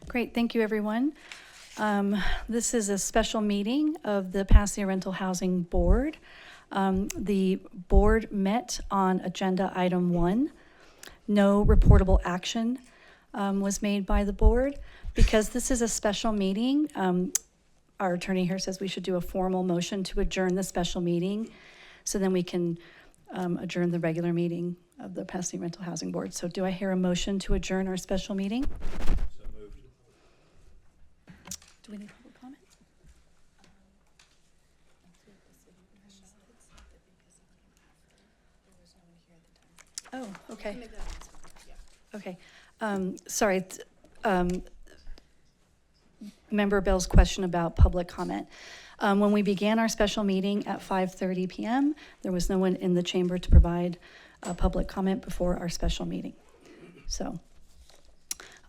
Great, thank you, everyone. This is a special meeting of the Pasadena Rental Housing Board. The board met on agenda item 1. No reportable action was made by the board. Because this is a special meeting, our attorney here says we should do a formal motion to adjourn the special meeting, so then we can adjourn the regular meeting of the Pasadena Rental Housing Board. So do I hear a motion to adjourn our special meeting? So moved. Do we need public comment? Oh, okay. Okay. Sorry. Member Bell's question about public comment. When we began our special meeting at 5:30 p.m., there was no one in the chamber to provide public comment before our special meeting. So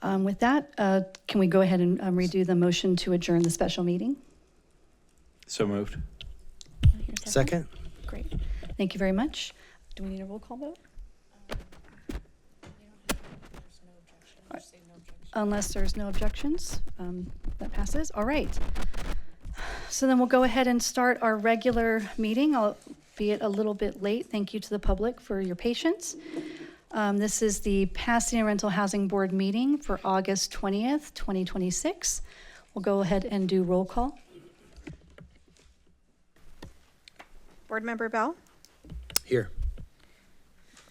with that, can we go ahead and redo the motion to adjourn the special meeting? So moved. Second. Great. Thank you very much. Do we need a roll call vote? Unless there's no objections, that passes. All right. So then we'll go ahead and start our regular meeting, albeit a little bit late. Thank you to the public for your patience. This is the Pasadena Rental Housing Board meeting for August 20th, 2026. We'll go ahead and do roll call. Board Member Bell, Here.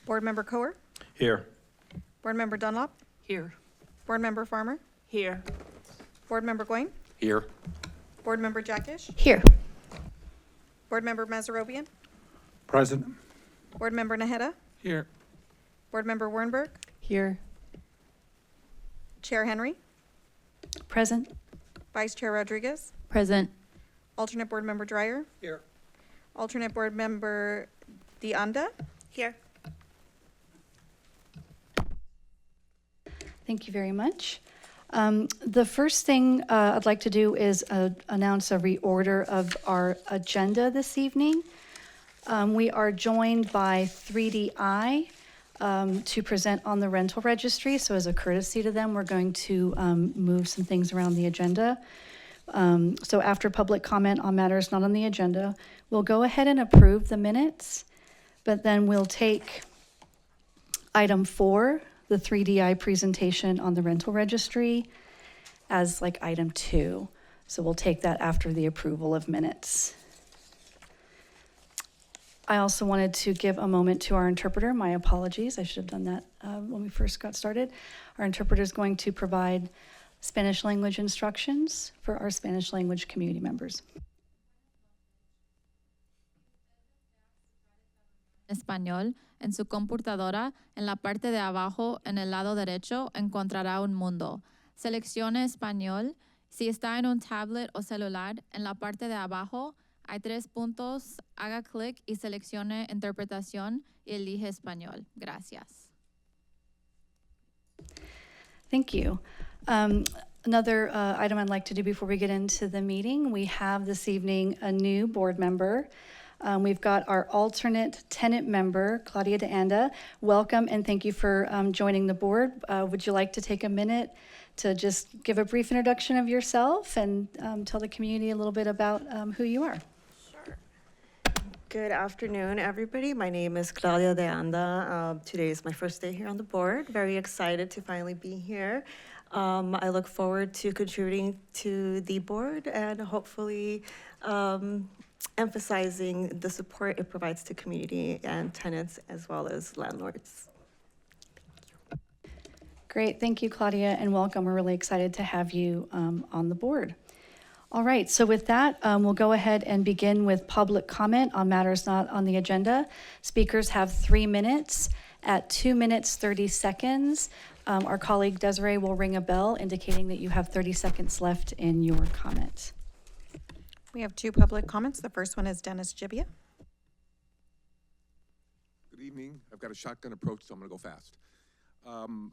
Board Member Coer, Here. Board Member Dunlop, Here. Board Member Farmer, Here. Board Member Goyne, Here. Board Member Jackish, Here. Board Member Mazerobian, Present. Board Member Naheda, Here. Board Member Wernberg, Here. Chair Henry, Present. Vice Chair Rodriguez, Present. Alternate Board Member Dreyer, Here. Alternate Board Member DeAnda, Here. Thank you very much. The first thing I'd like to do is announce a reorder of our agenda this evening. We are joined by 3DI to present on the rental registry. So as a courtesy to them, we're going to move some things around the agenda. So after public comment on matters not on the agenda, we'll go ahead and approve the minutes, but then we'll take item 4, the 3DI presentation on the rental registry, as like item 2. So we'll take that after the approval of minutes. I also wanted to give a moment to our interpreter. My apologies, I should have done that when we first got started. Our interpreter is going to provide Spanish language instructions for our Spanish language community members. Español, en su computadora, en la parte de abajo, en el lado derecho, encontrará un mundo. Seleccione Español. Si está en un tablet o celular, en la parte de abajo hay 3 puntos. Haga clic y seleccione Interpretación y elige Español. Gracias. Thank you. Another item I'd like to do before we get into the meeting, we have this evening a new board member. We've got our alternate tenant member, Claudia DeAnda. Welcome and thank you for joining the board. Would you like to take a minute to just give a brief introduction of yourself and tell the community a little bit about who you are? Sure. Good afternoon, everybody. My name is Claudia DeAnda. Today is my first day here on the board. Very excited to finally be here. I look forward to contributing to the board and hopefully emphasizing the support it provides to community and tenants as well as landlords. Great, thank you, Claudia, and welcome. We're really excited to have you on the board. All right, so with that, we'll go ahead and begin with public comment on matters not on the agenda. Speakers have 3 minutes. At 2 minutes, 30 seconds, our colleague Desiree will ring a bell indicating that you have 30 seconds left in your comment. We have 2 public comments. The first one is Dennis Gibbia. Good evening. I've got a shotgun approach, so I'm going to go fast.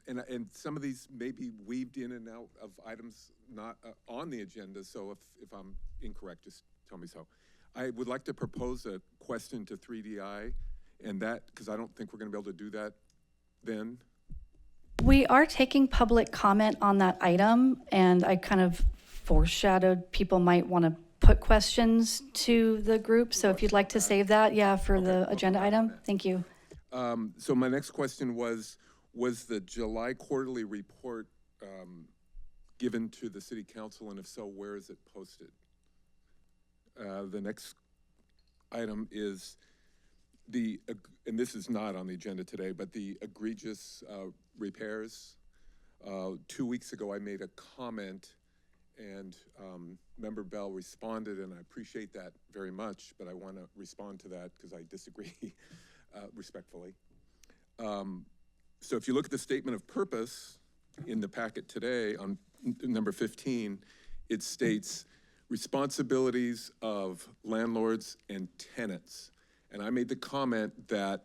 And some of these may be weaved in and out of items not on the agenda, so if I'm incorrect, just tell me so. I would like to propose a question to 3DI, and that, because I don't think we're going to be able to do that then. We are taking public comment on that item, and I kind of foreshadowed people might want to put questions to the group. So if you'd like to save that, yeah, for the agenda item, thank you. So my next question was the July quarterly report given to the city council, and if so, where is it posted? The next item is and this is not on the agenda today, but the egregious repairs. 2 weeks ago, I made a comment, and Member Bell responded, and I appreciate that very much, but I want to respond to that because I disagree respectfully. So if you look at the statement of purpose in the packet today on number 15, it states responsibilities of landlords and tenants. And I made the comment that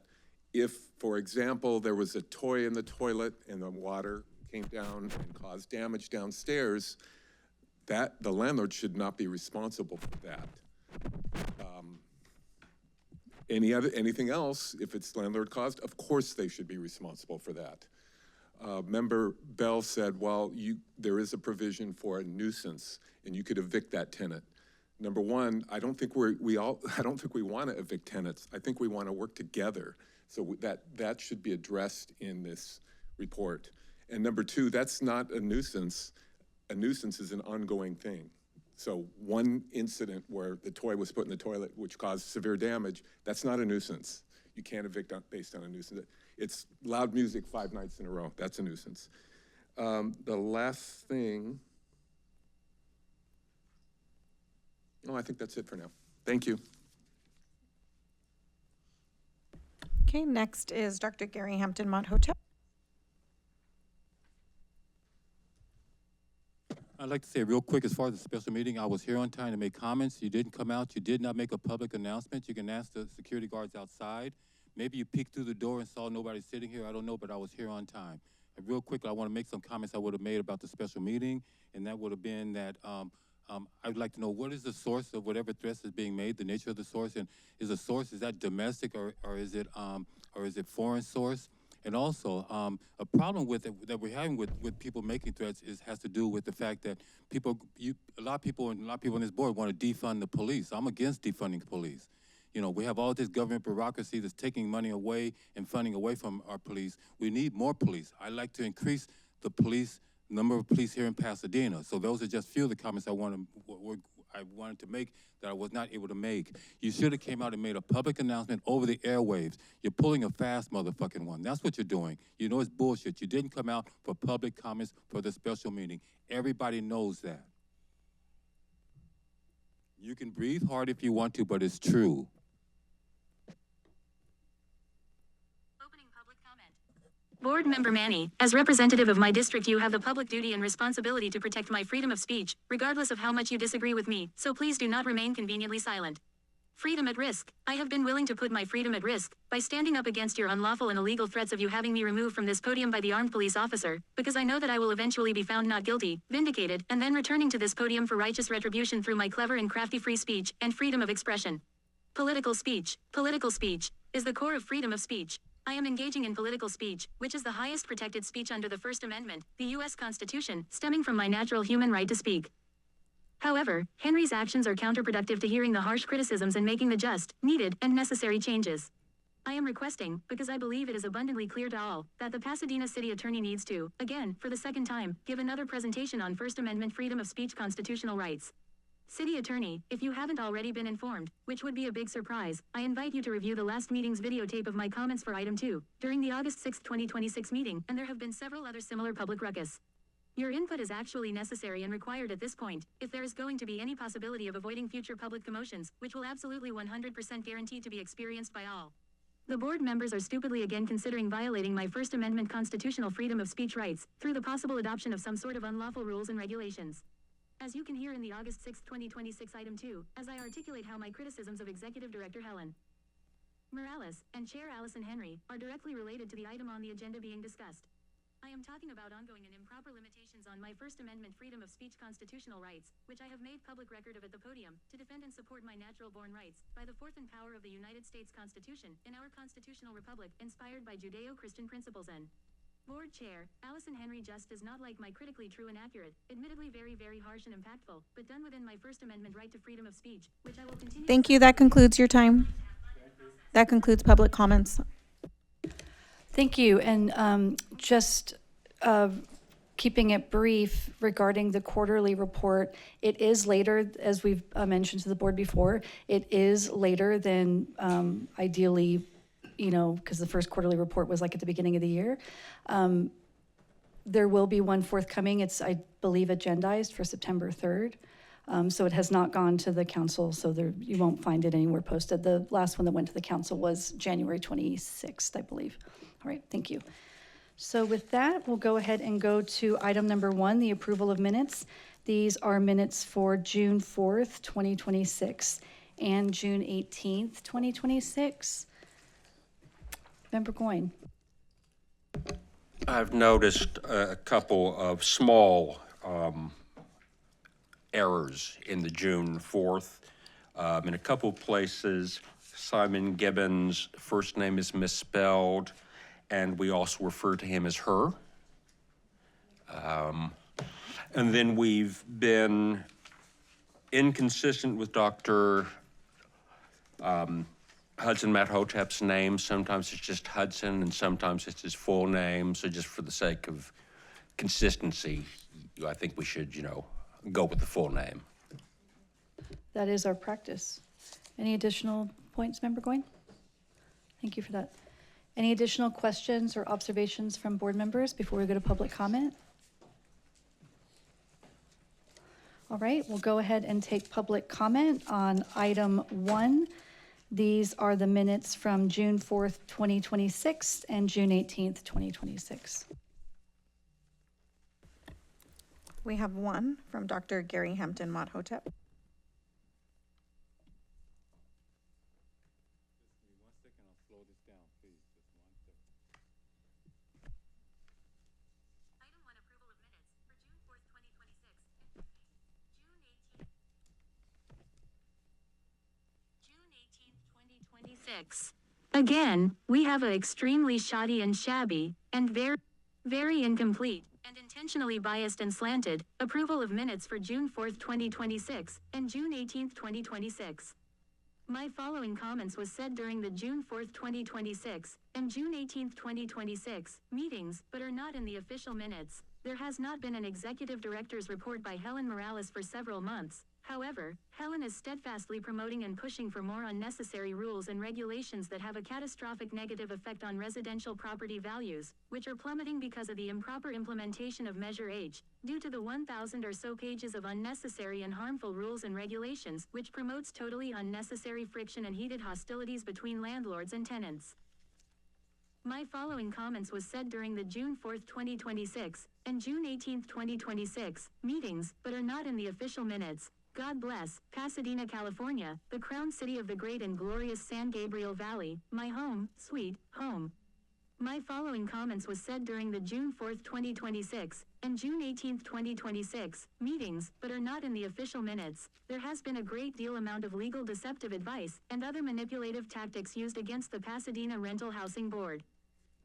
if, for example, there was a toy in the toilet and the water came down and caused damage downstairs, that the landlord should not be responsible for that. Anything else, if it's landlord caused, of course they should be responsible for that. Member Bell said, well, there is a provision for a nuisance, and you could evict that tenant. Number one, I don't think we want to evict tenants. I think we want to work together. So that should be addressed in this report. And number two, that's not a nuisance. A nuisance is an ongoing thing. So one incident where the toy was put in the toilet, which caused severe damage, that's not a nuisance. You can't evict based on a nuisance. It's loud music 5 nights in a row. That's a nuisance. The last thing, I think that's it for now. Thank you. Okay, next is Dr. Gary Hampton Mont Hotel. I'd like to say real quick, as far as the special meeting, I was here on time to make comments. You didn't come out. You did not make a public announcement. You can ask the security guards outside. Maybe you peeked through the door and saw nobody sitting here. I don't know, but I was here on time. And real quick, I want to make some comments I would have made about the special meeting, and that would have been that I'd like to know what is the source of whatever threats is being made, the nature of the source, and is that domestic or is it foreign source? And also, a problem that we're having with people making threats has to do with the fact that a lot of people on this board want to defund the police. I'm against defunding police. You know, we have all this government bureaucracy that's taking money away and funding away from our police. We need more police. I'd like to increase the number of police here in Pasadena. So those are just a few of the comments I wanted to make that I was not able to make. You should have came out and made a public announcement over the airwaves. You're pulling a fast motherfucking one. That's what you're doing. You know it's bullshit. You didn't come out for public comments for the special meeting. Everybody knows that. You can breathe hard if you want to, but it's true. Board Member Manny, as representative of my district, you have the public duty and responsibility to protect my freedom of speech, regardless of how much you disagree with me, so please do not remain conveniently silent. Freedom at risk. I have been willing to put my freedom at risk by standing up against your unlawful and illegal threats of you having me removed from this podium by the armed police officer, because I know that I will eventually be found not guilty, vindicated, and then returning to this podium for righteous retribution through my clever and crafty free speech and freedom of expression. Political speech is the core of freedom of speech. I am engaging in political speech, which is the highest protected speech under the First Amendment, the U.S. Constitution, stemming from my natural human right to speak. However, Henry's actions are counterproductive to hearing the harsh criticisms and making the just, needed, and necessary changes. I am requesting, because I believe it is abundantly clear to all, that the Pasadena City Attorney needs to, again, for the second time, give another presentation on First Amendment freedom of speech constitutional rights. City Attorney, if you haven't already been informed, which would be a big surprise, I invite you to review the last meeting's videotape of my comments for Item 2, during the August 6, 2026 meeting, and there have been several other similar public ruckus. Your input is actually necessary and required at this point, if there is going to be any possibility of avoiding future public commotions, which will absolutely 100% guarantee to be experienced by all. The board members are stupidly again considering violating my First Amendment constitutional freedom of speech rights, through the possible adoption of some sort of unlawful rules and regulations. As you can hear in the August 6, 2026 Item 2, as I articulate how my criticisms of Executive Director Helen Morales and Chair Allison Henry are directly related to the item on the agenda being discussed. I am talking about ongoing and improper limitations on my First Amendment freedom of speech constitutional rights, which I have made public record of at the podium, to defend and support my natural-born rights, by the fourth and power of the United States Constitution, in our constitutional republic, inspired by Judeo-Christian principles and Board Chair, Allison Henry just does not like my critically true and accurate, admittedly very, very harsh and impactful, but done within my First Amendment right to freedom of speech, which I will continue. Thank you. That concludes your time. That concludes public comments. Thank you. And just keeping it brief regarding the quarterly report, it is later, as we've mentioned to the board before, it is later than ideally, because the first quarterly report was like at the beginning of the year. There will be one forthcoming. It's, I believe, agendized for September 3rd. So it has not gone to the council, so you won't find it anywhere posted. The last one that went to the council was January 26th, I believe. All right, thank you. So with that, we'll go ahead and go to item number 1, the approval of minutes. These are minutes for June 4th, 2026 and June 18th, 2026. Member Goin. I've noticed a couple of small errors in the June 4th. In a couple places, Simon Gibbons' first name is misspelled, and we also refer to him as her. And then we've been inconsistent with Dr. Hudson Mathotep's name. Sometimes it's just Hudson, and sometimes it's his full name. So just for the sake of consistency, I think we should, go with the full name. That is our practice. Any additional points, Member Goin? Thank you for that. Any additional questions or observations from board members before we go to public comment? All right, we'll go ahead and take public comment on item 1. These are the minutes from June 4th, 2026 and June 18th, 2026. We have one from Dr. Gary Hampton Mathotep. Item 1, approval of minutes for June 4th, 2026. June 18th, 2026. Again, we have a extremely shoddy and shabby, and very, very incomplete, and intentionally biased and slanted, approval of minutes for June 4th, 2026, and June 18th, 2026. My following comments was said during the June 4th, 2026, and June 18th, 2026 meetings, but are not in the official minutes. There has not been an executive director's report by Helen Morales for several months. However, Helen is steadfastly promoting and pushing for more unnecessary rules and regulations that have a catastrophic negative effect on residential property values, which are plummeting because of the improper implementation of Measure H, due to the 1,000 or so pages of unnecessary and harmful rules and regulations, which promotes totally unnecessary friction and heated hostilities between landlords and tenants. My following comments was said during the June 4th, 2026, and June 18th, 2026 meetings, but are not in the official minutes. God bless, Pasadena, California, the crown city of the great and glorious San Gabriel Valley, my home, sweet home. My following comments was said during the June 4th, 2026, and June 18th, 2026 meetings, but are not in the official minutes. There has been a great deal amount of legal deceptive advice and other manipulative tactics used against the Pasadena Rental Housing Board.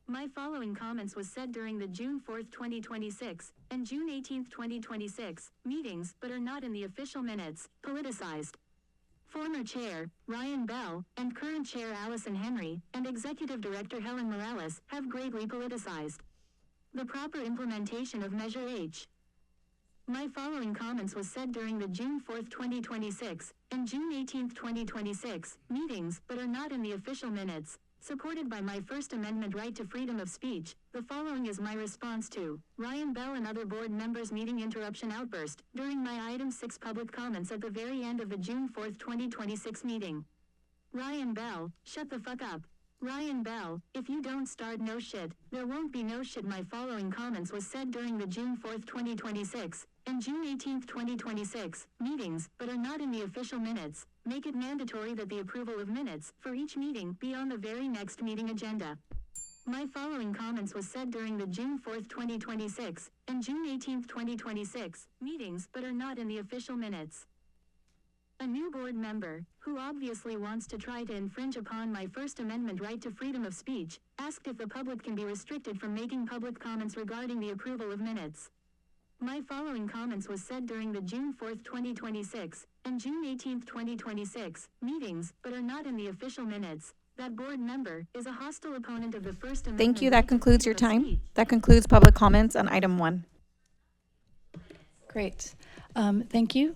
My following comments was said during the June 4th, 2026, and June 18th, 2026 meetings, but are not in the official minutes. Politicized. Former Chair, Ryan Bell, and current Chair Allison Henry, and Executive Director Helen Morales, have greatly politicized the proper implementation of Measure H. My following comments was said during the June 4th, 2026, and June 18th, 2026 meetings, but are not in the official minutes. Supported by my First Amendment right to freedom of speech, the following is my response to Ryan Bell and other board members' meeting interruption outburst during my item 6 public comments at the very end of the June 4th, 2026 meeting. Ryan Bell, shut the fuck up. Ryan Bell, if you don't start no shit, there won't be no shit. My following comments was said during the June 4th, 2026, and June 18th, 2026 meetings, but are not in the official minutes. Make it mandatory that the approval of minutes for each meeting be on the very next meeting agenda. My following comments was said during the June 4th, 2026, and June 18th, 2026 meetings, but are not in the official minutes. A new board member, who obviously wants to try to infringe upon my First Amendment right to freedom of speech, asked if the public can be restricted from making public comments regarding the approval of minutes. My following comments was said during the June 4th, 2026, and June 18th, 2026, meetings, but are not in the official minutes. That board member is a hostile opponent of the First Amendment. Thank you. right That to concludes your freedom of time. speech. That concludes public comments on item 1. Great. Thank you.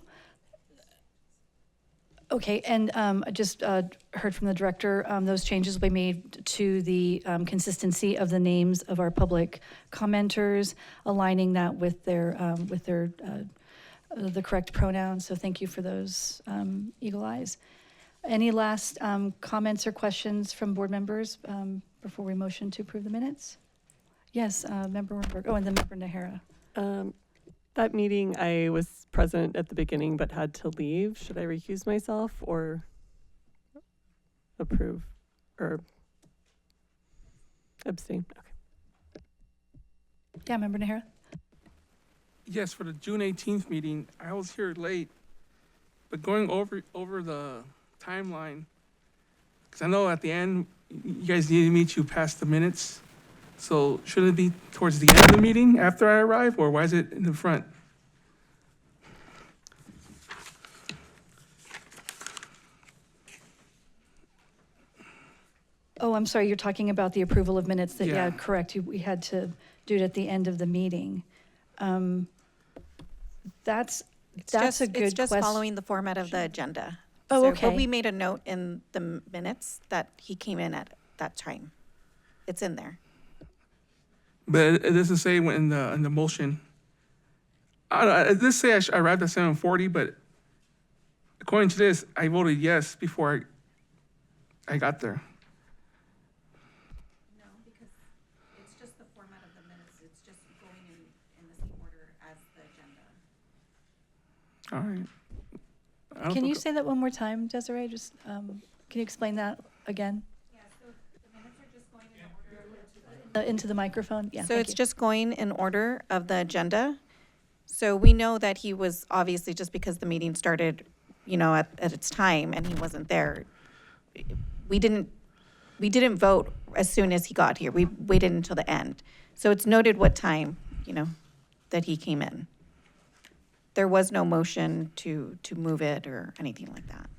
Okay, and I just heard from the director, those changes will be made to the consistency of the names of our public commenters, aligning that with their the correct pronouns. So thank you for those, Eagle Eyes. Any last comments or questions from board members before we motion to approve the minutes? Yes, Member Wernberg. Oh, and then Member Nahara. That meeting, I was present at the beginning but had to leave. Should I recuse myself or approve or abstain? Okay. Yeah, Member Nahara. Yes, for the June 18th meeting, I was here late, but going over the timeline, because I know at the end, you guys needed me to pass the minutes. So should it be towards the end of the meeting after I arrive, or why is it in the front? Oh, I'm sorry, you're talking about the approval of minutes that, yeah, Yeah. correct. We had to do it at the end of the meeting. That's a good It's just question. following the format of the agenda. Oh, So- okay. But we made a note in the minutes that he came in at that time. It's in there. But it doesn't say when in the motion. I don't know, it does say I arrived at 7:40, but according to this, I voted yes before I got there. No, because it's just the format of the minutes. It's just going in the same order as the agenda. All right. I don't Can you feel say that one more time, Desiree? Just, can you explain that again? Yeah, so the minutes are just going in order. Into the microphone? Yeah, So thank it's you. just going in order of the agenda. So we know that he was obviously, just because the meeting started, at its time and he wasn't there. We didn't vote as soon as he got here. We waited until the end. So it's noted what time, that he came in. There was no motion to move it or anything like that.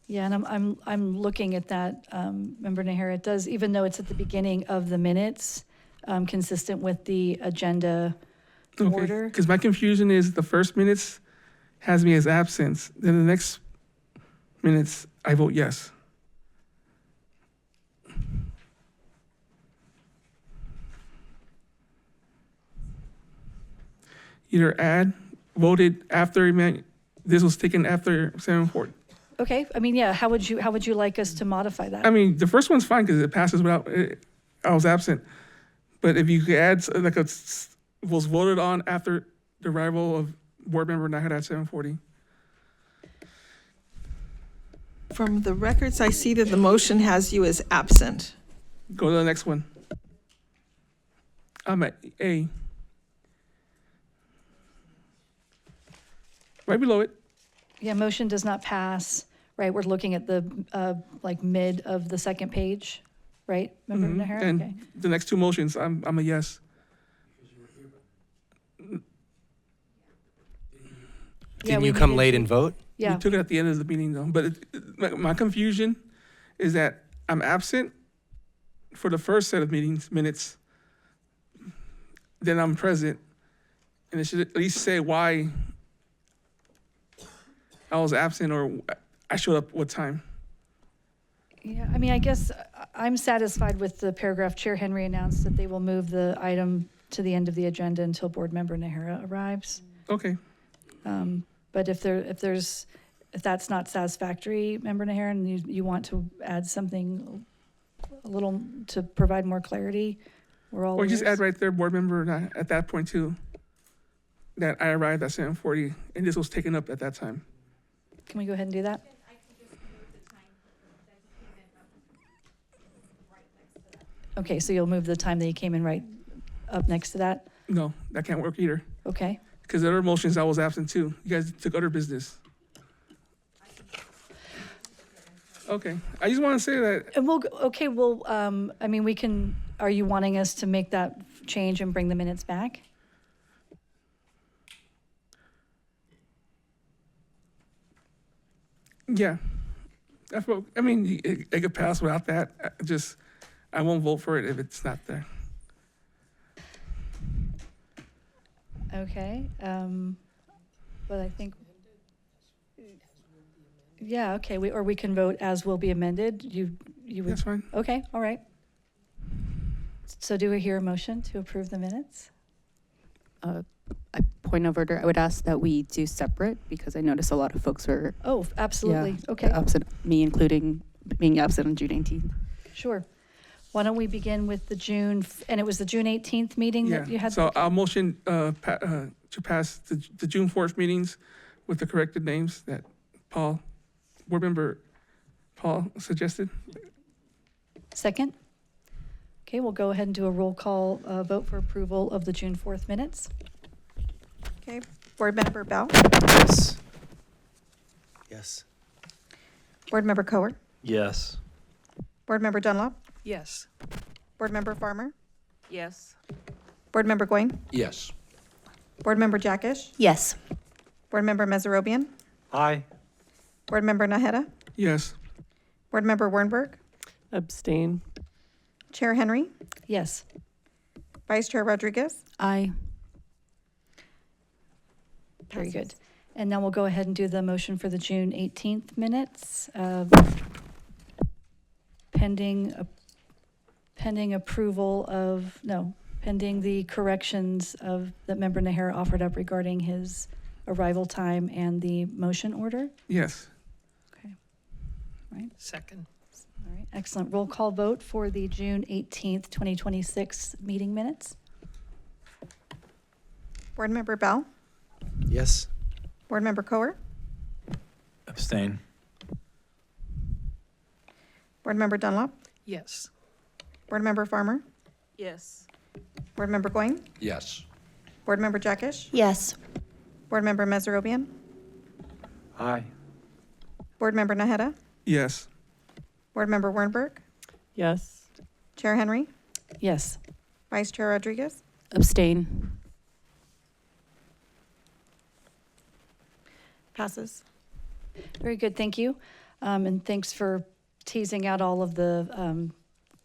Yeah, and I'm looking at that, Member Nahara. It does, even though it's at the beginning of the minutes, consistent with the agenda order. Because my confusion is the first minutes has me as absent. Then the next minutes, I vote yes. Either add, voted after, this was taken after 7:40. Okay, I mean, yeah, how would you like us to modify that? I mean, the first one's fine because it passes without, I was absent. But if you could add, was voted on after the arrival of board member Nahara at 7:40. From the records, I see that the motion has you as absent. Go to the next one. I'm at A. Right below it. Yeah, motion does not pass, right? We're looking at the, mid of the second page, right? Member Nahara? Okay. And the next two motions, I'm a yes. Yeah, Didn't we you come needed late to- and vote? Yeah, We took it at the end of the meeting though. But my confusion is that I'm absent for the first set of minutes. Then I'm present. And it should at least say why I was absent or I showed up what time. yeah, I mean, I guess I'm satisfied with the paragraph. Chair Henry announced that they will move the item to the end of the agenda until board member Nahara arrives. Okay. But if that's not satisfactory, Member Nahara, and you want to add something a little to provide more clarity, we're all Or just ears. add right there, board member at that point too, that I arrived at 7:40 and this was taken up at that time. Can we go ahead and do that? Okay, so you'll move the time that you came in right up next to that? No, that can't work either. Okay. Because the other motions, I was absent too. You guys took other business. Okay, I just want to say that, And okay, well, I mean, we can, are you wanting us to make that change and bring the minutes back? yeah. That's what, I mean, it could pass without that. I won't vote for it if it's not there. Okay, but I think, yeah, okay, or we can vote as will be amended. You would. That's fine. Okay, all right. So do we hear a motion to approve the minutes? A point of order, I would ask that we do separate because I noticed a lot of folks were Oh, absolutely, okay, absent, me including being absent on June 18th. sure. Why don't we begin with the and it was the June 18th meeting Yeah, that you had? so I'll motion to pass the June 4th meetings with the corrected names that Board Member Paul suggested. Second? Okay, we'll go ahead and do a roll call vote for approval of the June 4th minutes. Okay, Board Member Bell, Yes. Yes. Board Member Coer, Yes. Board Member Dunlop, Yes. Board Member Farmer, Yes. Board Member Goin, Yes. Board Member Jackish, Yes. Board Member Meserobian, Aye. Board Member Naheda, Yes. Board Member Wernberg, Abstain. Chair Henry, Yes. Vice Chair Rodriguez. Aye. Very good. And now we'll go ahead and do the motion for the June 18th minutes. Pending approval of, no, pending the corrections that Member Nahara offered up regarding his arrival time and the motion order. Yes. Okay. All right. Second. All right. Excellent. Roll call vote for the June 18th, 2026 meeting minutes. Board Member Bell, Yes. Board Member Coer, Abstain. Board Member Dunlop, Yes. Board Member Farmer, Yes. Board Member Goin, Yes. Board Member Jackish, Yes. Board Member Meserobian, Aye. Board Member Naheda, Yes. Board Member Wernberg, Yes. Chair Henry, Yes. Vice Chair Rodriguez. Abstain. Passes. Very good. Thank you. And thanks for teasing out all of the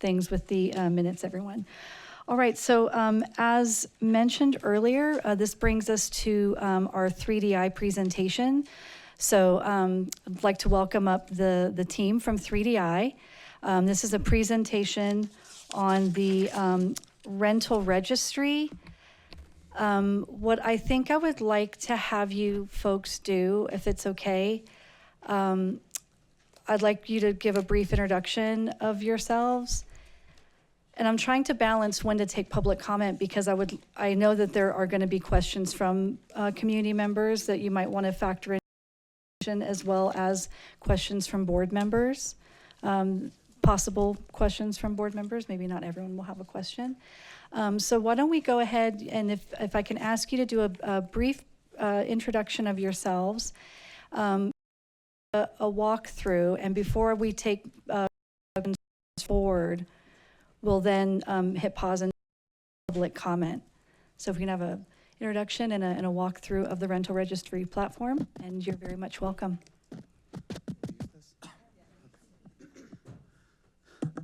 things with the minutes, everyone. All right, so as mentioned earlier, this brings us to our 3DI presentation. So I'd like to welcome up the team from 3DI. This is a presentation on the rental registry. What I think I would like to have you folks do, if it's okay, I'd like you to give a brief introduction of yourselves. And I'm trying to balance when to take public comment because I know that there are going to be questions from community members that you might want to factor in, as well as questions from board members, possible questions from board members. Maybe not everyone will have a question. So why don't we go ahead and if I can ask you to do a brief introduction of yourselves, a walkthrough, and before we take forward, we'll then hit pause and public comment. So if we can have an introduction and a walkthrough of the rental registry platform, and you're very much welcome.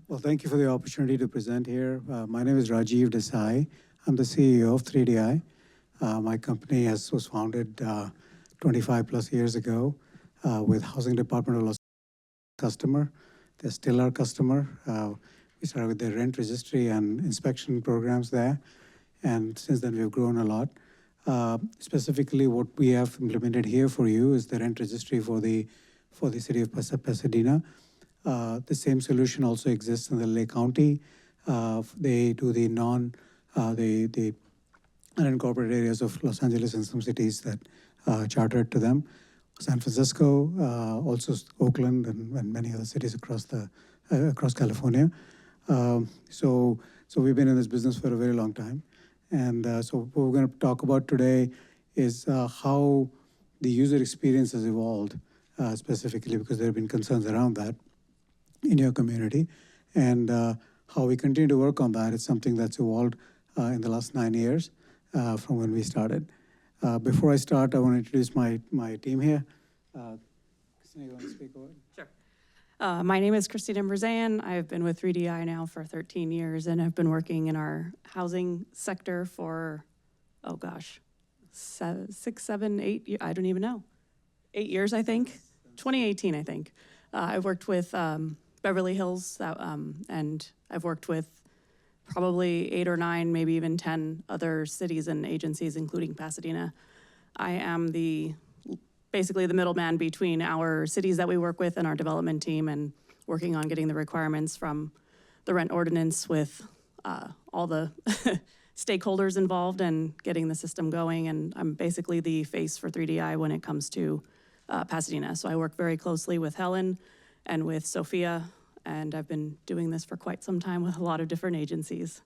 Well, thank you for the opportunity to present here. My name is Rajiv Desai. I'm the CEO of 3DI. My company was founded 25 plus years ago with Housing Department of Los Angeles customer. They're still our customer. We started with the rent registry and inspection programs there. And since then, we've grown a lot. Specifically, what we have implemented here for you is the rent registry for the city of Pasadena. The same solution also exists in the LA County. They do the the unincorporated areas of Los Angeles and some cities that chartered to them. San Francisco, also Oakland, and many other cities across California. So we've been in this business for a very long time, And so what we're going to talk about today is how the user experience has evolved, specifically because there have been concerns around that in your community, and how we continue to work on that. It's something that's evolved in the last 9 years from when we started. Before I start, I want to introduce my team here. Christina, you want to speak over? Sure. My name is Christina Brzan. I've been with 3DI now for 13 years, and I've been working in our housing sector for, oh gosh, 6, 7, 8, I don't even know. 8 years, I think. 2018, I think. I've worked with Beverly Hills, and I've worked with probably 8 or 9, maybe even 10 other cities and agencies, including Pasadena. I am basically the middleman between our cities that we work with and our development team, and working on getting the requirements from the rent ordinance with all the stakeholders involved and getting the system going. And I'm basically the face for 3DI when it comes to Pasadena. So I work very closely with Helen and with Sophia, and I've been doing this for quite some time with a lot of different agencies.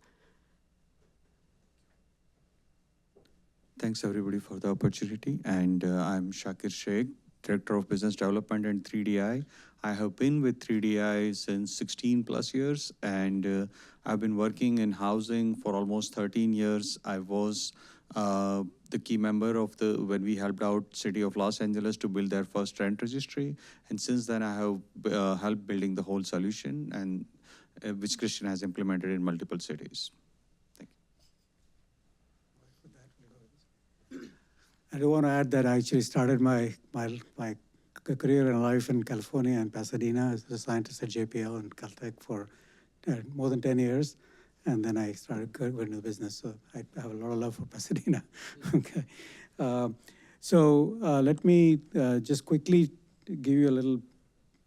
Thanks everybody for the opportunity. And I'm Shakir Sheikh, Director of Business Development at 3DI. I have been with 3DI since 16 plus years, and I've been working in housing for almost 13 years. I was the key member of when we helped out City of Los Angeles to build their first rent registry. And since then I have helped building the whole solution, and which Christian has implemented in multiple cities. I do want to add that I actually started my career and life in California and Pasadena as a scientist at JPL and Caltech for more than 10 years. And then I started going into the business, so I have a lot of love for Pasadena. Okay. Let me just quickly give you a little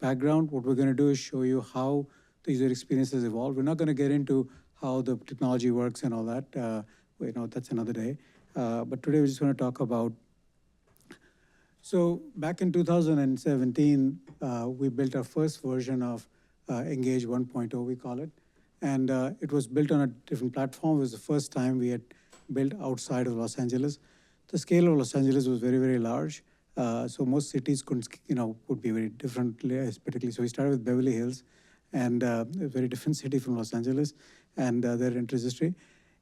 background. What we're going to do is show you how the user experience has evolved. We're not going to get into how the technology works and all that. That's another day. But today we just want to talk about. So back in 2017, we built our first version of Engage 1.0, we call it. And it was built on a different platform. It was the first time we had built outside of Los Angeles. The scale of Los Angeles was very, very large. So most cities couldn't, would be very different, particularly. So we started with Beverly Hills, and a very different city from Los Angeles, and their rent registry.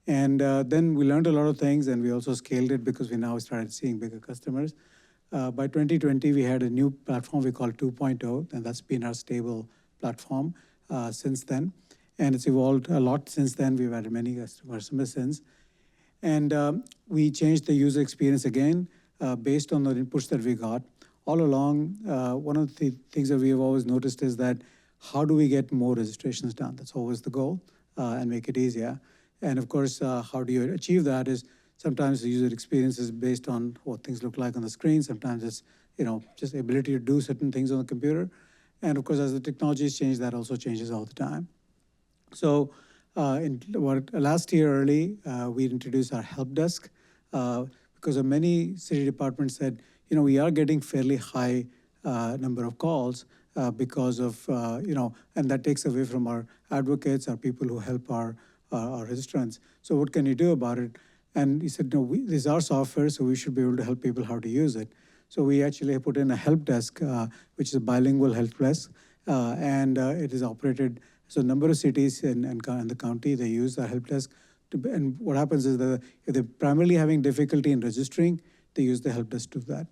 And then we learned a lot of things, and we also scaled it because we now started seeing bigger customers. By 2020, we had a new platform we call 2.0, and that's been our stable platform since then. And it's evolved a lot since then. We've added many customers since. And we changed the user experience again based on the inputs that we got. All along, one of the things that we have always noticed is that how do we get more registrations done? That's always the goal, and make it easier. And of course, how do you achieve that is sometimes the user experience is based on what things look like on the screen. Sometimes it's, just ability to do certain things on the computer. And of course, as the technologies change, that also changes all the time. So last year early, we introduced our help desk because of many city departments said, we are getting fairly high number of calls because of, and that takes away from our advocates, our people who help our registrants. So what can you do about it? And he said, no, this is our software, so we should be able to help people how to use it. So we actually put in a help desk, which is a bilingual help desk, and it is operated. So a number of cities in the county, they use the help desk. And what happens is that if they're primarily having difficulty in registering, they use the help desk to do that.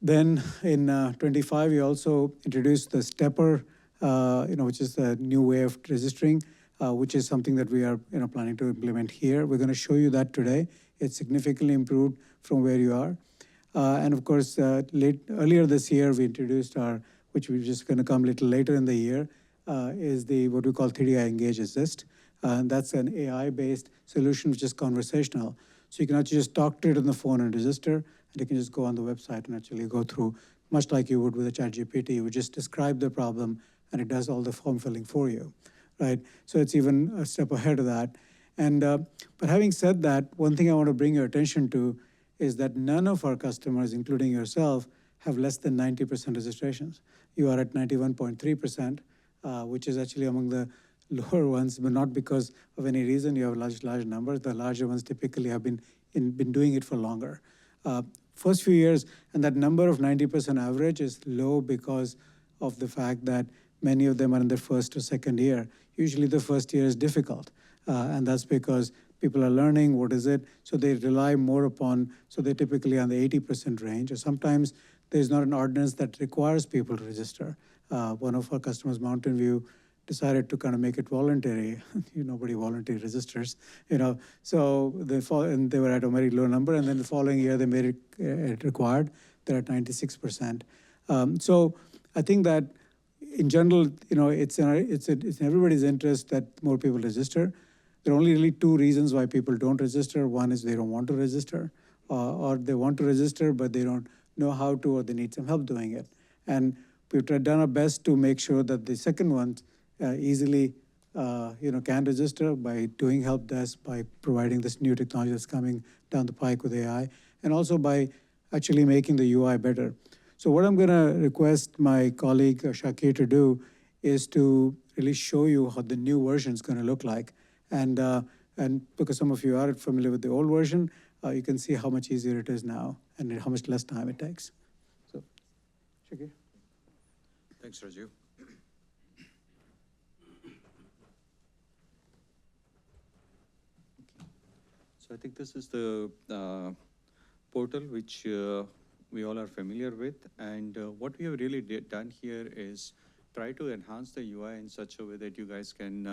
Then in 25, we also introduced the stepper, which is a new way of registering, which is something that we are planning to implement here. We're going to show you that today. It's significantly improved from where you are. And of course, earlier this year, we introduced which we're just going to come a little later in the year, is what we call 3DI Engage Assist. And that's an AI-based solution which is conversational. So you can actually just talk to it on the phone and register, and you can just go on the website and actually go through, much like you would with a ChatGPT. You would just describe the problem, and it does all the form filling for you, right? So it's even a step ahead of that. And but having said that, one thing I want to bring your attention to is that none of our customers, including yourself, have less than 90% registrations. You are at 91.3%, which is actually among the lower ones, but not because of any reason. You have large numbers. The larger ones typically have been doing it for longer. First few years, and that number of 90% average is low because of the fact that many of them are in their first or second year. Usually the first year is difficult, and that's because people are learning what is it, so they rely more upon, so they're typically on the 80% range, or sometimes there's not an ordinance that requires people to register. One of our customers, Mountain View, decided to kind of make it voluntary. Nobody voluntarily registers, So and they were at a very low number, and then the following year they made it required. They're at 96%. So I think that in general, it's in everybody's interest that more people register. There are only really two reasons why people don't register. One is they don't want to register, or they want to register but they don't know how to, or they need some help doing it. And we've done our best to make sure that the second one easily can register by doing help desk, by providing this new technology that's coming down the pike with AI, and also by actually making the UI better. So what I'm going to request my colleague Shakir to do is to really show you how the new version is going to look like. And because some of you are familiar with the old version, you can see how much easier it is now and how much less time it takes. So, Shakir. Thanks, Rajiv. So I think this is the portal which we all are familiar with. And what we have really done here is try to enhance the UI in such a way that you guys can...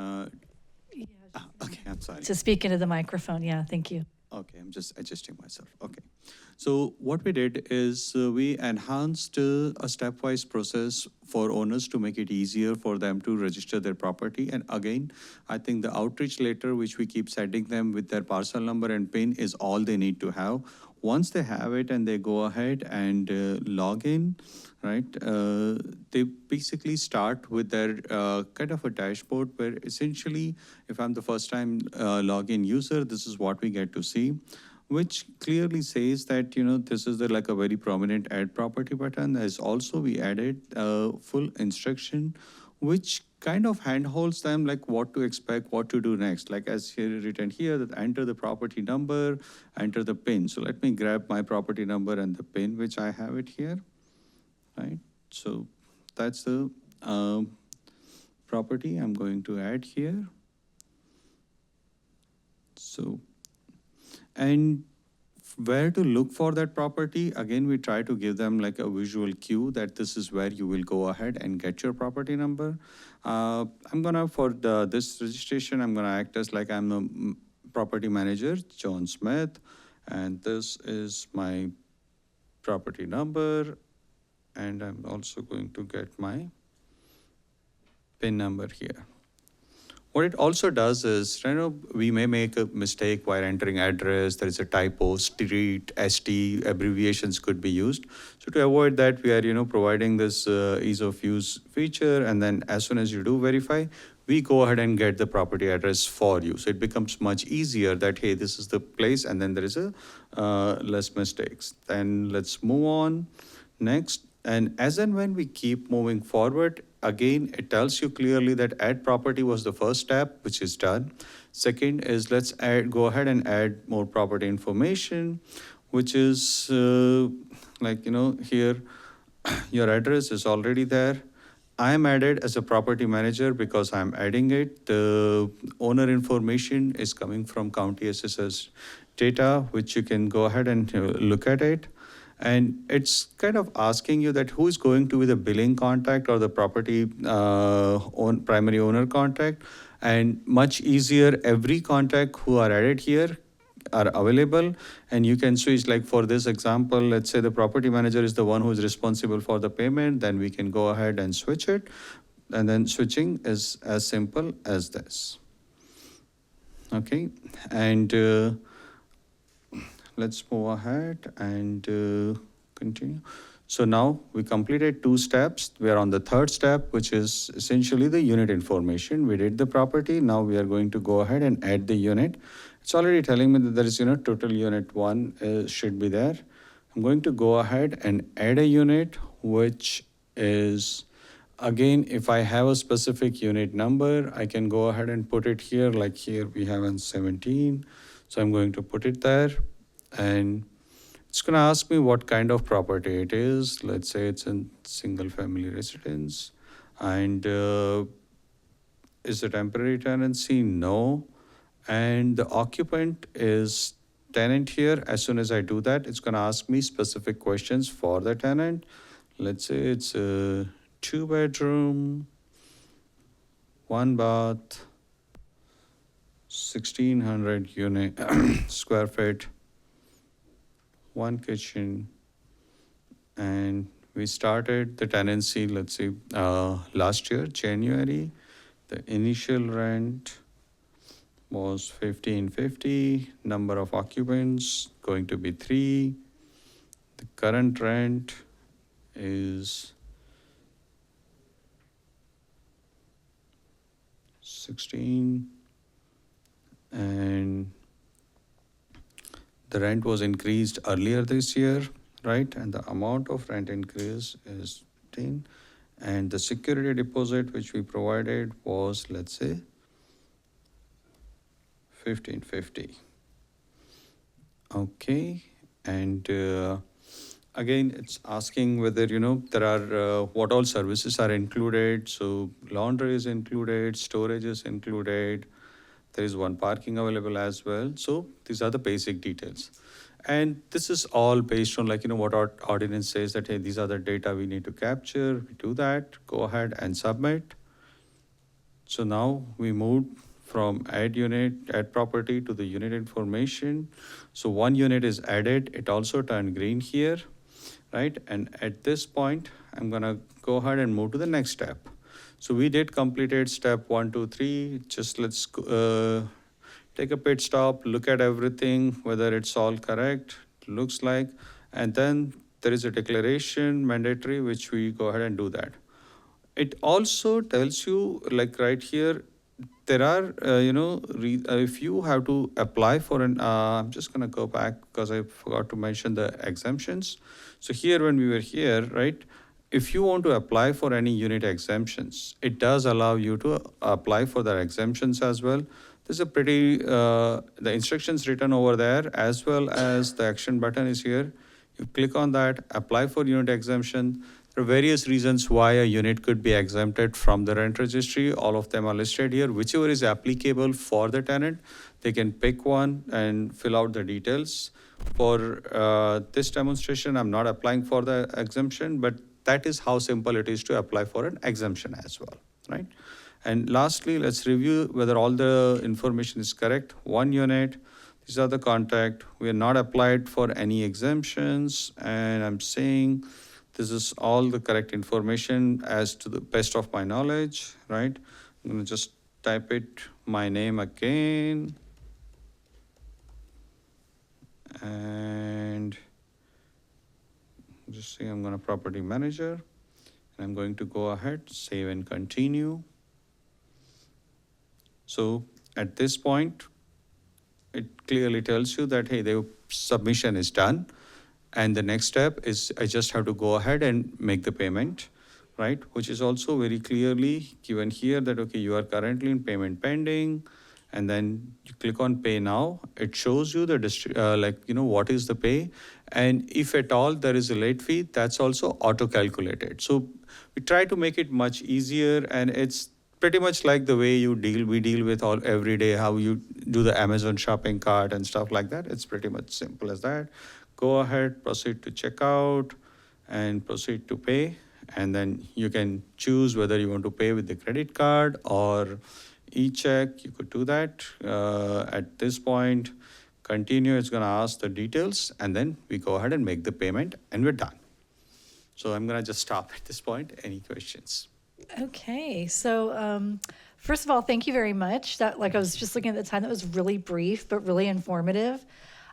okay, I'm sorry. To speak into the microphone, yeah, thank you. Okay, I'm just adjusting myself. Okay. So what we did is we enhanced a stepwise process for owners to make it easier for them to register their property. And again, I think the outreach letter, which we keep sending them with their parcel number and PIN, is all they need to have. Once they have it and they go ahead and log in, right, they basically start with their kind of a dashboard where essentially, if I'm the first time login user, this is what we get to see, which clearly says that, this is like a very prominent add property button. As also we added full instruction, which kind of handholds them like what to expect, what to do next. Like as here written here, that enter the property number, enter the PIN. So let me grab my property number and the PIN, which I have it here, right? So that's the property I'm going to add here. So, and where to look for that property, again, we try to give them like a visual cue that this is where you will go ahead and get your property number. I'm gonna, for this registration, I'm gonna act as like I'm the property manager, John Smith, and this is my property number, and I'm also going to get my PIN number here. What it also does is, we may make a mistake while entering address. There is a typo, street, ST, abbreviations could be used. So to avoid that, we are, providing this ease of use feature. And then as soon as you do verify, we go ahead and get the property address for you. So it becomes much easier that, hey, this is the place, and then there is a less mistakes. Then let's move on next. And as and when we keep moving forward, again, it tells you clearly that add property was the first step, which is done. Second is let's go ahead and add more property information, which is here, your address is already there. I am added as a property manager because I'm adding it. The owner information is coming from county assessors data, which you can go ahead and look at it. And it's kind of asking you that who is going to be the billing contact or the property primary owner contact. And much easier, every contact who are added here are available. And you can switch, like for this example, let's say the property manager is the one who is responsible for the payment, then we can go ahead and switch it. And then switching is as simple as this. Okay, and let's move ahead and continue. So now we completed 2 steps. We are on the 3rd step, which is essentially the unit information. We did the property. Now we are going to go ahead and add the unit. It's already telling me that there is, total unit 1 should be there. I'm going to go ahead and add a unit, which is Again, if I have a specific unit number, I can go ahead and put it here, like here we have in 17. So I'm going to put it there, and it's going to ask me what kind of property it is. Let's say it's a single family residence. And is the temporary tenancy? No. And the occupant is tenant here. As soon as I do that, it's going to ask me specific questions for the tenant. Let's say it's a 2-bedroom, 1 bath, 1600 unit square feet, 1 kitchen, and we started the tenancy, let's say, last year, January. The initial rent was $1,550. Number of occupants going to be 3. The current rent is 16, and the rent was increased earlier this year, right? And the amount of rent increase is 10. And the security deposit which we provided was, let's say, $1,550. Okay, and again, it's asking whether, there are, what all services are included. So laundry is included, storage is included. There is 1 parking available as well. So these are the basic details. And this is all based on what our ordinance says that, hey, these are the data we need to capture. We do that, go ahead and submit. So now we moved from add property to the unit information. So 1 unit is added. It also turned green here, right? And at this point, I'm gonna go ahead and move to the next step. So we did completed step 1, 2, 3. Just let's take a pit stop, look at everything, whether it's all correct, looks like, and then there is a declaration mandatory, which we go ahead and do that. It also tells you, like right here, there are, if you have to apply for an, I'm just going to go back because I forgot to mention the exemptions. So here, when we were here, right, if you want to apply for any unit exemptions, it does allow you to apply for the exemptions as well. There's a pretty, the instructions written over there, as well as the action button is here. You click on that, apply for unit exemption. There are various reasons why a unit could be exempted from the rent registry. All of them are listed here. Whichever is applicable for the tenant, they can pick one and fill out the details. For this demonstration, I'm not applying for the exemption, but that is how simple it is to apply for an exemption as well, right? And lastly, let's review whether all the information is correct. 1 unit, these are the contact. We are not applied for any exemptions, and I'm saying this is all the correct information as to the best of my knowledge, right? I'm gonna just type it, my name again. And just say I'm gonna property manager. And I'm going to go ahead, save and continue. So at this point, it clearly tells you that, hey, the submission is done. And the next step is I just have to go ahead and make the payment, right? Which is also very clearly given here that, okay, you are currently in payment pending. And then you click on pay now. It shows you the, what is the pay. And if at all there is a late fee, that's also auto-calculated. So we try to make it much easier, and it's pretty much like the way we deal with all every day, how you do the Amazon shopping cart and stuff like that. It's pretty much simple as that. Go ahead, proceed to checkout, and proceed to pay. And then you can choose whether you want to pay with the credit card or e-check. You could do that. At this point, continue. It's going to ask the details, and then we go ahead and make the payment, and we're done. So I'm going to just stop at this point. Any questions? Okay, so first of all, thank you very much. That, like, I was just looking at the time, that was really brief but really informative.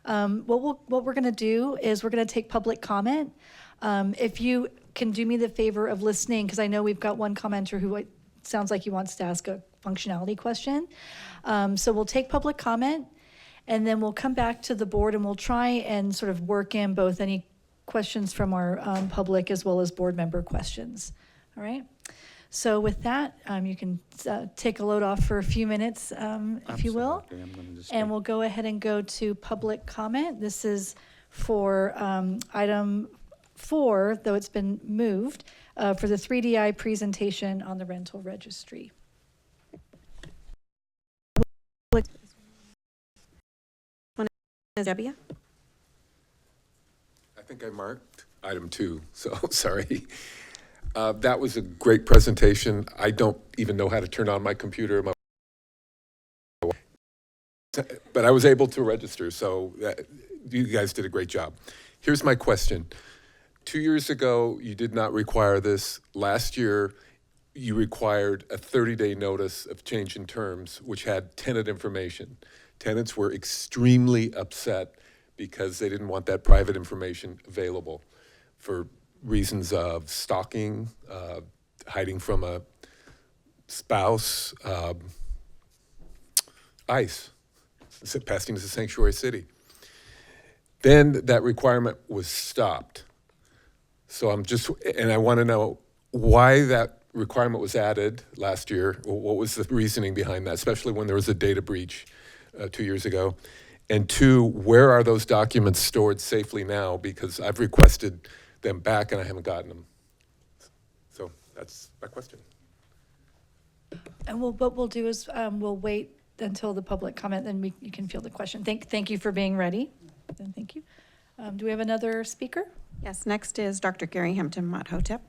What we're going to do is we're going to take public comment. If you can do me the favor of listening, because I know we've got one commenter who it sounds like he wants to ask a functionality question. So we'll take public comment, and then we'll come back to the board, and we'll try and sort of work in both any questions from our public as well as board member questions. All right? So with that, you can take a load off for a few minutes, if you will. Absolutely. I'm gonna just And take- we'll go ahead and go to public comment. This is for item 4, though it's been moved, for the 3DI presentation on the rental registry. Debbie? I think I marked item 2, so sorry. That was a great presentation. I don't even know how to turn on my computer. But I was able to register, so you guys did a great job. Here's my question. 2 years ago, you did not require this. Last year, you required a 30-day notice of change in terms, which had tenant information. Tenants were extremely upset because they didn't want that private information available for reasons of stalking, hiding from a spouse, ICE. Pasadena is a sanctuary city. Then that requirement was stopped. So I want to know why that requirement was added last year. What was the reasoning behind that, especially when there was a data breach 2 years ago? And 2, where are those documents stored safely now? Because I've requested them back and I haven't gotten them. So that's my question. And what we'll do is we'll wait until the public comment, then you can field the question. Thank you for being ready. And thank you. Do we have another speaker? Yes, next is Dr. Gary Hampton Mathotep.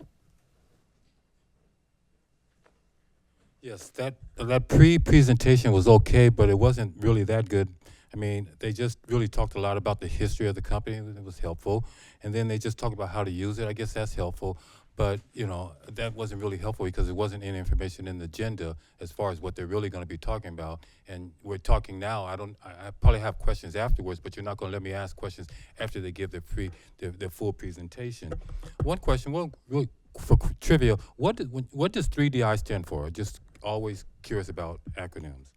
Yes, that pre-presentation was okay, but it wasn't really that good. I mean, they just really talked a lot about the history of the company. It was helpful. And then they just talked about how to use it. I guess that's helpful. But, you know, that wasn't really helpful because there wasn't any information in the agenda as far as what they're really going to be talking about. And we're talking now. I probably have questions afterwards, but you're not going to let me ask questions after they give their full presentation. One question, well, really for trivia, what does 3DI stand for? Just always curious about acronyms.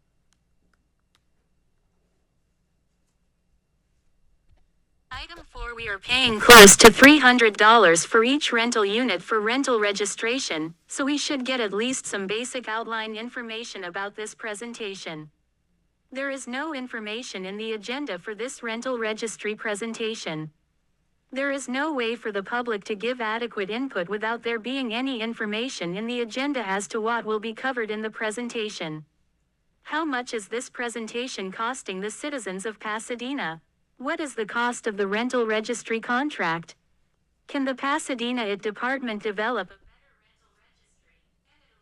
Item 4, we are paying close to $300 for each rental unit for rental registration, so we should get at least some basic outline information about this presentation. There is no information in the agenda for this rental registry presentation. There is no way for the public to give adequate input without there being any information in the agenda as to what will be covered in the presentation. How much is this presentation costing the citizens of Pasadena? What is the cost of the rental registry contract? Can the Pasadena department develop a better rental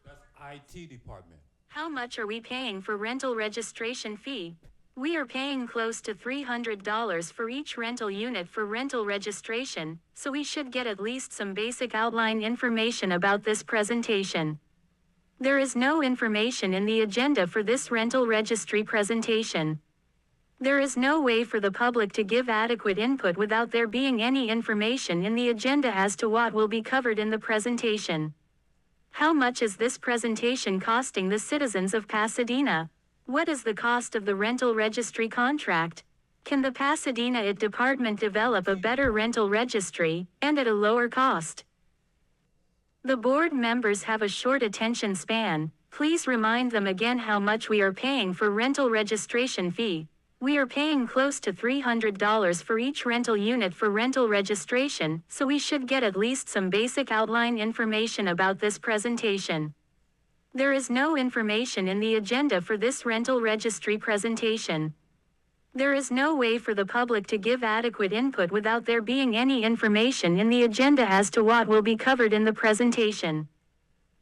registry? That's IT department. How much are we paying for rental registration fee? We are paying close to $300 for each rental unit for rental registration, so we should get at least some basic outline information about this presentation. There is no information in the agenda for this rental registry presentation. There is no way for the public to give adequate input without there being any information in the agenda as to what will be covered in the presentation. How much is this presentation costing the citizens of Pasadena? What is the cost of the rental registry contract? Can the Pasadena department develop a better rental registry, and at a lower cost? The board members have a short attention span. Please remind them again how much we are paying for rental registration fee. We are paying close to $300 for each rental unit for rental registration, so we should get at least some basic outline information about this presentation. There is no information in the agenda for this rental registry presentation. There is no way for the public to give adequate input without there being any information in the agenda as to what will be covered in the presentation.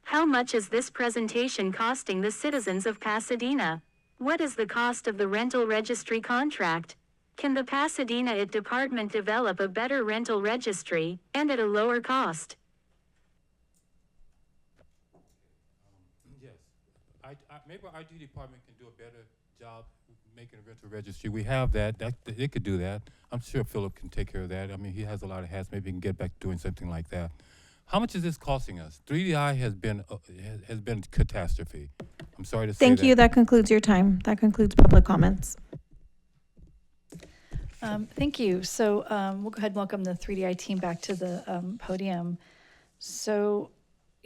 How much is this presentation costing the citizens of Pasadena? What is the cost of the rental registry contract? Can the Pasadena department develop a better rental registry, and at a lower cost? Yes. Maybe our IT department can do a better job making a rental registry. We have that. They could do that. I'm sure Philip can take care of that. I mean, he has a lot of hats. Maybe he can get back to doing something like that. How much is this costing us? 3DI has been catastrophe. I'm sorry to say that. Thank you. That concludes your time. That concludes public comments. Thank you. So we'll go ahead and welcome the 3DI team back to the podium. So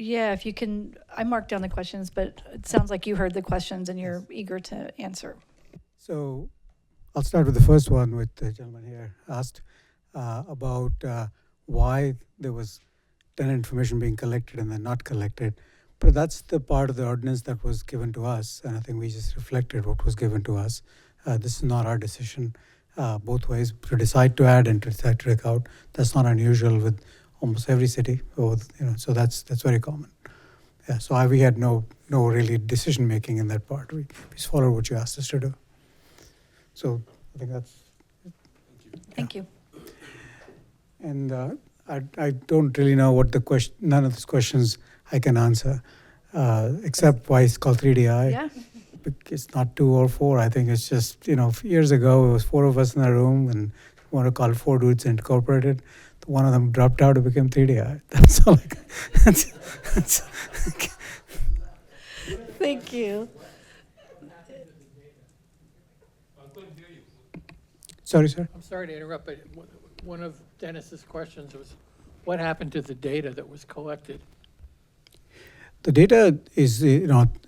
Yeah, if you can, I marked down the questions, but it sounds like you heard the questions and you're eager to answer. So I'll start with the first one, which the gentleman here asked about why there was tenant information being collected and then not collected. But that's the part of the ordinance that was given to us, and I think we just reflected what was given to us. This is not our decision, both ways, to decide to add and to decide to take out. That's not unusual with almost every city, or, so that's very common. Yeah, so we had no really decision making in that part. We just followed what you asked us to do. So I think that's. Thank you. And I don't really know what the question. None of these questions I can answer, except why it's called 3DI. Yeah. It's not 2 or 4. I think it's just years ago it was 4 of us in a room and we want to call 4 dudes incorporated. One of them dropped out. It became 3DI. That's all. Thank you. Sorry, sir. I'm sorry to interrupt, but one of Dennis's questions was, what happened to the data that was collected? The data is,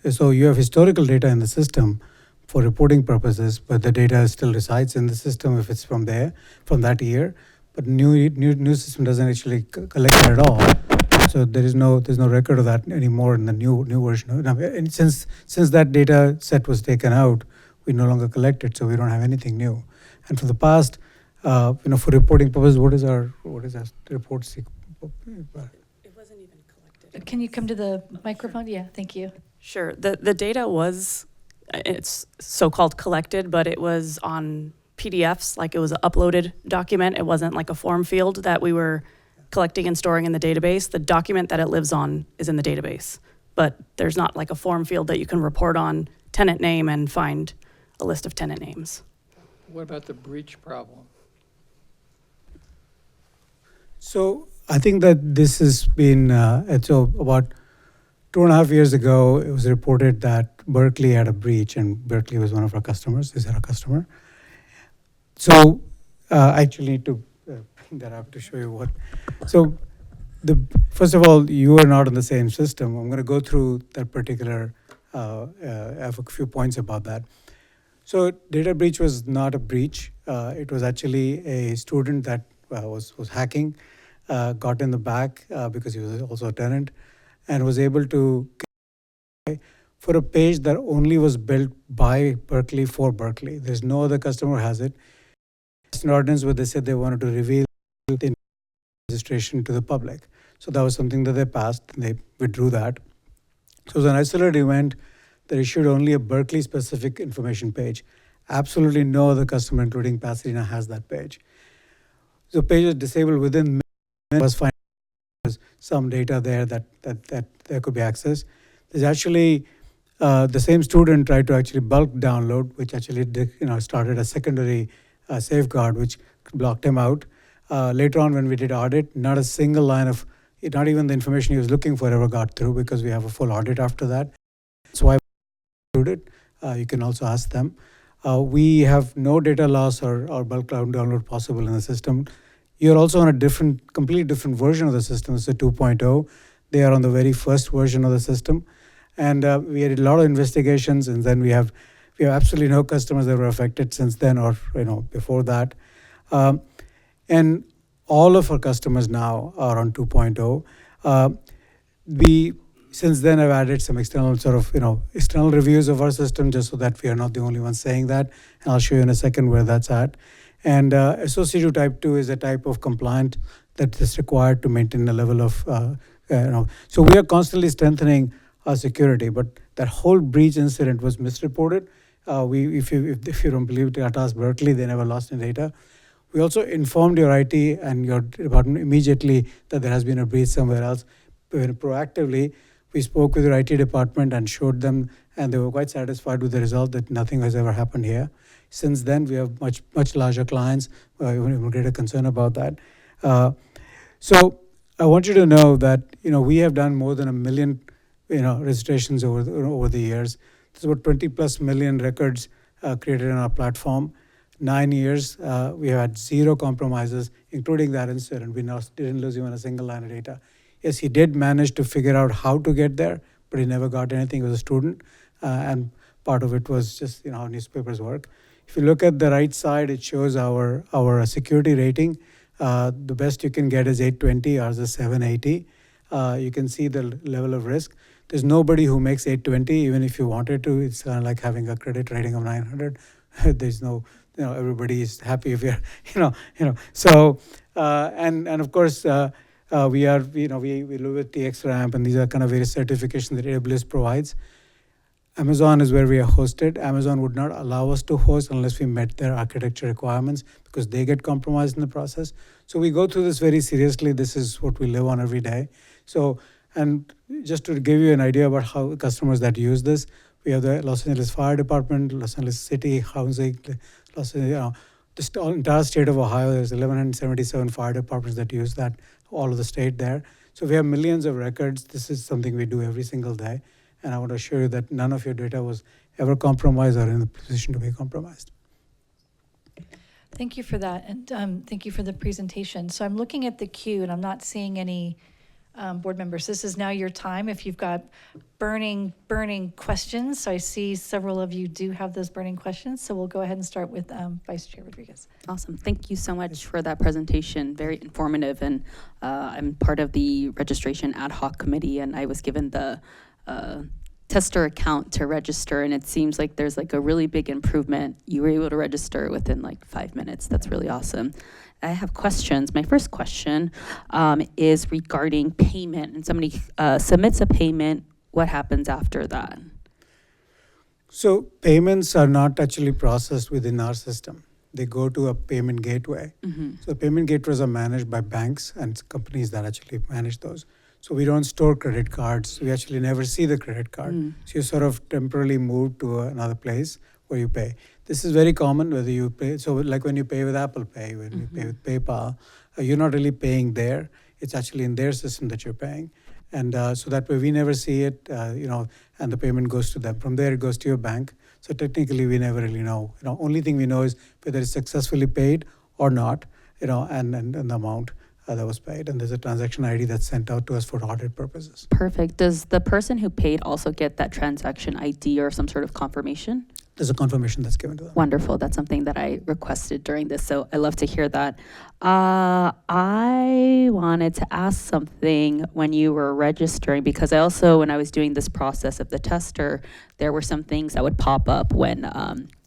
so you have historical data in the system for reporting purposes, but the data still resides in the system if it's from there, from that year. But new system doesn't actually collect it at all. So there's no record of that anymore in the new version. And since that data set was taken out, we no longer collect it, so we don't have anything new. And for the past, for reporting purposes, what is our report? It wasn't even collected. Can you come to the microphone? Yeah, thank you. Sure. The data was, it's so-called collected, but it was on PDFs, like it was an uploaded document. It wasn't like a form field that we were collecting and storing in the database. The document that it lives on is in the database, but there's not like a form field that you can report on tenant name and find a list of tenant names. What about the breach problem? So I think that this has been, so about 2.5 years ago, it was reported that Berkeley had a breach, and Berkeley was one of our customers. Is our customer? So I actually need to bring that up to show you what. So first of all, you are not on the same system. I'm going to go through that particular, I have a few points about that. So data breach was not a breach. It was actually a student that was hacking, got in the back because he was also a tenant, and was able to for a page that only was built by Berkeley for Berkeley. There's no other customer who has it. It's an ordinance where they said they wanted to reveal the registration to the public. So that was something that they passed, and they withdrew that. So it was an isolated event that issued only a Berkeley-specific information page. Absolutely no other customer, including Pasadena, has that page. So page was disabled within minutes. Was some data there that there could be access. There's actually the same student tried to actually bulk download, which actually started a secondary safeguard, which blocked him out. Later on, when we did audit, not a single line of, not even the information he was looking for ever got through, because we have a full audit after that. That's why we included. You can also ask them. We have no data loss or bulk download possible in the system. You're also on a completely different version of the system. It's a 2.0. They are on the very first version of the system. And we had a lot of investigations, and then we have absolutely no customers that were affected since then or before that. And all of our customers now are on 2.0. We since then have added some external external reviews of our system, just so that we are not the only ones saying that. And I'll show you in a second where that's at. And associative type 2 is a type of compliant that is required to maintain a level of So we are constantly strengthening our security, but that whole breach incident was misreported. If you don't believe it, ask Berkeley, they never lost any data. We also informed your IT and your department immediately that there has been a breach somewhere else. Very proactively, we spoke with your IT department and showed them, and they were quite satisfied with the result that nothing has ever happened here. Since then, we have much larger clients, even greater concern about that. So I want you to know that we have done more than 1 million registrations over the years. There's about 20+ million records created on our platform. 9 years, we had 0 compromises, including that incident. We didn't lose even a single line of data. Yes, he did manage to figure out how to get there, but he never got anything. He was a student, and part of it was just how newspapers work. If you look at the right side, it shows our security rating. The best you can get is 820, ours is 780. You can see the level of risk. There's nobody who makes 820, even if you wanted to. It's kind of like having a credit rating of 900. There's no, everybody is happy if you're, So, and of course, we are, we live with TX Ramp, and these are kind of various certifications that AWS provides. Amazon is where we are hosted. Amazon would not allow us to host unless we met their architecture requirements because they get compromised in the process. So we go through this very seriously. This is what we live on every day. So, and just to give you an idea about how customers that use this, we have the Los Angeles Fire Department, Los Angeles City Housing, the entire state of Ohio. There's 1,177 fire departments that use that, all of the state there. So we have millions of records. This is something we do every single day. And I want to assure you that none of your data was ever compromised or in a position to be compromised. Thank you for that, and thank you for the presentation. So I'm looking at the queue, and I'm not seeing any board members. This is now your time if you've got burning questions. So I see several of you do have those burning questions. So we'll go ahead and start with Vice Chair Rodriguez. Awesome. Thank you so much for that presentation. Very informative. And I'm part of the registration ad hoc committee, and I was given the tester account to register, and it seems like there's like a really big improvement. You were able to register within like 5 minutes. That's really awesome. I have questions. My first question is regarding payment. And somebody submits a payment, what happens after that? So payments are not actually processed within our system. They go to a payment gateway. So payment gateways are managed by banks and companies that actually manage those. So we don't store credit cards. We actually never see the credit card. So you sort of temporarily move to another place where you pay. This is very common whether you pay. So like when you pay with Apple Pay, when you pay with PayPal, you're not really paying there. It's actually in their system that you're paying. And so that way we never see it, and the payment goes to them. From there it goes to your bank. So technically we never really know. Only thing we know is whether it's successfully paid or not, and the amount that was paid, and there's a transaction ID that's sent out to us for audit purposes. Perfect. Does the person who paid also get that transaction ID or some sort of confirmation? There's a confirmation that's given to them. Wonderful. That's something that I requested during this, so I love to hear that. I wanted to ask something when you were registering, because I also, when I was doing this process of the tester, there were some things that would pop up when,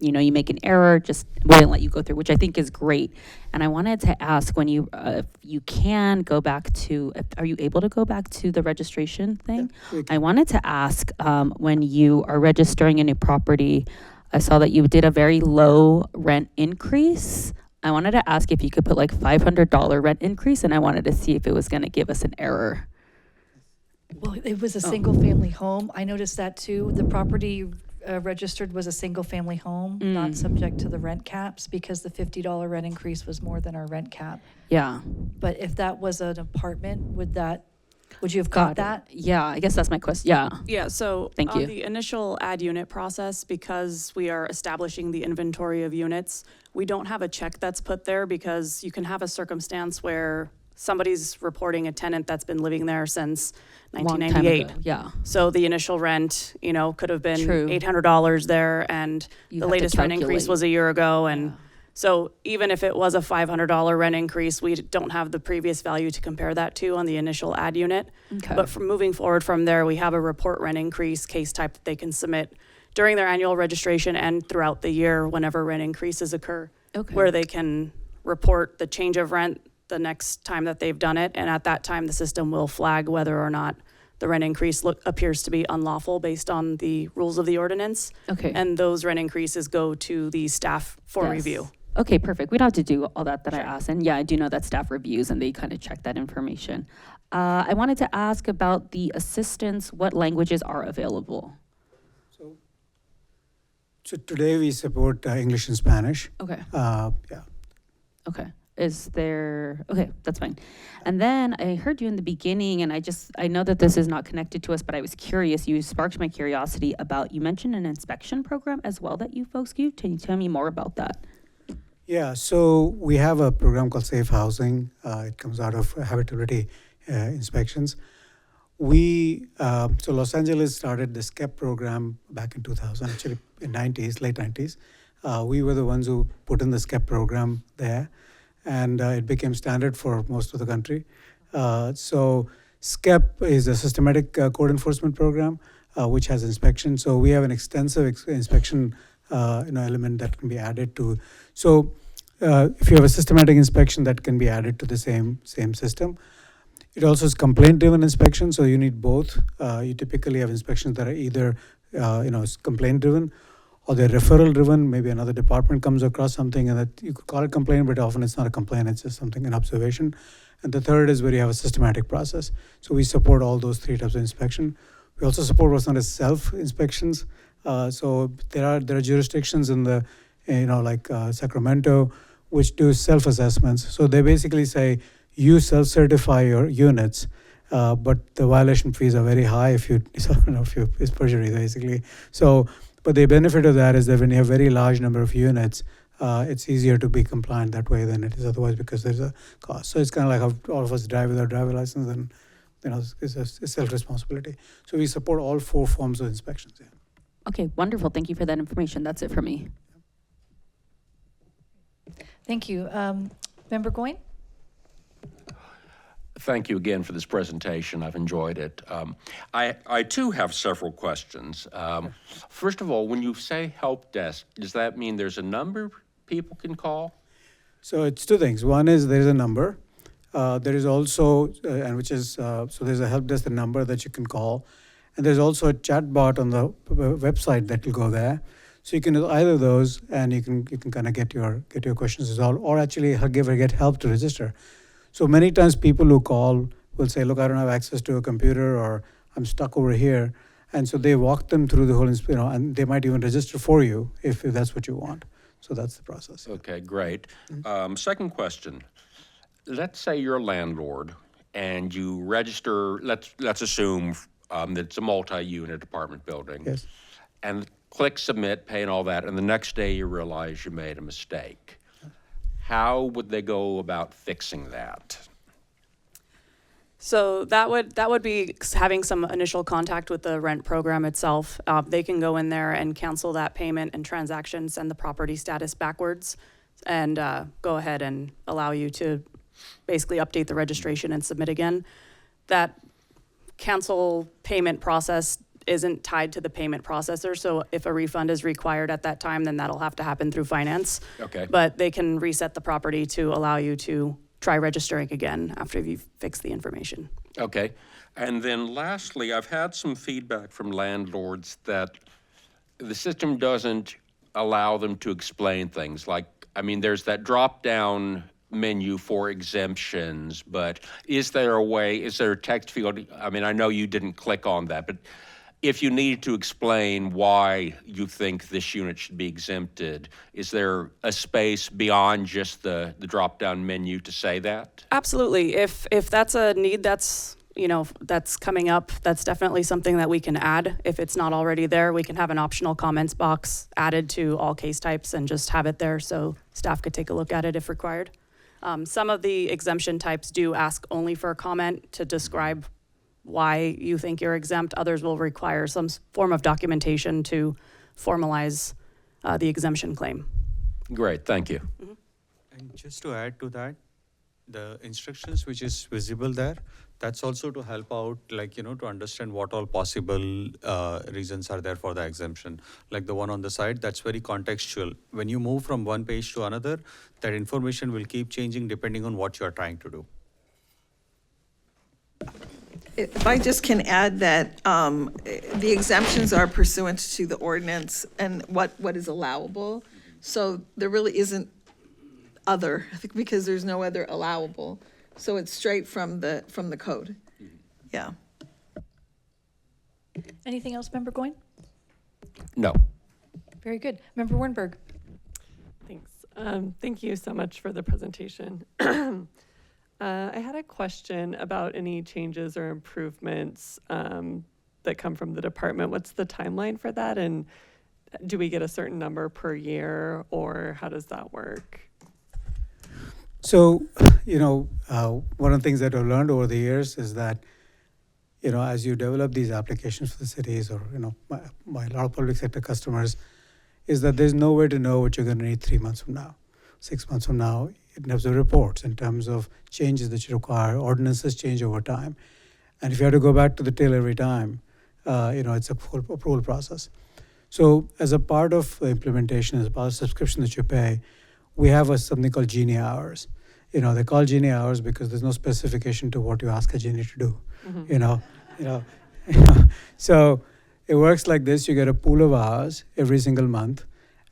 you make an error, just wouldn't let you go through, which I think is great. And I wanted to ask when you, if you can go back to, are you able to go back to the registration thing? Yeah, I wanted to ask when you are registering a new property, I saw that you did a very low rent increase. I wanted to ask if you could put like $500 rent increase, and I wanted to see if it was going to give us an error. Well, it was a single-family home. I noticed that too. The property registered was a single-family home, not subject to the rent caps, because the $50 rent increase was more than our rent cap. Yeah. But if that was an apartment, would you have got that? Yeah, I guess that's my question. Yeah. Yeah, so Thank you. the initial add unit process, because we are establishing the inventory of units, we don't have a check that's put there, because you can have a circumstance where somebody's reporting a tenant that's been living there since Long time 1998. ago, yeah. So the initial rent, could have been True. $800 there, and You the have to latest rent increase calculate. was a year ago, and so even if it was a $500 rent increase, we don't have the previous value to compare that to on the initial ad unit. Okay. But from moving forward from there, we have a report rent increase case type that they can submit during their annual registration and throughout the year whenever rent increases occur. Okay. Where they can report the change of rent the next time that they've done it, and at that time the system will flag whether or not the rent increase appears to be unlawful based on the rules of the ordinance. Okay. And those rent increases go to the staff for Yes. review. Okay, perfect. We don't have to do all that I asked. And yeah, I do know that staff reviews and they kind of check that information. I wanted to ask about the assistance. What languages are available? So today we support English and Spanish. Okay. Yeah. Okay. Okay, that's fine. And then I heard you in the beginning, and I know that this is not connected to us, but I was curious. You sparked my curiosity about, you mentioned an inspection program as well that you folks do. Can you tell me more about that? Yeah, so we have a program called Safe Housing. It comes out of Habitability inspections. So Los Angeles started the SCEP program back in 2000, actually in late 90s. We were the ones who put in the SCEP program there, and it became standard for most of the country. So SCEP is a systematic code enforcement program, which has inspection. So we have an extensive inspection element that can be added to. So if you have a systematic inspection, that can be added to the same system. It also is complaint-driven inspection, so you need both. You typically have inspections that are either complaint-driven or they're referral-driven. Maybe another department comes across something and that you could call it complaint, but often it's not a complaint, it's just something, an observation. And the third is where you have a systematic process. So we support all those three types of inspection. We also support what's known as self-inspections. So there are jurisdictions in the, like Sacramento, which do self-assessments. So they basically say, you self-certify your units, but the violation fees are very high if it's perjury basically. So, but the benefit of that is that when you have a very large number of units, it's easier to be compliant that way than it is otherwise because there's a cost. So it's kind of like how all of us drive with our driver license, and it's a self-responsibility. So we support all four forms of inspections. Yeah. Okay, wonderful. Thank you for that information. That's it for me. Thank you. Member Goyne? Thank you again for this presentation. I've enjoyed it. I too have several questions. First of all, when you say help desk, does that mean there's a number people can call? So it's two things. One is there's a number. There is also, and which is, so there's a help desk, the number that you can call. And there's also a chat bot on the website that will go there. So you can do either of those, and you can kind of get your questions resolved, or actually get help to register. So many times people who call will say, look, I don't have access to a computer, or I'm stuck over here. And so they walk them through the whole, and they might even register for you if that's what you want. So that's the process. Okay, great. Second question. Let's say you're a landlord and you register, let's assume that it's a multi-unit apartment building. Yes. And click submit, pay and all that, and the next day you realize you made a mistake. How would they go about fixing that? So that would be having some initial contact with the rent program itself. They can go in there and cancel that payment and transaction, send the property status backwards, and go ahead and allow you to basically update the registration and submit again. That cancel payment process isn't tied to the payment processor. So if a refund is required at that time, then that'll have to happen through finance. Okay. But they can reset the property to allow you to try registering again after you've fixed the information. Okay. And then lastly, I've had some feedback from landlords that the system doesn't allow them to explain things. Like, I mean, there's that drop-down menu for exemptions, but is there a text field? I mean, I know you didn't click on that, but if you need to explain why you think this unit should be exempted, is there a space beyond just the drop-down menu to say that? Absolutely. If that's a need that's coming up, that's definitely something that we can add. If it's not already there, we can have an optional comments box added to all case types and just have it there so staff could take a look at it if required. Some of the exemption types do ask only for a comment to describe why you think you're exempt. Others will require some form of documentation to formalize the exemption claim. Great, thank you. Mm-hmm. And just to add to that, the instructions which is visible there, that's also to help out, to understand what all possible reasons are there for the exemption. Like the one on the side, that's very contextual. When you move from one page to another, that information will keep changing depending on what you're trying to do. If I just can add that the exemptions are pursuant to the ordinance and what is allowable. So there really isn't other, I think, because there's no other allowable. So it's straight from the code. Yeah. Anything else, Member Goyne? No. Very good. Member Wernberg? Thanks. Thank you so much for the presentation. I had a question about any changes or improvements that come from the department. What's the timeline for that? And do we get a certain number per year, or how does that work? So, one of the things that I've learned over the years is that, as you develop these applications for the cities or, my a lot of public sector customers, is that there's no way to know what you're going to need 3 months from now, 6 months from now, in terms of reports, in terms of changes that you require. Ordinances change over time. And if you have to go back to the till every time, it's a full approval process. So as a part of the implementation, as a part of subscription that you pay, we have something called Genie Hours. They call Genie Hours because there's no specification to what you ask a genie to do. So it works like this. You get a pool of hours every single month.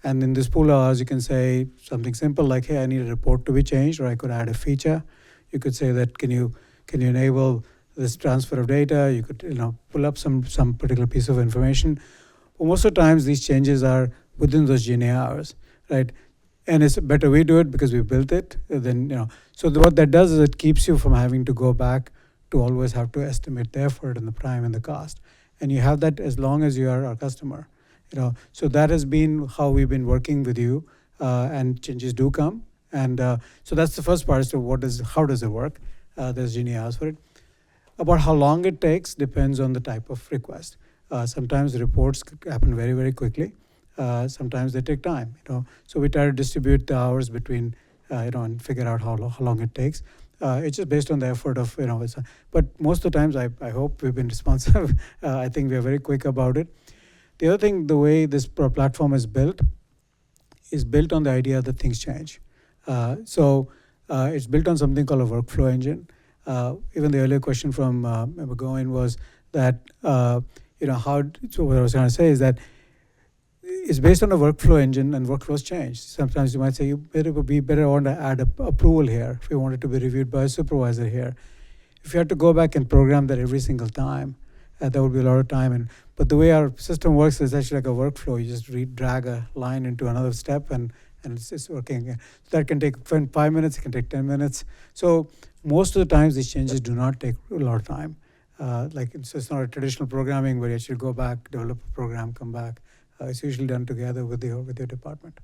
And in this pool of hours, you can say something simple like, hey, I need a report to be changed, or I could add a feature. You could say that, can you enable this transfer of data? You could, pull up some particular piece of information. But most of the times, these changes are within those Genie hours, right? And it's better we do it because we built it. Then, so what that does is it keeps you from having to go back to always have to estimate the effort and the time and the cost. And you have that as long as you are our customer. So that has been how we've been working with you, and changes do come. And so that's the first part as to how does it work? There's Genie hours for it. About how long it takes depends on the type of request. Sometimes the reports happen very, very quickly. Sometimes they take time. So we try to distribute the hours between, and figure out how long it takes. It's just based on the effort of, but most of the times I hope we've been responsive. I think we're very quick about it. The other thing, the way this platform is built on the idea that things change. So it's built on something called a workflow engine. Even the earlier question from McGowan was that, so what I was trying to say is that it's based on a workflow engine, and workflows change. Sometimes you might say, you better want to add approval here if you want it to be reviewed by a supervisor here. If you had to go back and program that every single time, that would be a lot of time. But the way our system works is actually like a workflow. You just drag a line into another step, and it's working. So that can take 5 minutes, it can take 10 minutes. So most of the times, these changes do not take a lot of time. It's not a traditional programming where you actually go back, develop a program, come back. It's usually done together with your department.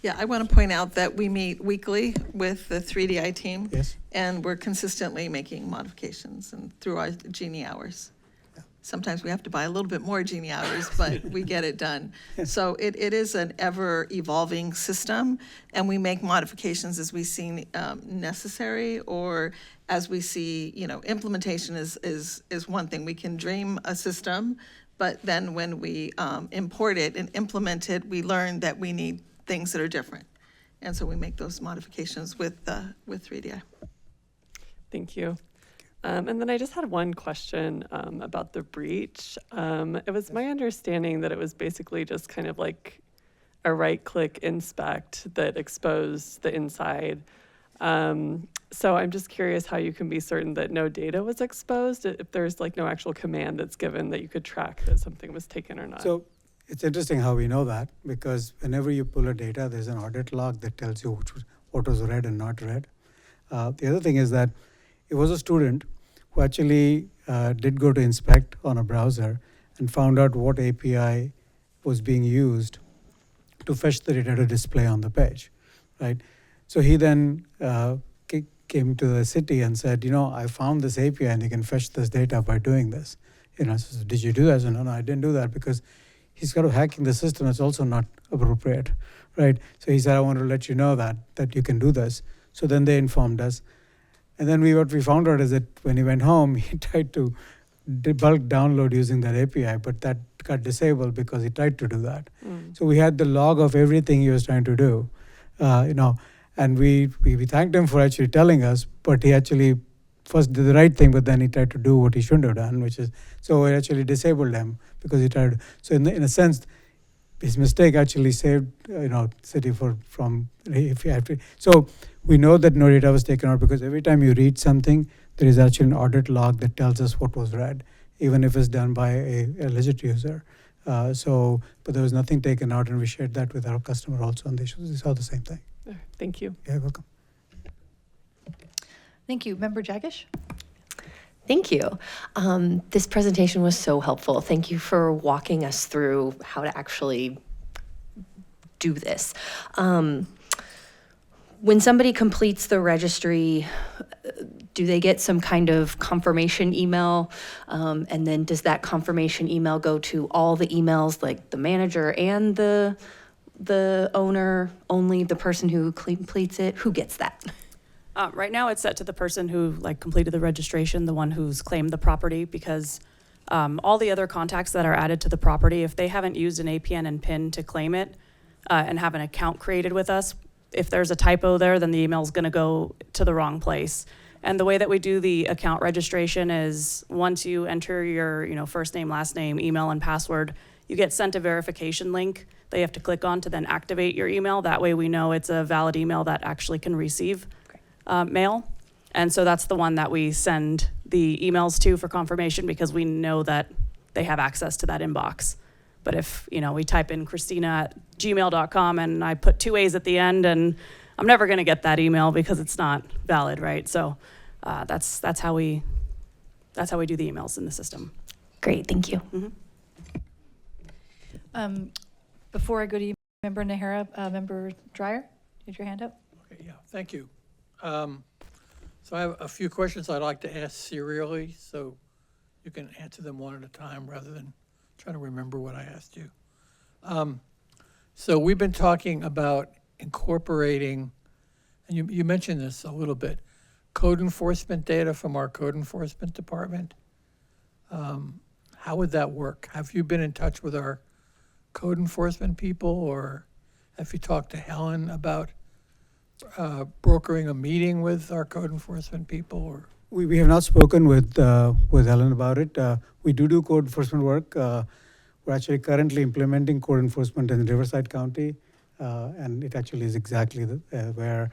Yeah, I want to point out that we meet weekly with the 3DI team. Yes. And we're consistently making modifications and through our Genie hours. Sometimes we have to buy a little bit more Genie hours, but we get it done. So it is an ever-evolving system, and we make modifications as we see necessary, or as we see, implementation is one thing. We can dream a system, but then when we import it and implement it, we learn that we need things that are different. And so we make those modifications with 3DI. Thank you. And then I just had one question about the breach. It was my understanding that it was basically just kind of like a right-click inspect that exposed the inside. So I'm just curious how you can be certain that no data was exposed, if there's like no actual command that's given that you could track that something was taken or not. So it's interesting how we know that, because whenever you pull a data, there's an audit log that tells you what was read and not read. The other thing is that it was a student who actually did go to inspect on a browser and found out what API was being used to fetch the data to display on the page, right? So he then came to the city and said, I found this API and you can fetch this data by doing this. So did you do that? I said, no, I didn't do that, because he's kind of hacking the system. It's also not appropriate, right? So he said, I want to let you know that you can do this. So then they informed us. And then what we found out is that when he went home, he tried to bulk download using that API, but that got disabled because he tried to do that. So we had the log of everything he was trying to do, and we thanked him for actually telling us, but he actually first did the right thing, but then he tried to do what he shouldn't have done, so it actually disabled him because he tried. So in a sense, his mistake actually saved city from if you have to. So we know that no data was taken out because every time you read something, there is actually an audit log that tells us what was read, even if it's done by a legit user. But there was nothing taken out, and we shared that with our customer also, and they saw the same thing. Thank you. Yeah, welcome. Thank you. Member Jagish? Thank you. This presentation was so helpful. Thank you for walking us through how to actually do this. when somebody completes the registry, do they get some kind of confirmation email? And then does that confirmation email go to all the emails, like the manager and the owner, only the person who completes it? Who gets that? Right now, it's set to the person who completed the registration, the one who's claimed the property, because all the other contacts that are added to the property, if they haven't used an APN and PIN to claim it and have an account created with us, if there's a typo there, then the email is going to go to the wrong place. And the way that we do the account registration is once you enter your first name, last name, email, and password, you get sent a verification link that you have to click on to then activate your email. That way we know it's a valid email that actually can receive mail. And so that's the one that we send the emails to for confirmation, because we know that they have access to that inbox. But if, we type in Christina@gmail.com and I put 2 A's at the end, and I'm never going to get that email because it's not valid, right? So that's how we do the emails in the system. Great, thank you. Before I go to you, Member Nahara, Member Dreyer, you had your hand up? Okay, yeah, thank you. So I have a few questions I'd like to ask serially, so you can answer them one at a time rather than trying to remember what I asked you. So we've been talking about incorporating, and you mentioned this a little bit, code enforcement data from our code enforcement department. How would that work? Have you been in touch with our code enforcement people, or have you talked to Helen about brokering a meeting with our code enforcement people? Or We have not spoken with Helen about it. We do code enforcement work. We're actually currently implementing code enforcement in Riverside County, and it actually is exactly where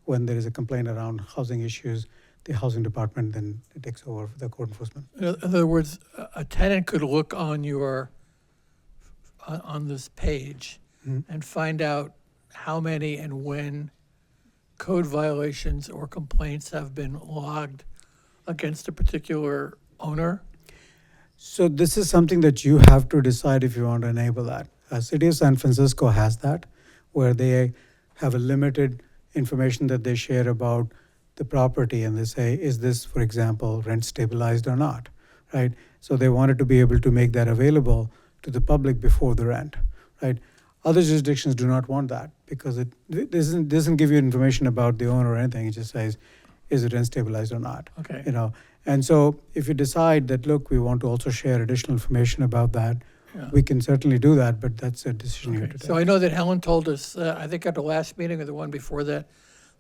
when there is a complaint around housing issues, the housing department then takes over for the code enforcement. in other words, a tenant could look on on this page and find out how many and when code violations or complaints have been logged against a particular owner? So this is something that you have to decide if you want to enable that. City of San Francisco has that, where they have a limited information that they share about the property, and they say, is this, for example, rent stabilized or not, right? So they wanted to be able to make that available to the public before the rent, right? Other jurisdictions do not want that because it doesn't give you information about the owner or anything. It just says, is it rent stabilized or not? Okay. And so if you decide that, look, we want to also share additional information about that, we can certainly do that, but that's a decision you have to take. So I know that Helen told us, I think at the last meeting or the one before that,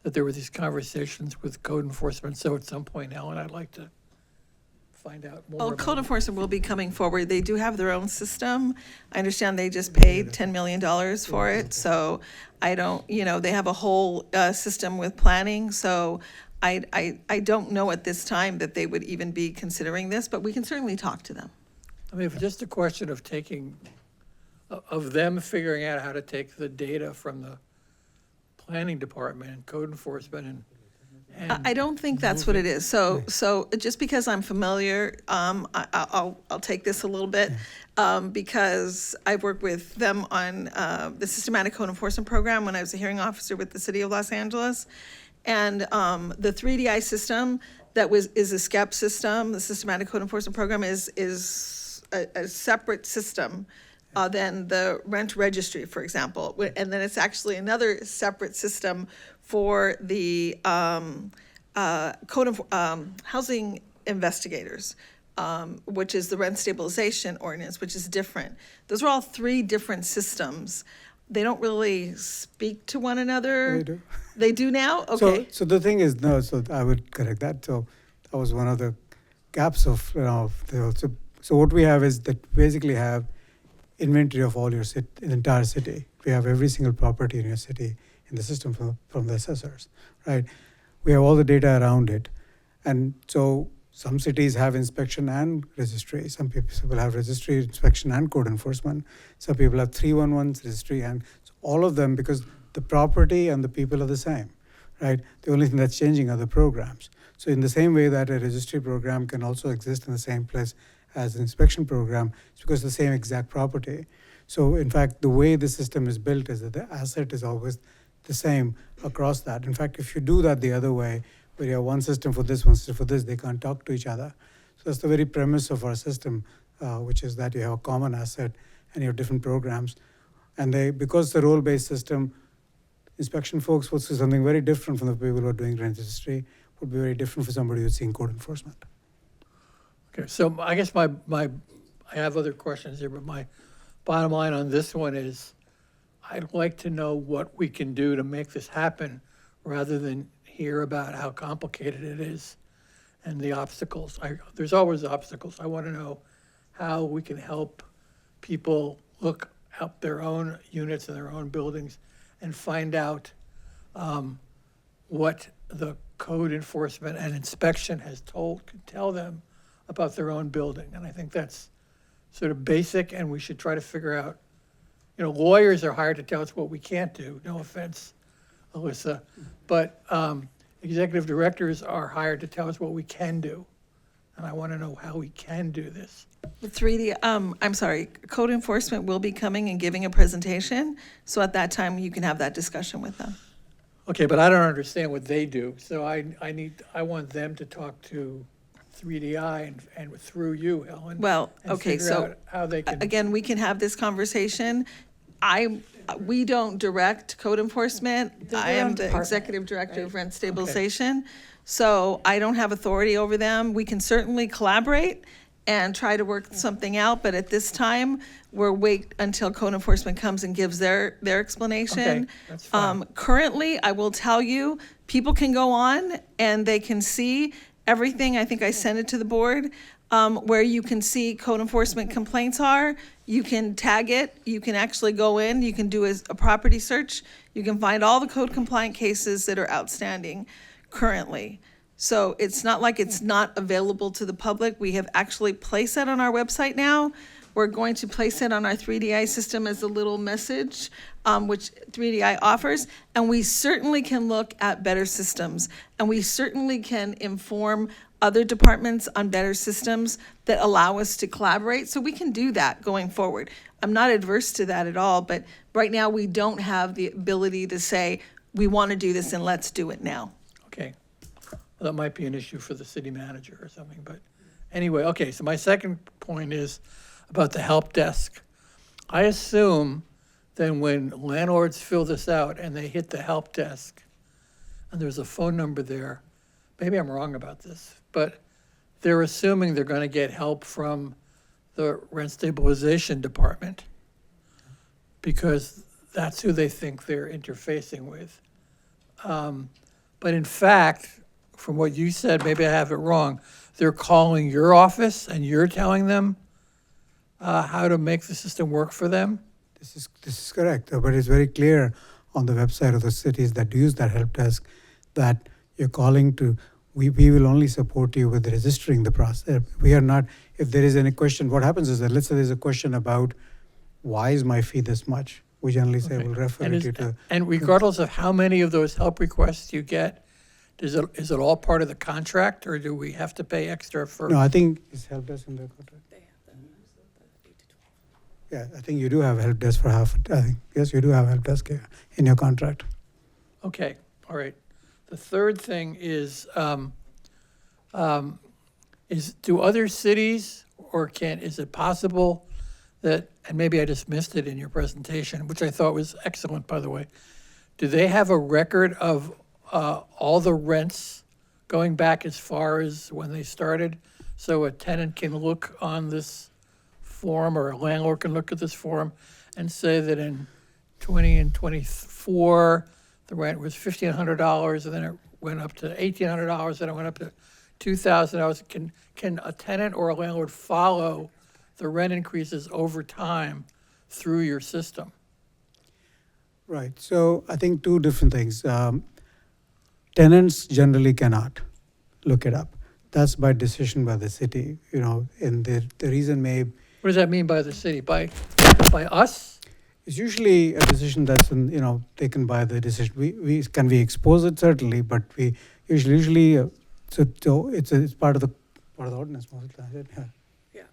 that there were these conversations with code enforcement. So at some point, Helen, I'd like to find out more. Oh, about code it. enforcement will be coming forward. They do have their own system. I understand they just paid $10 million for it. So I don't, they have a whole system with planning. So I don't know at this time that they would even be considering this, but we can certainly talk to them. I mean, if it's just a question of of them figuring out how to take the data from the planning department and code enforcement and I don't think that's what it is. So just because I'm familiar, I'll take this a little bit because I've worked with them on the systematic code enforcement program when I was a hearing officer with the city of Los Angeles. And the 3DI system is a SCEP system. The systematic code enforcement program is a separate system than the rent registry, for example. And then it's actually another separate system for the housing investigators, which is the rent stabilization ordinance, which is different. Those are all 3 different systems. They don't really speak to one another. They do. They do now? Okay. So the thing is, no, so I would correct that. So that was one of the gaps of, so what we have is that basically have inventory of all your the entire city. We have every single property in your city in the system from the assessors, right? We have all the data around it. And so some cities have inspection and registry. Some people have registry, inspection, and code enforcement. Some people have 311 registry, and so all of them, because the property and the people are the same, right? The only thing that's changing are the programs. So in the same way that a registry program can also exist in the same place as an inspection program, it's because the same exact property. So in fact, the way the system is built is that the asset is always the same across that. In fact, if you do that the other way, where you have one system for this, one system for this, they can't talk to each other. So that's the very premise of our system, which is that you have a common asset and you have different programs. And because it's a role-based system, inspection folks will see something very different from the people who are doing registry, would be very different for somebody who's seeing code enforcement. Okay, so I guess I have other questions here, but my bottom line on this one is I'd like to know what we can do to make this happen rather than hear about how complicated it is and the obstacles. There's always obstacles. I want to know how we can help people look up their own units in their own buildings and find out what the code enforcement and inspection could tell them about their own building. And I think that's sort of basic, and we should try to figure out, lawyers are hired to tell us what we can't do, no offense, Alyssa, but executive directors are hired to tell us what we can do. And I want to know how we can do this. The 3D, I'm sorry, code enforcement will be coming and giving a presentation, so at that time you can have that discussion with them. Okay, but I don't understand what they do, so I want them to talk to 3DI and through you, Helen. Well, and okay, figure so out how they can. again, we can have this conversation. We don't direct code enforcement. I am the executive director of rent stabilization. So I don't have authority over them. We can certainly collaborate and try to work something out, but at this time, we'll wait until code enforcement comes and gives their explanation. Okay, that's fine. Currently, I will tell you, people can go on and they can see everything. I think I sent it to the board, where you can see code enforcement complaints are. You can tag it. You can actually go in. You can do a property search. You can find all the code compliant cases that are outstanding currently. So it's not like it's not available to the public. We have actually placed that on our website now. We're going to place it on our 3DI system as a little message, which 3DI offers. And we certainly can look at better systems. And we certainly can inform other departments on better systems that allow us to collaborate. So we can do that going forward. I'm not adverse to that at all, but right now we don't have the ability to say, we want to do this and let's do it now. Okay. Well, that might be an issue for the city manager or something, but anyway, okay, so my second point is about the help desk. I assume then when landlords fill this out and they hit the help desk and there's a phone number there, maybe I'm wrong about this, but they're assuming they're going to get help from the rent stabilization department because that's who they think they're interfacing with. But in fact, from what you said, maybe I have it wrong, they're calling your office and you're telling them how to make the system work for them? This is correct, but it's very clear on the website of the cities that use that help desk that you're calling to, we will only support you with registering the process. We are not, if there is any question, what happens is that let's say there's a question about why is my fee this much? We generally say we'll refer you to. And regardless of how many of those help requests you get, is it all part of the contract or do we have to pay extra for? No, I think it's help desk in the contract. Yeah, I think you do have help desk for half. I think yes, you do have help desk in your contract. Okay, all right. The third thing is do other cities or is it possible that, and maybe I just missed it in your presentation, which I thought was excellent, by the way. Do they have a record of all the rents going back as far as when they started? So a tenant can look on this form or a landlord can look at this form and say that in 20 and 24, the rent was $1,500 and then it went up to $1,800 and it went up to $2,000. Can a tenant or a landlord follow the rent increases over time through your system? Right. So I think two different things. Tenants generally cannot look it up. That's by decision by the city. And the reason may. What does that mean by the city? By us? It's usually a decision that's taken by the decision. We can we expose it certainly, but we usually so it's part of the ordinance most of the time. Yeah.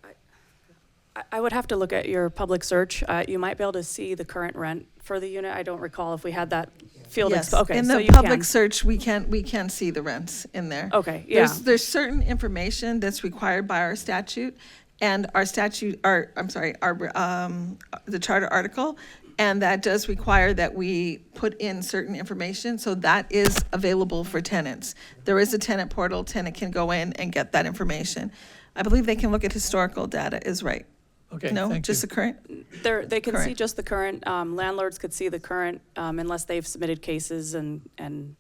I would have to look at your public search. You might be able to see the current rent for the unit. I don't recall if we had that field. Yes, Okay, in so the you public can. search, we can see the rents in there. Okay, yeah. There's certain information that's required by our statute, and our statute, the charter article, and that does require that we put in certain information, so that is available for tenants. There is a tenant portal, tenant can go in and get that information. I believe they can look at historical data, is right. Okay, No, thank just you. the current? They can see Current. just the current, landlords could see the current, unless they've submitted cases and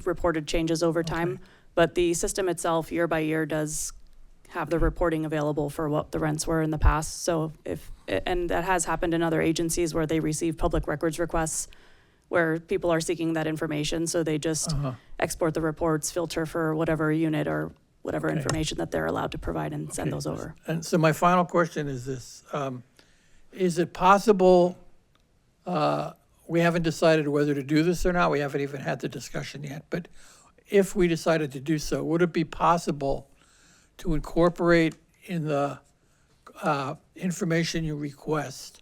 reported changes over time. But the system itself, year by year, does have the reporting available for what the rents were in the past. So and that has happened in other agencies where they receive public records requests where people are seeking that information. So they just export the reports, filter for whatever unit or whatever information that they're allowed to provide and send those over. And so my final question is this. Is it possible, we haven't decided whether to do this or not, we haven't even had the discussion yet, but if we decided to do so, would it be possible to incorporate in the information you request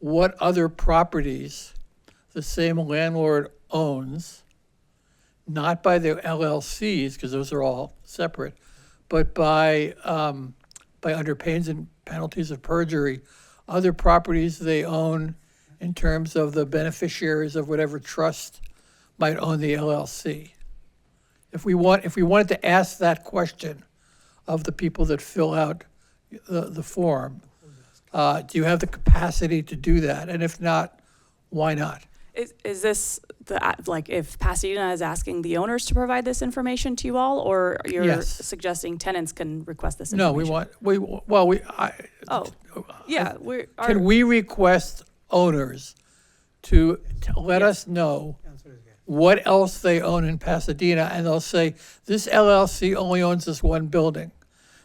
what other properties the same landlord owns, not by the LLCs, because those are all separate, but by under pains and penalties of perjury, other properties they own in terms of the beneficiaries of whatever trust might own the LLC? If we wanted to ask that question of the people that fill out the form, do you have the capacity to do that? And if not, why not? Is this like if Pasadena is asking the owners to provide this information to you all, or you're Yes. suggesting tenants can request this No, information? Can we request owners to let us know what else they own in Pasadena, and they'll say, this LLC only owns this one building.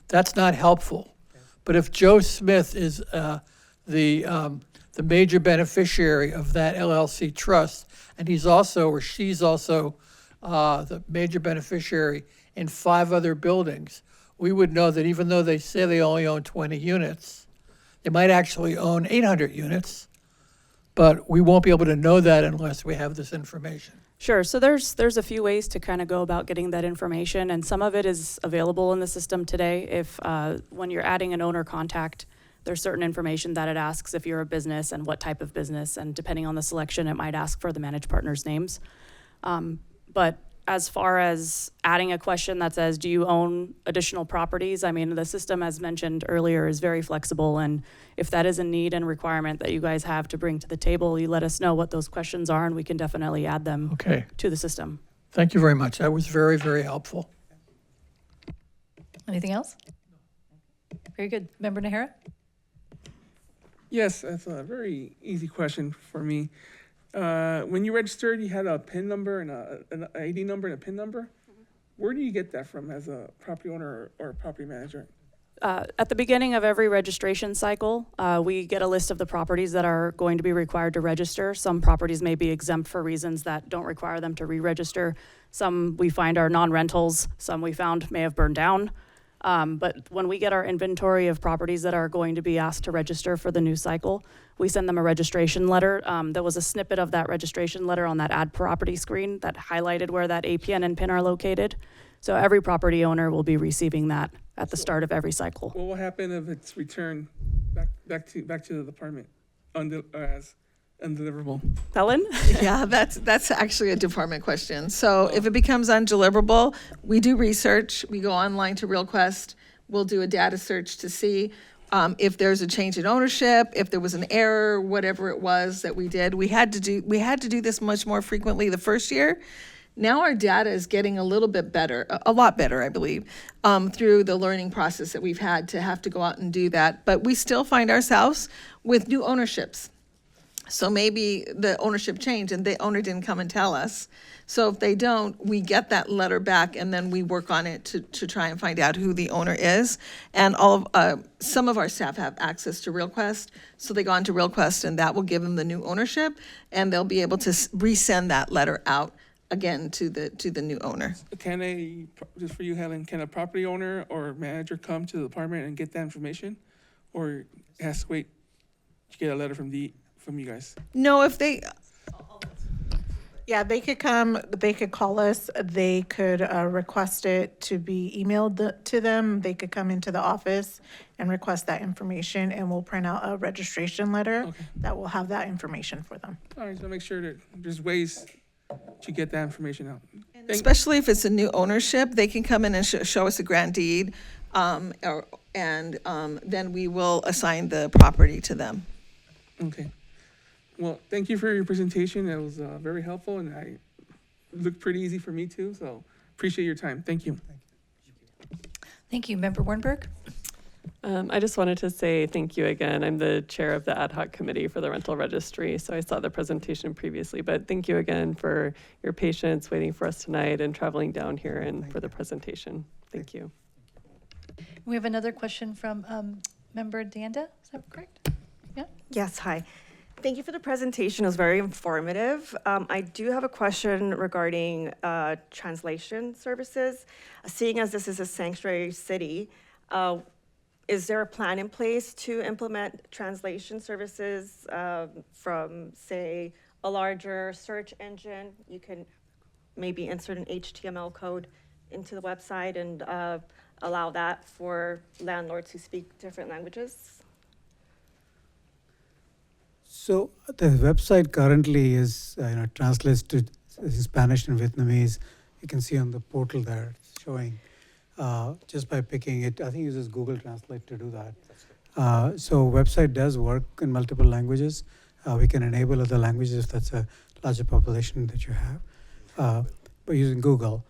That's not helpful. But if Joe Smith is the major beneficiary of that LLC trust, and he's also, or she's also the major beneficiary in 5 other buildings, we would know that even though they say they only own 20 units, they might actually own 800 units, but we won't be able to know that unless we have this information. Sure. So there's a few ways to kind of go about getting that information, and some of it is available in the system today. If when you're adding an owner contact, there's certain information that it asks if you're a business and what type of business, and depending on the selection, it might ask for the managed partners' names. But as far as adding a question that says, do you own additional properties? I mean, the system, as mentioned earlier, is very flexible, and if that is a need and requirement that you guys have to bring to the table, you let us know what those questions are, and we can definitely add them to the system. Thank you very much. That was very, very helpful. Anything else? Very good. Member Nahara? Yes, that's a very easy question for me. When you registered, you had a PIN number and an ID number and a PIN number. Where do you get that from as a property owner or property manager? At the beginning of every registration cycle, we get a list of the properties that are going to be required to register. Some properties may be exempt for reasons that don't require them to re-register. Some we find are non-rentals. Some we found may have burned down. But when we get our inventory of properties that are going to be asked to register for the new cycle, we send them a registration letter. There was a snippet of that registration letter on that add property screen that highlighted where that APN and PIN are located. So every property owner will be receiving that at the start of every cycle. What will happen if it's returned back to the department as undeliverable? Helen? Yeah, that's actually a department question. So if it becomes undeliverable, we do research. We go online to RealQuest. We'll do a data search to see if there's a change in ownership, if there was an error, whatever it was that we did. We had to do this much more frequently the first year. Now our data is getting a little bit better, a lot better, I believe, through the learning process that we've had to have to go out and do that. But we still find ourselves with new ownerships. So maybe the ownership changed and the owner didn't come and tell us. So if they don't, we get that letter back and then we work on it to try and find out who the owner is. And some of our staff have access to RealQuest, so they go on to RealQuest and that will give them the new ownership, and they'll be able to resend that letter out again to the new owner. Can just for you, Helen, can a property owner or manager come to the department and get that information, or has to wait to get a letter from you guys? No, if they, Yeah, they could come, they could call us, they could request it to be emailed to them. They could come into the office and request that information, and we'll print out a registration letter that will have that information for them. All right, so make sure that there's ways to get that information out. Especially if it's a new ownership, they can come in and show us a grant deed, and then we will assign the property to them. Okay. Well, thank you for your presentation. It was very helpful, and it looked pretty easy for me too, so appreciate your time. Thank you. Thank you. Member Wernberg? I just wanted to say thank you again. I'm the chair of the ad hoc committee for the rental registry, so I saw the presentation previously, but thank you again for your patience waiting for us tonight and traveling down here and for the presentation. Thank you. We have another question from Member Danda. Is that correct? Yeah? Yes, hi. Thank you for the presentation. It was very informative. I do have a question regarding translation services. Seeing as this is a sanctuary city, is there a plan in place to implement translation services from, say, a larger search engine? You can maybe insert an HTML code into the website and allow that for landlords who speak different languages? So the website currently is, translates to Spanish and Vietnamese. You can see on the portal there, it's showing just by picking it. I think it uses Google Translate to do that. So website does work in multiple languages. We can enable other languages if that's a larger population that you have, by using Google.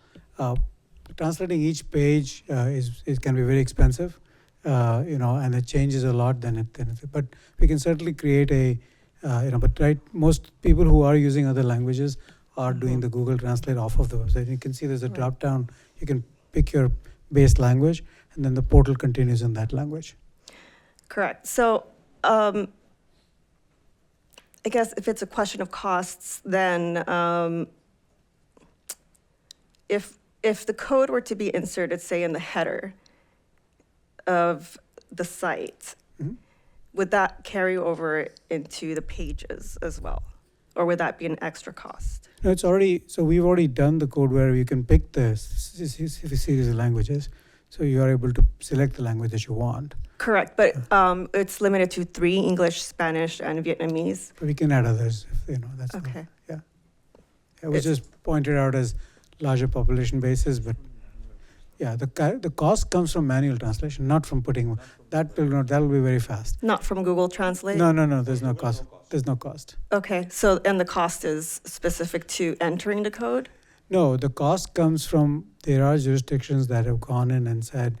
Translating each page can be very expensive, and it changes a lot. But we can certainly create a but most people who are using other languages are doing the Google Translate off of the website. You can see there's a drop down. You can pick your base language, and then the portal continues in that language. Correct. So I guess if it's a question of costs, then if the code were to be inserted, say, in the header of the site, would that carry over into the pages as well? Or would that be an extra cost? No, it's already, so we've already done the code where you can pick the series of languages. So you are able to select the language that you want. Correct, but it's limited to 3, English, Spanish, and Vietnamese. But we can add others, that's okay. It was just pointed out as larger population basis, but yeah, the cost comes from manual translation, not from putting, that will be very fast. Not from Google Translate? No, there's no cost. There's no cost. Okay, so, and the cost is specific to entering the code? No, the cost comes from, there are jurisdictions that have gone in and said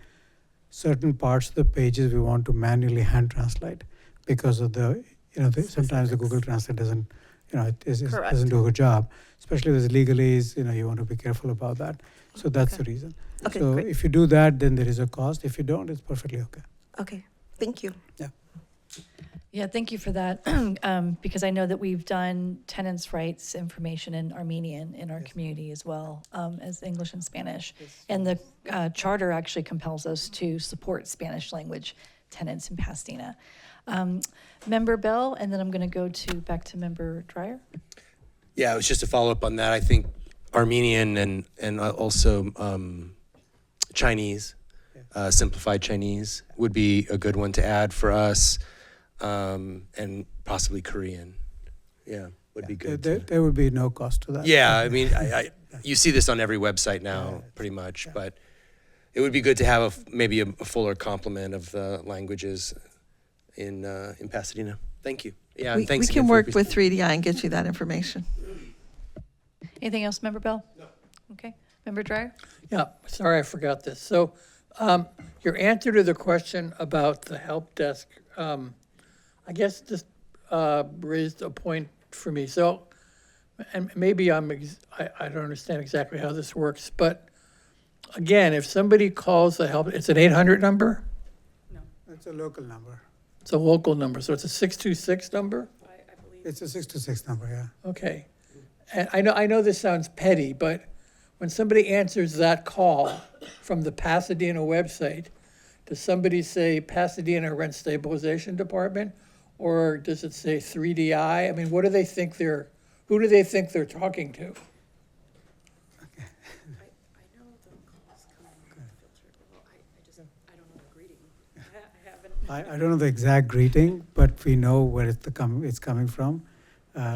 certain parts of the pages we want to manually hand translate because of sometimes the Google Translate doesn't, doesn't do a good job, especially with legalese, you want to be careful about that. So that's the reason. Okay, so great. If you do that, then there is a cost. If you don't, it's perfectly okay. Okay, thank you. Yeah, thank you for that. Because I know that we've done tenants' rights information in Armenian in our community as well as English and Spanish. And the charter actually compels us to support Spanish language tenants in Pasadena. Member Bell, and then I'm going to go back to Member Dreyer. Yeah, it was just a follow up on that. I think Armenian and also Chinese, simplified Chinese would be a good one to add for us, and possibly Korean. Yeah, would be good. There would be no cost to that. Yeah, I mean, you see this on every website now, pretty much, but it would be good to have maybe a fuller complement of the languages in Pasadena. Thank you. Yeah, and thanks we again can for your work with 3DI and get you that information. Anything else, Member Bell? No. Okay. Member Dreyer? Yeah, sorry I forgot this. So your answer to the question about the help desk, I guess this raised a point for me. So, and maybe I don't understand exactly how this works, but again, if somebody calls the help, it's an 800 number? No, it's a local number. It's a local number, so it's a 626 number? I believe it's a 626 number, yeah. Okay. And I know this sounds petty, but when somebody answers that call from the Pasadena website, does somebody say Pasadena Rent Stabilization Department, or does it say 3DI? I mean, what do they think they're Who do they think they're talking to? I don't know the exact greeting, but we know where it's coming from.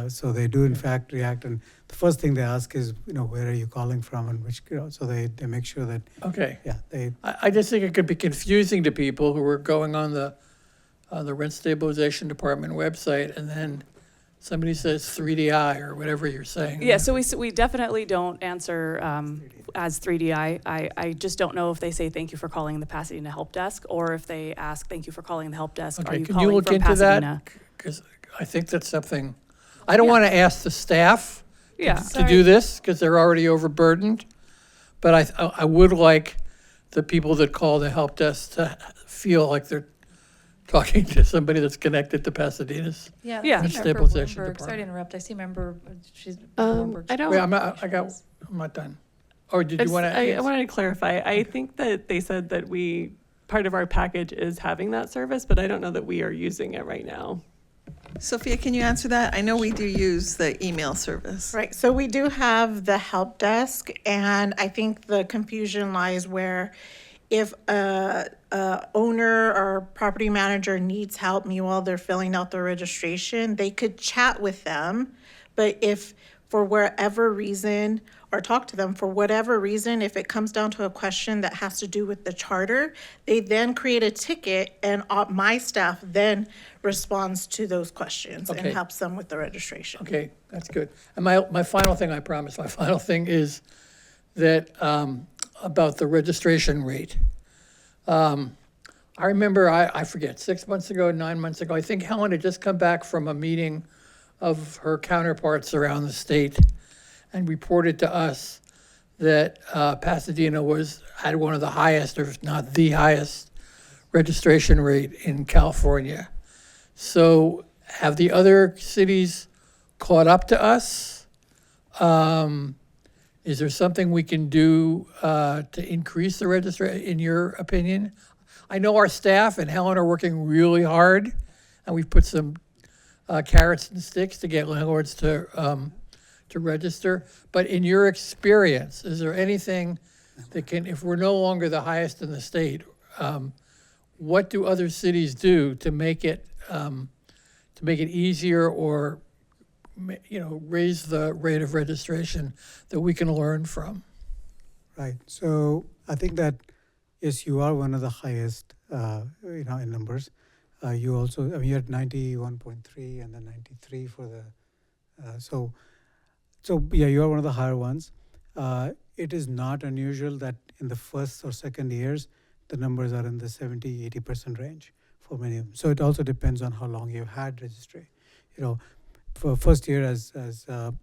So they do in fact react, and the first thing they ask is, where are you calling from, and which, so they make sure that. Okay. Yeah, they. I just think it could be confusing to people who are going on the Rent Stabilization Department website, and then somebody says 3DI or whatever you're saying. Yeah, so we definitely don't answer as 3DI. I just don't know if they say thank you for calling the Pasadena Help Desk, or if they ask thank you for calling the help desk. Are Okay, you can calling you look from into Pasadena? that? Because I think that's something, I don't want to ask the staff Yeah. to do this, because they're already overburdened. But I would like the people that call the help desk to feel like they're talking to somebody that's connected to Pasadena's Yeah, Yeah. I see member Stabilization Bloomberg. Sorry to Department. interrupt. I see member, she's. I Bloomberg's- don't. Wait, I'm not done. Or did you want to? I wanted to clarify. I think that they said that part of our package is having that service, but I don't know that we are using it right now. Sophia, can you answer that? I know we do use the email service. Right, so we do have the help desk, and I think the confusion lies where if a owner or property manager needs help, meanwhile they're filling out their registration, they could chat with them. But if for whatever reason, or talk to them for whatever reason, if it comes down to a question that has to do with the charter, they then create a ticket, and my staff then responds to those questions and Okay. helps them with the registration. Okay, that's good. And my final thing, I promise, my final thing is that, about the registration rate. I remember, I forget, 6 months ago, 9 months ago, I think Helen had just come back from a meeting of her counterparts around the state and reported to us that Pasadena had one of the highest, or if not the highest, registration rate in California. So have the other cities caught up to us? Is there something we can do to increase the registration, in your opinion? I know our staff and Helen are working really hard, and we've put some carrots and sticks to get landlords to register. But in your experience, is there anything that can, if we're no longer the highest in the state, what do other cities do to make it easier, or raise the rate of registration that we can learn from? Right. So I think that, yes, you are one of the highest, in numbers. You also, you're at 91.3 and then 93 for the, so yeah, you are one of the higher ones. It is not unusual that in the first or second years, the numbers are in the 70, 80% range for many of them. So it also depends on how long you've had registry. For first year, as Helen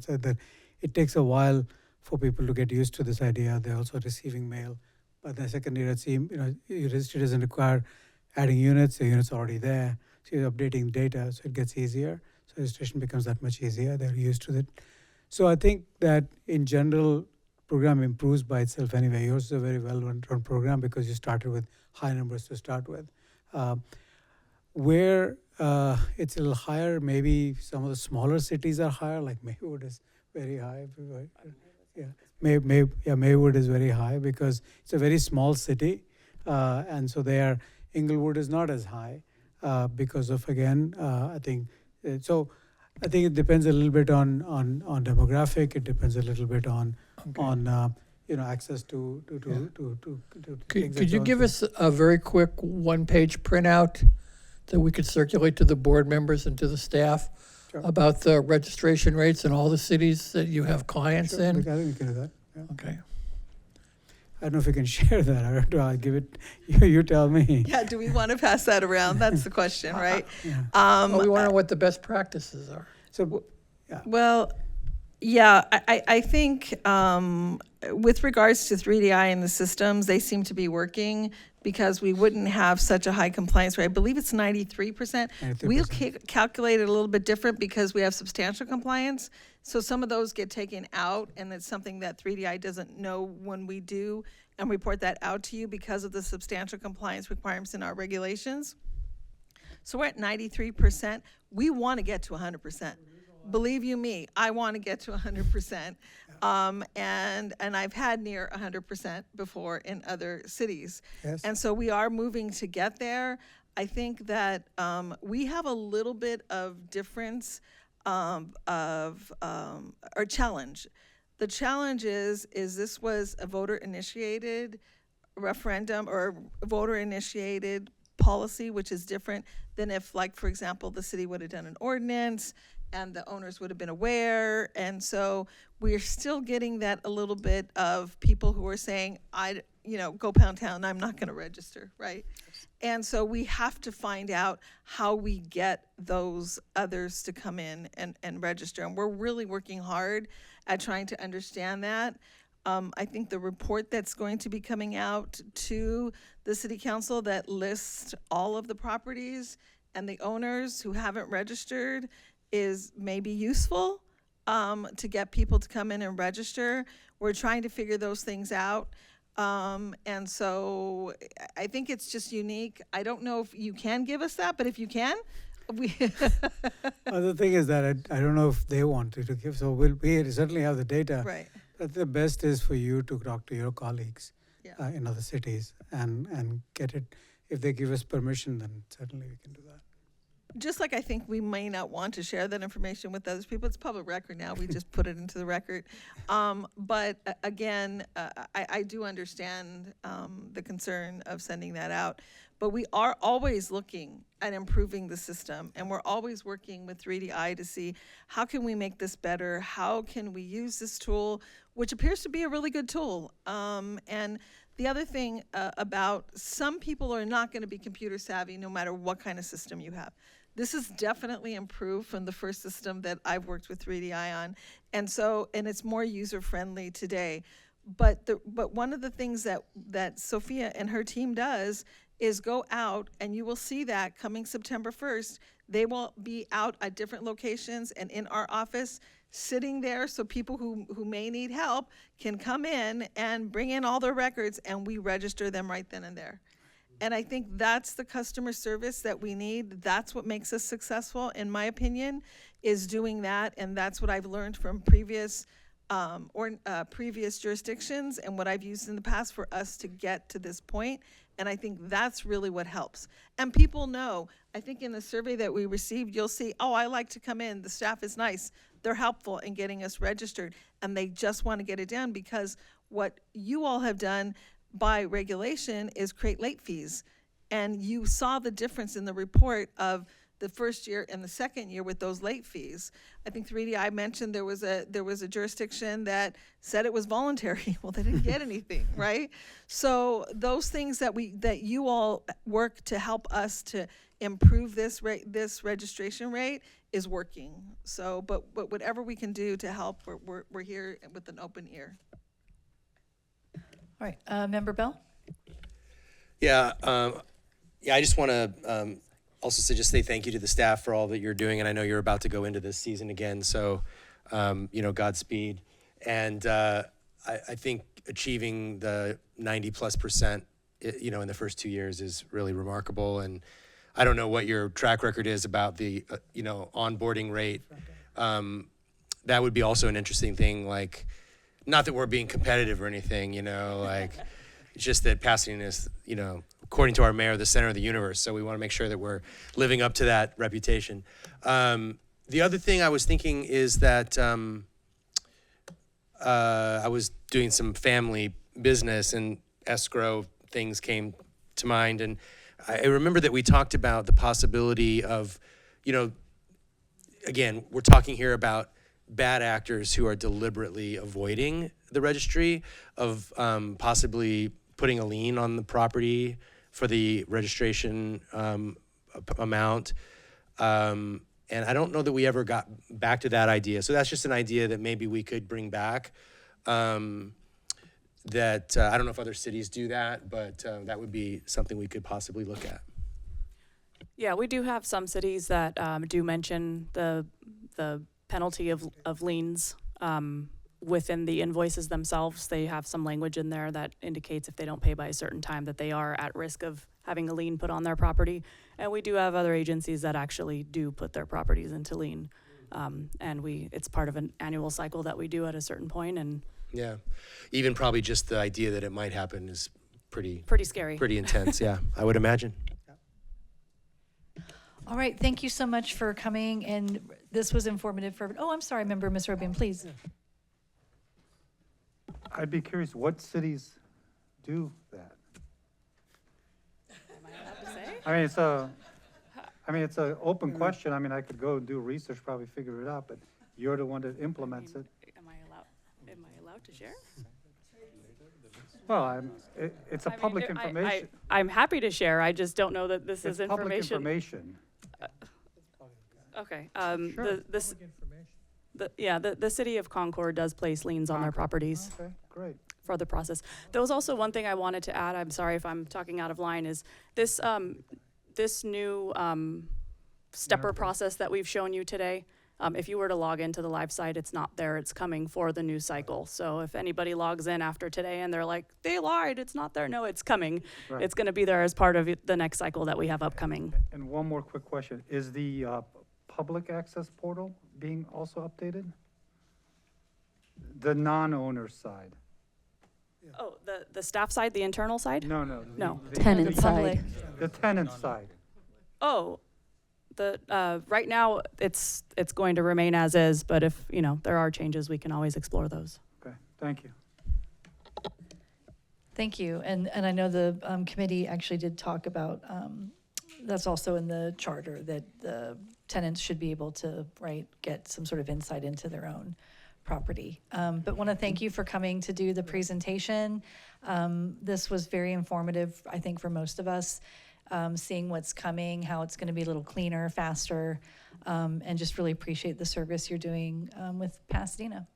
said, that it takes a while for people to get used to this idea. They're also receiving mail. But the second year, your registry doesn't require adding units. The units are already there. So you're updating data, so it gets easier. So registration becomes that much easier. They're used to it. So I think that in general, program improves by itself anyway. Yours is a very well-run program because you started with high numbers to start with. Where it's a little higher, maybe some of the smaller cities are higher, like Maywood is very high. Yeah, Maywood is very high because it's a very small city, and so Inglewood is not as high because of, again, I think, so I think it depends a little bit on demographic. It depends a little bit on access to things. Could you give us a very quick one-page printout that we could circulate to the board members and to the staff about the registration rates in all the cities that you have clients in? I think we can do that. Yeah. Okay. I don't know if we can share that, or do I give it? You tell me. Yeah, do we want to pass that around? That's the question, right? Well, we want to know what the best practices are. So, yeah. Well, yeah, I think with regards to 3DI and the systems, they seem to be working because we wouldn't have such a high compliance rate. I believe it's 93%. We'll calculate it a little bit different because we have substantial compliance. So some of those get taken out, and it's something that 3DI doesn't know when we do and report that out to you because of the substantial compliance requirements in our regulations. So we're at 93%. We want to get to 100%. Believe you me, I want to get to 100%. And I've had near 100% before in other cities. Yes. And so we are moving to get there. I think that we have a little bit of difference or challenge. The challenge is this was a voter-initiated referendum or voter-initiated policy, which is different than if, like, for example, the city would have done an ordinance and the owners would have been aware. And so we're still getting that a little bit of people who are saying, go pound town, I'm not going to register, right? And so we have to find out how we get those others to come in and register. And we're really working hard at trying to understand that. I think the report that's going to be coming out to the city council that lists all of the properties and the owners who haven't registered is maybe useful to get people to come in and register. We're trying to figure those things out. And so I think it's just unique. I don't know if you can give us that, but if you can, we. The thing is that I don't know if they wanted to give, so we certainly have the data. Right. But the best is for you to talk to your colleagues in other cities and get it. If they give us permission, then certainly we can do that. Just like I think we may not want to share that information with other people. It's public record now. We just put it into the record. But again, I do understand the concern of sending that out. But we are always looking at improving the system. And we're always working with 3DI to see how can we make this better? How can we use this tool, which appears to be a really good tool? And the other thing about some people are not going to be computer savvy no matter what kind of system you have. This is definitely improved from the first system that I've worked with 3DI on. And it's more user-friendly today. But one of the things that Sophia and her team does is go out, and you will see that coming September 1st, they will be out at different locations and in our office sitting there so people who may need help can come in and bring in all their records and we register them right then and there. And I think that's the customer service that we need. That's what makes us successful, in my opinion, is doing that. And that's what I've learned from previous jurisdictions and what I've used in the past for us to get to this point. And I think that's really what helps. And people know, I think in the survey that we received, you'll see, oh, I like to come in. The staff is nice. They're helpful in getting us registered. And they just want to get it done because what you all have done by regulation is create late fees. And you saw the difference in the report of the first year and the second year with those late fees. I think 3DI mentioned there was a jurisdiction that said it was voluntary. Well, they didn't get anything, right? So those things that you all work to help us to improve this registration rate is working. So, but whatever we can do to help, we're here with an open ear. All right, Member Bell? Yeah, I just want to also say thank you to the staff for all that you're doing, and I know you're about to go into this season again, so Godspeed. And I think achieving the 90+%, in the first 2 years is really remarkable. And I don't know what your track record is about the onboarding rate. That would be also an interesting thing. Like, not that we're being competitive or anything, it's just that Pasadena is, according to our mayor, the center of the universe. So we want to make sure that we're living up to that reputation. The other thing I was thinking is that I was doing some family business and escrow things came to mind. And I remember that we talked about the possibility of, again, we're talking here about bad actors who are deliberately avoiding the registry, of possibly putting a lien on the property for the registration amount. And I don't know that we ever got back to that idea. So that's just an idea that maybe we could bring back. I don't know if other cities do that, but that would be something we could possibly look at. Yeah, we do have some cities that do mention the penalty of liens within the invoices themselves. They have some language in there that indicates if they don't pay by a certain time that they are at risk of having a lien put on their property. And we do have other agencies that actually do put their properties into lien. And it's part of an annual cycle that we do at a certain point, and Yeah. Even probably just the idea that it might happen is pretty scary. Pretty intense, yeah, I would imagine. All right, thank you so much for coming, and this was informative for, oh, I'm sorry, member Ms. Robian, please. I'd be curious, what cities do that? Am I allowed to say? I mean, it's an open question. I mean, I could go do research, probably figure it out, but you're the one that implements it. Am I allowed to share? Well, it's a public I- information. I'm happy to share. I just don't know that this is It's public information. information. Okay. Sure. The city of Concord does place liens on their properties. Okay, great. For the process. There was also one thing I wanted to add. I'm sorry if I'm talking out of line. Is this new stepper process that we've shown you today? If you were to log into the live site, it's not there. It's coming for the new cycle. So if anybody logs in after today and they're like, they lied, it's not there. No, it's coming. Right. It's going to be there as part of the next cycle that we have upcoming. And one more quick question. Is the public access portal being also updated? The non-owner side? Oh, the staff side, the internal side? No. No. Tenant side. The tenant side. Oh, right now it's going to remain as is, but if, there are changes, we can always explore those. Okay, thank you. Thank you, and I know the committee actually did talk about, that's also in the charter, that the tenants should be able to, get some sort of insight into their own property. But want to thank you for coming to do the presentation. This was very informative, I think, for most of us, seeing what's coming, how it's going to be a little cleaner, faster, and just really appreciate the service you're doing with Pasadena.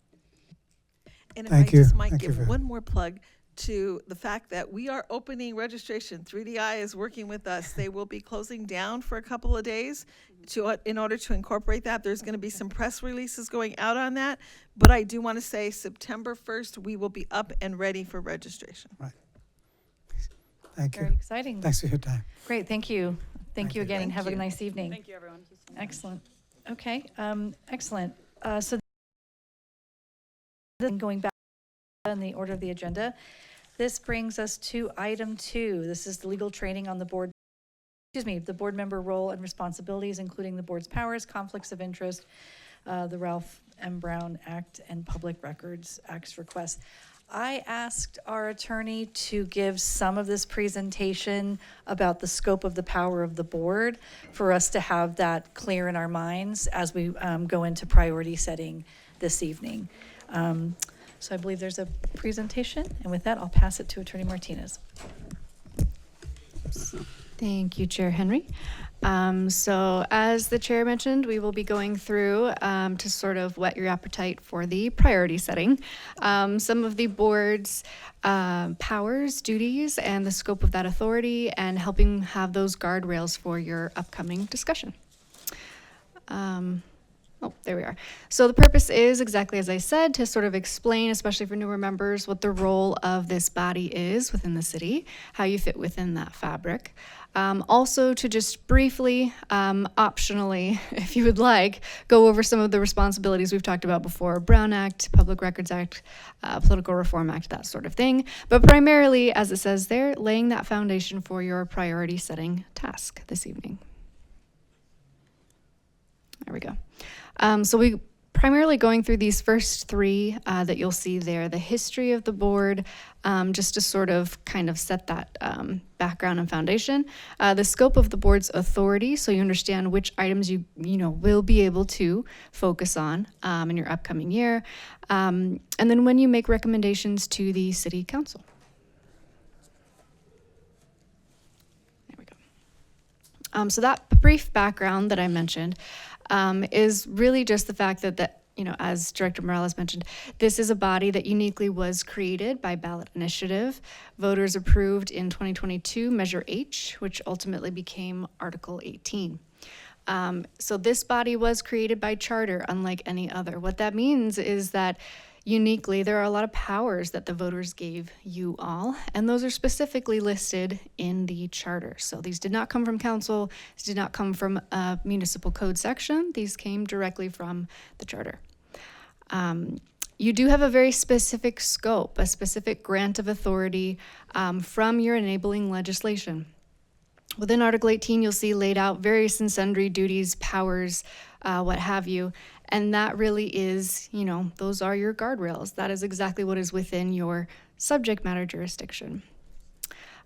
And if Thank I you. just might Thank you give very one more plug to the fact that we are opening registration. 3DI is working with us. They will be closing down for a couple of days in order to incorporate that. There's going to be some press releases going out on that, but I do want to say September 1st, we will be up and ready for registration. Right. Thank you. Very exciting. Thanks for your time. Great, thank you. Thank you again, and have a you. nice evening. Thank you, everyone. Excellent. Okay, excellent. So then going back in the order of the agenda, this brings us to item 2. This is the legal training on the board member role and responsibilities, including the board's powers, conflicts of interest, the Ralph M. Brown Act, and Public Records Act's request. I asked our attorney to give some of this presentation about the scope of the power of the board for us to have that clear in our minds as we go into priority setting this evening. So I believe there's a presentation, and with that, I'll pass it to Attorney Martinez. Thank you, Chair Henry. So as the chair mentioned, we will be going through to sort of whet your appetite for the priority setting, some of the board's powers, duties, and the scope of that authority, and helping have those guardrails for your upcoming discussion. Oh, there we are. So the purpose is, exactly as I said, to sort of explain, especially for newer members, what the role of this body is within the city, how you fit within that fabric. Also to just briefly, optionally, if you would like, go over some of the responsibilities we've talked about before: Brown Act, Public Records Act, Political Reform Act, that sort of thing. But primarily, as it says there, laying that foundation for your priority setting task this evening. There we go. So we primarily going through these first 3 that you'll see there, the history of the board, just to sort of kind of set that background and foundation, the scope of the board's authority, so you understand which items you will be able to focus on in your upcoming year, and then when you make recommendations to the city council. There we go. So that brief background that I mentioned is really just the fact that, as Director Morales mentioned, this is a body that uniquely was created by ballot initiative. Voters approved in 2022 Measure H, which ultimately became Article 18. So this body was created by charter, unlike any other. What that means is that uniquely, there are a lot of powers that the voters gave you all, and those are specifically listed in the charter. So these did not come from council, these did not come from a municipal code section, these came directly from the charter. You do have a very specific scope, a specific grant of authority from your enabling legislation. Within Article 18, you'll see laid out various and sundry duties, powers, what have you. And that really is, you know, those are your guardrails. That is exactly what is within your subject matter jurisdiction.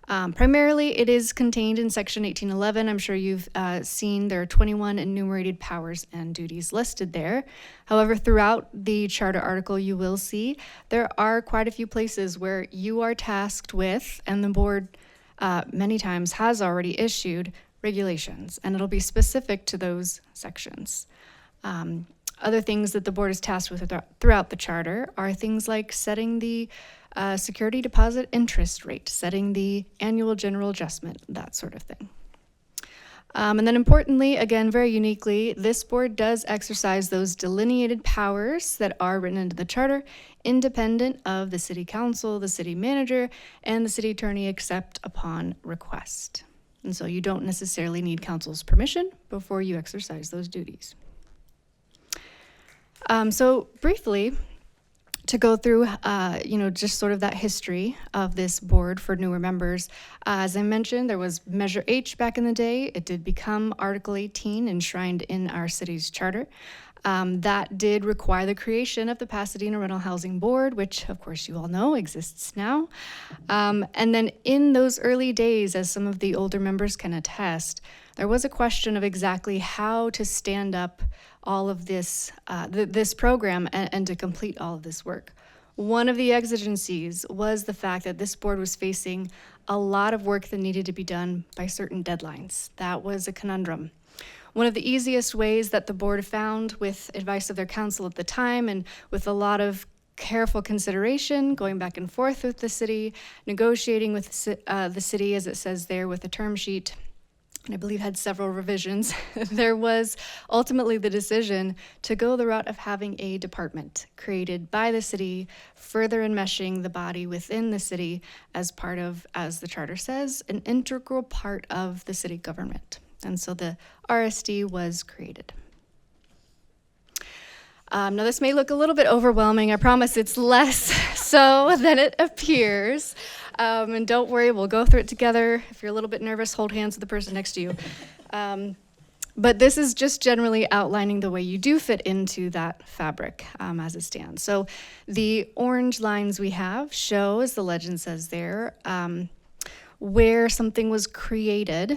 Primarily, it is contained in Section 1811. I'm sure you've seen there are 21 enumerated powers and duties listed there. However, throughout the charter article, you will see there are quite a few places where you are tasked with, and the board many times has already issued regulations, and it'll be specific to those sections. Other things that the board is tasked with throughout the charter are things like setting the security deposit interest rate, setting the annual general adjustment, that sort of thing. And then importantly, again, very uniquely, this board does exercise those delineated powers that are written into the charter, independent of the city council, the city manager, and the city attorney, except upon request. And so you don't necessarily need council's permission before you exercise those duties. So briefly, to go through, just sort of that history of this board for newer members. As I mentioned, there was Measure H back in the day. It did become Article 18 enshrined in our city's charter. That did require the creation of the Pasadena Rental Housing Board, which of course you all know exists now. And then in those early days, as some of the older members can attest, there was a question of exactly how to stand up all of this, this program and to complete all of this work. One of the exigencies was the fact that this board was facing a lot of work that needed to be done by certain deadlines. That was a conundrum. One of the easiest ways that the board found, with advice of their council at the time and with a lot of careful consideration, going back and forth with the city, negotiating with the city, as it says there, with a term sheet, and I believe had several revisions, there was ultimately the decision to go the route of having a department created by the city, further enmeshing the body within the city as part of, as the charter says, an integral part of the city government. And so the RSD was created. Now this may look a little bit overwhelming. I promise it's less so than it appears. And don't worry, we'll go through it together. If you're a little bit nervous, hold hands with the person next to you. But this is just generally outlining the way you do fit into that fabric as it stands. So the orange lines we have show, as the legend says there, where something was created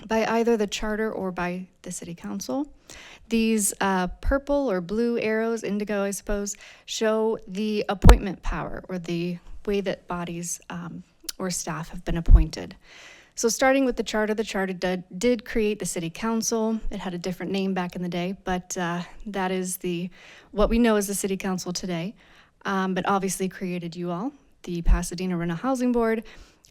by either the charter or by the city council. These purple or blue arrows, indigo I suppose, show the appointment power or the way that bodies or staff have been appointed. So starting with the charter did create the city council. It had a different name back in the day, but that is what we know as the city council today, but obviously created you all, the Pasadena Rental Housing Board.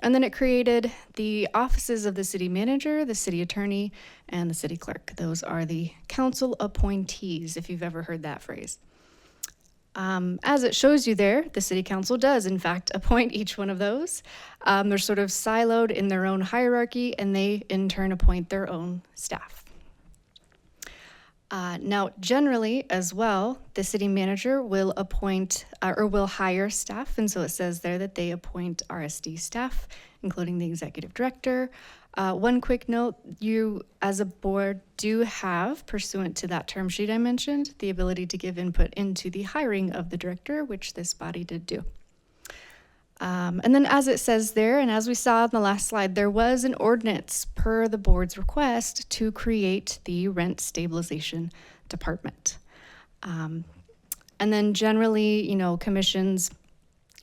And then it created the offices of the city manager, the city attorney, and the city clerk. Those are the council appointees, if you've ever heard that phrase. As it shows you there, the city council does, in fact, appoint each one of those. They're sort of siloed in their own hierarchy, and they, in turn, appoint their own staff. Now, generally, as well, the city manager will appoint or will hire staff, and so it says there that they appoint RSD staff, including the executive director. One quick note, you as a board do have, pursuant to that term sheet I mentioned, the ability to give input into the hiring of the director, which this body did do. And then as it says there, and as we saw in the last slide, there was an ordinance per the board's request to create the rent stabilization department. And then generally, commissions,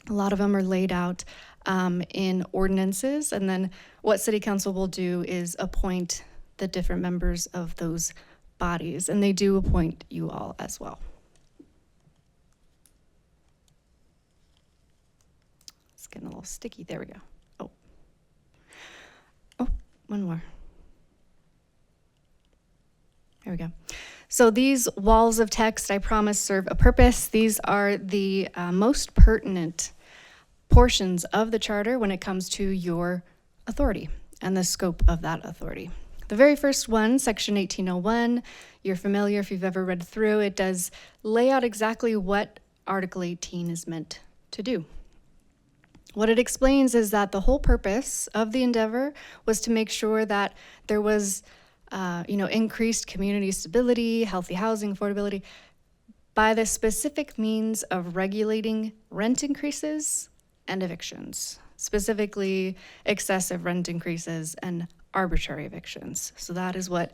a lot of them are laid out in ordinances. And then what city council will do is appoint the different members of those bodies, and they do appoint you all as well. Getting a little sticky. There we go. Oh, one more. There we go. So these walls of text, I promise, serve a purpose. These are the most pertinent portions of the charter when it comes to your authority and the scope of that authority. The very first one, Section 1801, you're familiar if you've ever read through, it does lay out exactly what Article 18 is meant to do. What it explains is that the whole purpose of the endeavor was to make sure that there was increased community stability, healthy housing, affordability, by the specific means of regulating rent increases and evictions, specifically excessive rent increases and arbitrary evictions. So that is what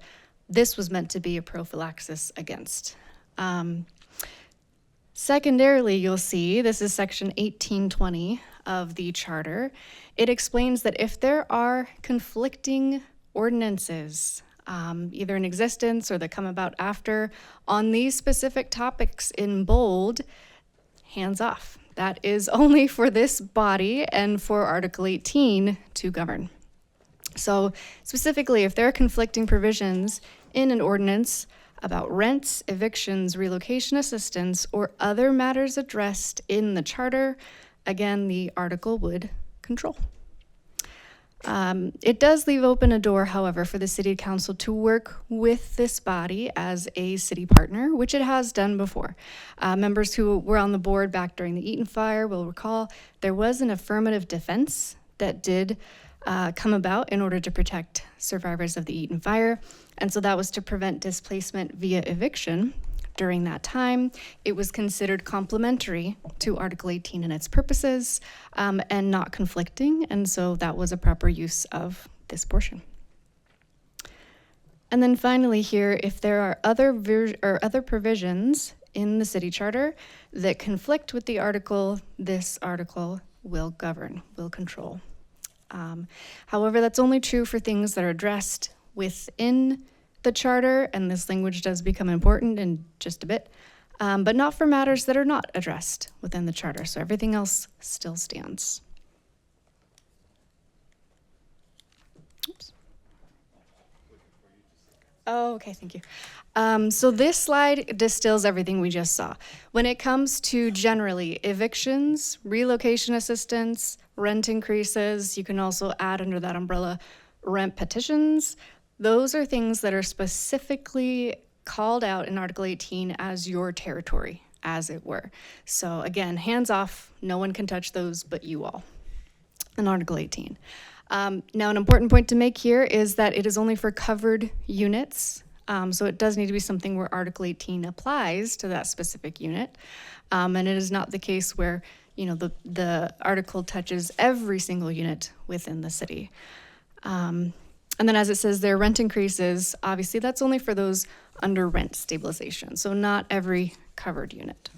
this was meant to be a prophylaxis against. Secondarily, you'll see, this is section 1820 of the charter. It explains that if there are conflicting ordinances, either in existence or that come about after, on these specific topics in bold, hands off. That is only for this body and for Article 18 to govern. So specifically, if there are conflicting provisions in an ordinance about rents, evictions, relocation assistance, or other matters addressed in the charter, again, the article would control. It does leave open a door, however, for the City Council to work with this body as a city partner, which it has done before. Members who were on the board back during the Eaton fire will recall there was an affirmative defense that did come about in order to protect survivors of the Eaton fire. And so that was to prevent displacement via eviction. During that time, it was considered complementary to Article 18 and its purposes, and not conflicting, and so that was a proper use of this portion. And then finally here, if there are other provisions in the city charter that conflict with the article, this article will govern, will control. However, that's only true for things that are addressed within the charter, and this language does become important in just a bit, but not for matters that are not addressed within the charter. So everything else still stands. Oops. Oh, okay, thank you. So this slide distills everything we just saw. When it comes to generally evictions, relocation assistance, rent increases, you can also add under that umbrella rent petitions. Those are things that are specifically called out in Article 18 as your territory, as it were. So again, hands off, no one can touch those but you all in Article 18. Now, an important point to make here is that it is only for covered units. So it does need to be something where Article 18 applies to that specific unit. And it is not the case where, the article touches every single unit within the city. And then as it says there, rent increases, obviously that's only for those under rent stabilization. So not every covered unit.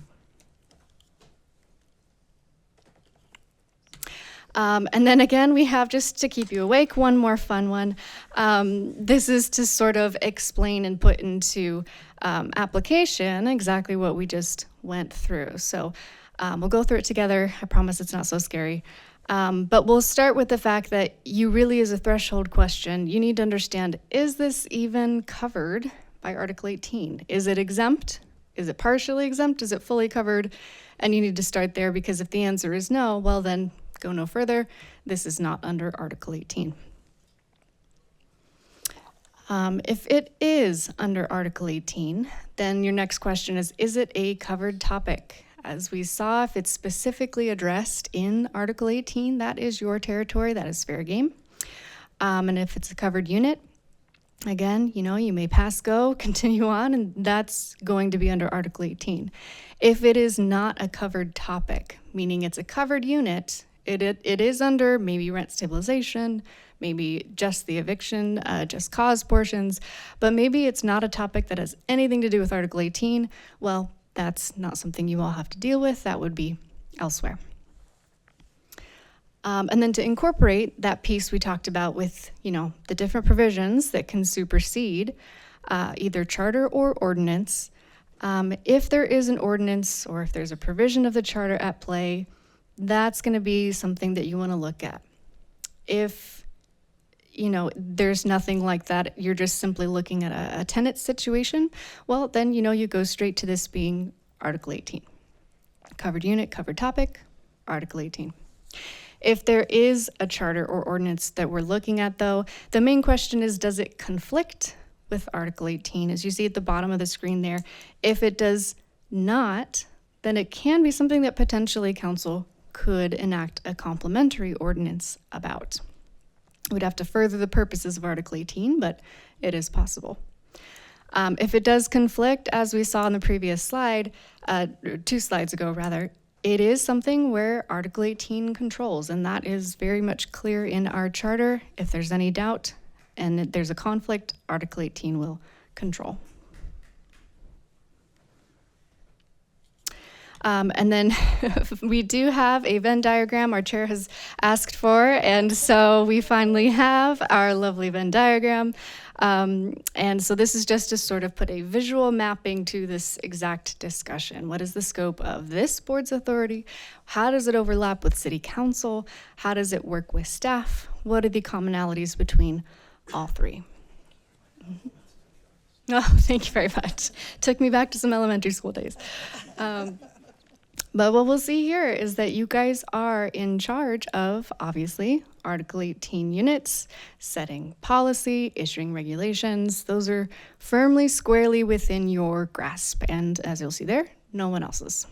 And then again, we have, just to keep you awake, one more fun one. This is to sort of explain and put into application exactly what we just went through. So we'll go through it together. I promise it's not so scary. But we'll start with the fact that you really, is a threshold question. You need to understand, is this even covered by Article 18? Is it exempt? Is it partially exempt? Is it fully covered? And you need to start there, because if the answer is no, well then go no further. This is not under Article 18. If it is under Article 18, then your next question is it a covered topic? As we saw, if it's specifically addressed in Article 18, that is your territory, that is fair game. And if it's a covered unit, again, you may pass go, continue on, and that's going to be under Article 18. If it is not a covered topic, meaning it's a covered unit, it is under maybe rent stabilization, maybe just the eviction, just cause portions, but maybe it's not a topic that has anything to do with Article 18, well, that's not something you all have to deal with. That would be elsewhere. And then to incorporate that piece we talked about with, the different provisions that can supersede either charter or ordinance, if there is an ordinance or if there's a provision of the charter at play, that's going to be something that you want to look at. If there's nothing like that, you're just simply looking at a tenant situation, well, then, you go straight to this being Article 18. Covered unit, covered topic, Article 18. If there is a charter or ordinance that we're looking at, though, the main question is, does it conflict with Article 18? As you see at the bottom of the screen there, if it does not, then it can be something that potentially council could enact a complementary ordinance about. It would have to further the purposes of Article 18, but it is possible. If it does conflict, as we saw in the previous slide, 2 slides ago rather, it is something where Article 18 controls, and that is very much clear in our charter. If there's any doubt and there's a conflict, Article 18 will control. And then we do have a Venn diagram our chair has asked for, and so we finally have our lovely Venn diagram. And so this is just to sort of put a visual mapping to this exact discussion. What is the scope of this board's authority? How does it overlap with city council? How does it work with staff? What are the commonalities between all three? Mm-hmm. Oh, thank you very much. Took me back to some elementary school days. But what we'll see here is that you guys are in charge of, obviously, Article 18 units, setting policy, issuing regulations. Those are firmly, squarely within your grasp. And as you'll see there, no one else's.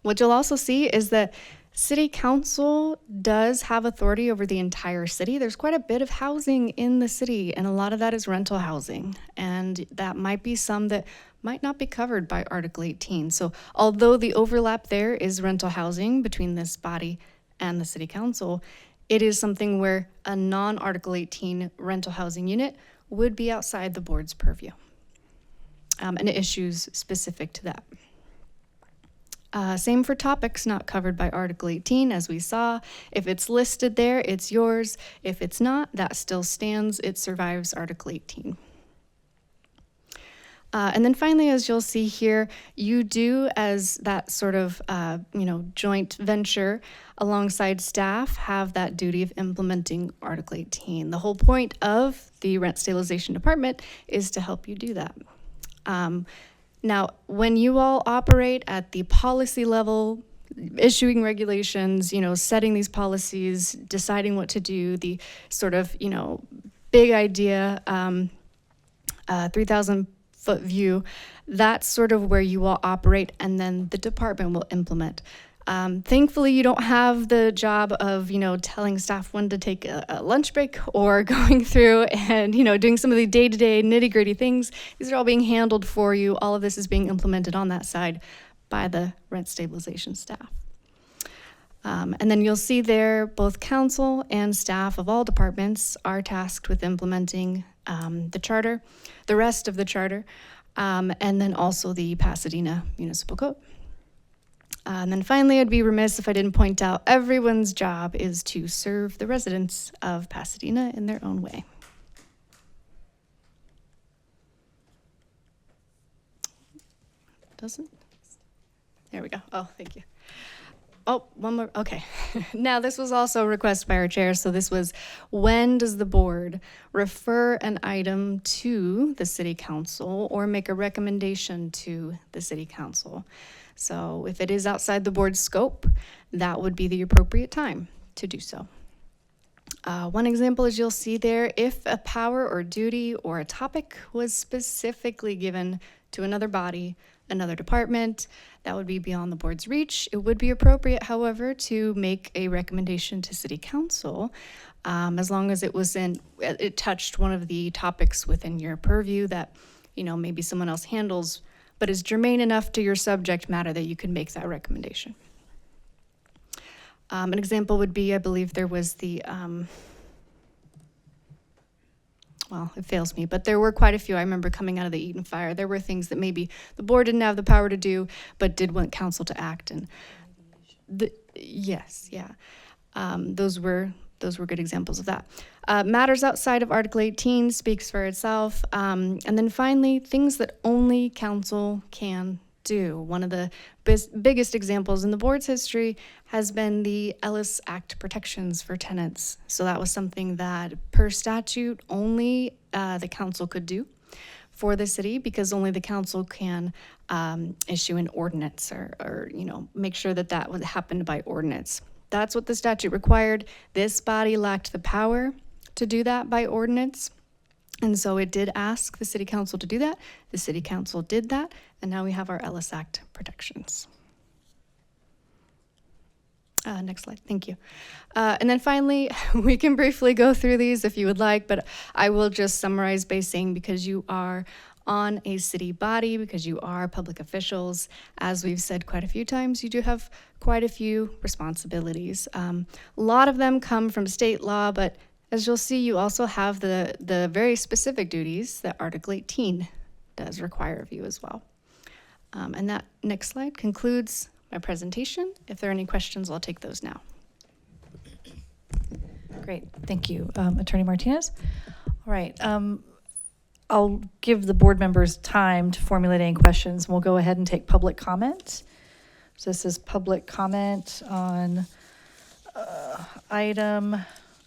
What you'll also see is that City Council does have authority over the entire city. There's quite a bit of housing in the city, and a lot of that is rental housing. And that might be some that might not be covered by Article 18. So although the overlap there is rental housing between this body and the City Council, it is something where a non-Article 18 rental housing unit would be outside the board's purview, and issues specific to that. Same for topics not covered by Article 18, as we saw. If it's listed there, it's yours. If it's not, that still stands. It survives Article 18. And then finally, as you'll see here, you do, as that sort of joint venture alongside staff, have that duty of implementing Article 18. The whole point of the Rent Stabilization Department is to help you do that. Now, when you all operate at the policy level, issuing regulations, setting these policies, deciding what to do, the sort of, big idea, 3,000-foot view, that's sort of where you all operate, and then the department will implement. Thankfully, you don't have the job of, telling staff when to take a lunch break or going through and, doing some of the day-to-day nitty-gritty things. These are all being handled for you. All of this is being implemented on that side by the rent stabilization staff. And then you'll see there, both council and staff of all departments are tasked with implementing the charter, the rest of the charter, and then also the Pasadena Municipal Code. And then finally, I'd be remiss if I didn't point out everyone's job is to serve the residents of Pasadena in their own way. Doesn't? There we go. Oh, thank you. Oh, one more. Okay. Now, this was also a request by our chair. So this was, when does the board refer an item to the city council or make a recommendation to the city council? So if it is outside the board's scope, that would be the appropriate time to do so. One example is you'll see there, if a power or duty or a topic was specifically given to another body, another department, that would be beyond the board's reach. It would be appropriate, however, to make a recommendation to city council, as long as it touched one of the topics within your purview that, maybe someone else handles, but is germane enough to your subject matter that you can make that recommendation. An example would be, I believe there was the, well, it fails me, but there were quite a few. I remember coming out of the Eaton fire. There were things that maybe the board didn't have the power to do, but did want council to act. And yes, yeah, those were good examples of that. Matters outside of Article 18 speaks for itself. And then finally, things that only council can do. One of the biggest examples in the board's history has been the Ellis Act protections for tenants. So that was something that per statute only the council could do for the city, because only the council can issue an ordinance or make sure that that would happen by ordinance. That's what the statute required. This body lacked the power to do that by ordinance. And so it did ask the city council to do that. The city council did that. And now we have our Ellis Act protections. Next slide, thank you. And then finally, we can briefly go through these if you would like, but I will just summarize by saying, because you are on a city body, because you are public officials, as we've said quite a few times, you do have quite a few responsibilities. A lot of them come from state law, but as you'll see, you also have the very specific duties that Article 18 does require of you as well. And that next slide concludes my presentation. If there are any questions, I'll take those now. Great, thank you, Attorney Martinez. All right, I'll give the board members time to formulate any questions. We'll go ahead and take public comment. So this is public comment on item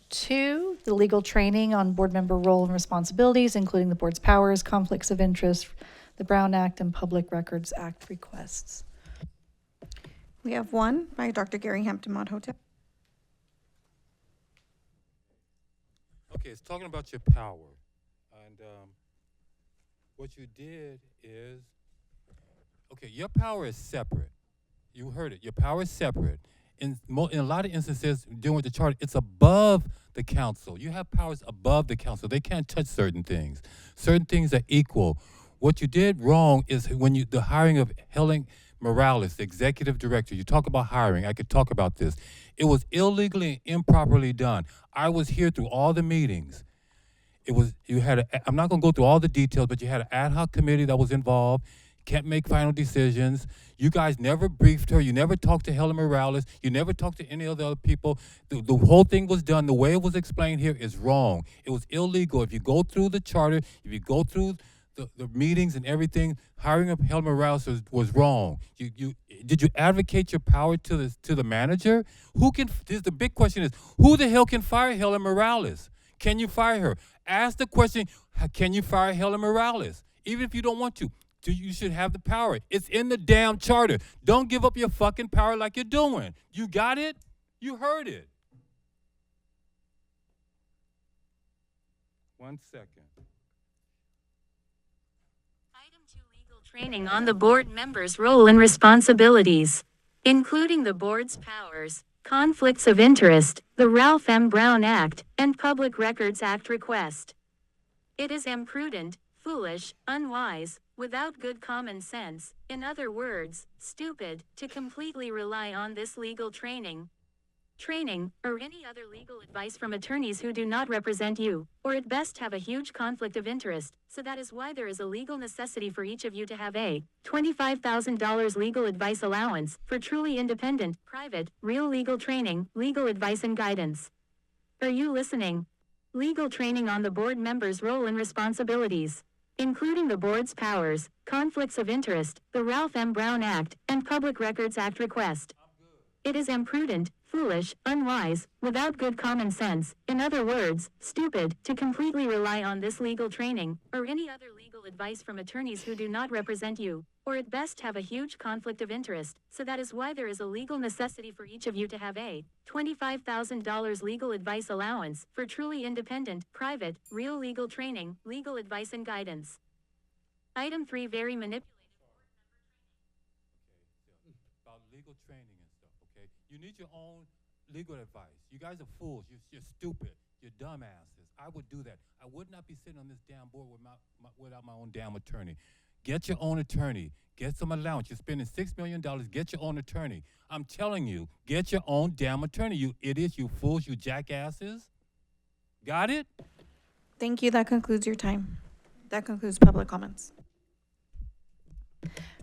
2, the legal training on board member role and responsibilities, including the board's powers, conflicts of interest, the Brown Act, and Public Records Act requests. We have one by Dr. Gary Hampton Modhotep. Okay, it's talking about your power. And what you did is, okay, your power is separate. You heard it. Your power is separate. In a lot of instances, dealing with the charter, it's above the council. You have powers above the council. They can't touch certain things. Certain things are equal. What you did wrong is when the hiring of Helen Morales, the executive director, you talk about hiring, I could talk about this. It was illegally and improperly done. I was here through all the meetings. I'm not gonna go through all the details, but you had an ad hoc committee that was involved, can't make final decisions. You guys never briefed her. You never talked to Helen Morales. You never talked to any of the other people. The whole thing was done. The way it was explained here is wrong. It was illegal. If you go through the charter, if you go through the meetings and everything, hiring of Helen Morales was wrong. Did you advocate your power to the manager? The big question is, who the hell can fire Helen Morales? Can you fire her? Ask the question, can you fire Helen Morales? Even if you don't want to, you should have the power. It's in the damn charter. Don't give up your fucking power like you're doing. You got it? You heard it. 1 second. Training on the board members' role and responsibilities, including the board's powers, conflicts of interest, the Ralph M. Brown Act, and Public Records Act request. It is imprudent, foolish, unwise, without good common sense, in other words, stupid, to completely rely on this legal training, or any other legal advice from attorneys who do not represent you, or at best have a huge conflict of interest. So that is why there is a legal necessity for each of you to have a $25,000 legal advice allowance for truly independent, private, real legal training, legal advice and guidance. Are you listening? Legal training on the board members' role and responsibilities, including the board's powers, conflicts of interest, the Ralph M. Brown Act, and Public Records Act request. It is imprudent, foolish, unwise, without good common sense, in other words, stupid, to completely rely on this legal training, or any other legal advice from attorneys who do not represent you, or at best have a huge conflict of interest. So that is why there is a legal necessity for each of you to have a $25,000 legal advice allowance for truly independent, private, real legal training, legal advice and guidance. Item 3, very manipulative. About legal training and stuff, okay? You need your own legal advice. You guys are fools. You're stupid. You're dumbasses. I would do that. I would not be sitting on this damn board without my own damn attorney. Get your own attorney. Get some allowance. You're spending $6 million. Get your own attorney. I'm telling you, get your own damn attorney, you idiots, you fools, you jackasses. Got it? Thank you. That concludes your time. That concludes public comments.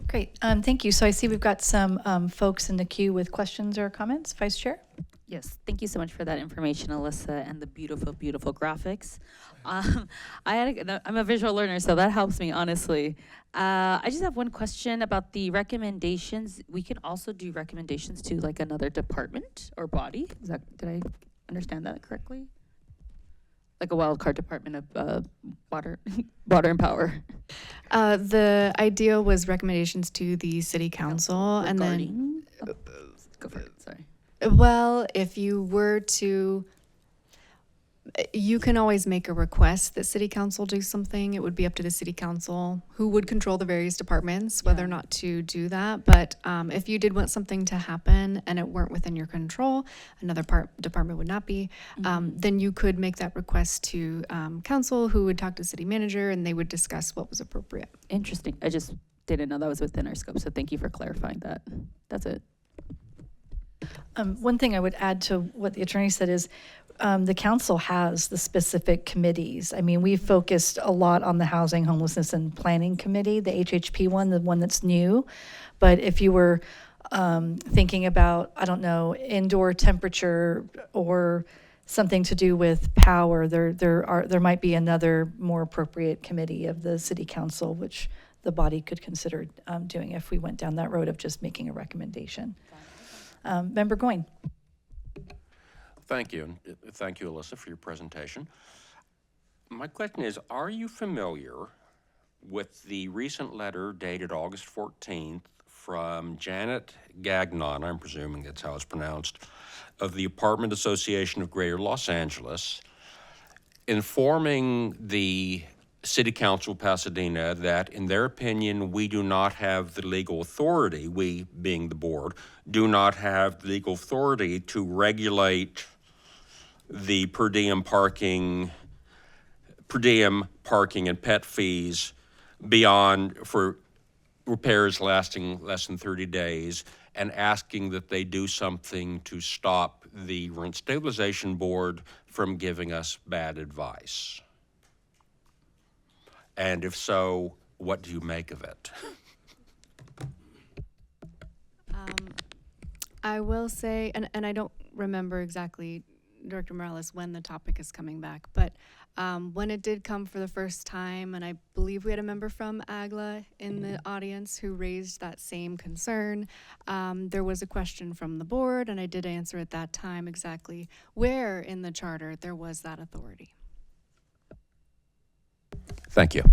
Great, thank you. So I see we've got some folks in the queue with questions or comments. Vice Chair? Yes, thank you so much for that information, Alyssa, and the beautiful, beautiful graphics. I'm a visual learner, so that helps me, honestly. I just have one question about the recommendations. We can also do recommendations to like another department or body. Did I understand that correctly? Like a wild card department of water, water and power. The idea was recommendations to the city council, and then Go for it, sorry. well, if you were to, you can always make a request that city council do something. It would be up to the city council, who would control the various departments, whether or not to do that. But if you did want something to happen and it weren't within your control, another department would not be, then you could make that request to council, who would talk to the city manager, and they would discuss what was appropriate. Interesting. I just didn't know that was within our scope, so thank you for clarifying that. That's it. One thing I would add to what the attorney said is the council has the specific committees. I mean, we've focused a lot on the Housing, Homelessness, and Planning Committee, the HHP one, the one that's new. But if you were thinking about, I don't know, indoor temperature or something to do with power, there might be another more appropriate committee of the city council, which the body could consider doing if we went down that road of just making a recommendation. Member Goin. Thank you. And thank you, Alyssa, for your presentation. My question is, are you familiar with the recent letter dated August 14th from Janet Gagnon, I'm presuming that's how it's pronounced, of the Apartment Association of Greater Los Angeles, informing the City Council of Pasadena that, in their opinion, we do not have the legal authority, we being the board, do not have the legal authority to regulate the per diem parking and pet fees beyond, for repairs lasting less than 30 days, and asking that they do something to stop the Rent Stabilization Board from giving us bad advice. And if so, what do you make of it? I will say, and I don't remember exactly, Director Morales, when the topic is coming back, but when it did come for the first time, and I believe we had a member from AGLA in the audience who raised that same concern, there was a question from the board, and I did answer at that time exactly where in the charter there was that authority. Thank you.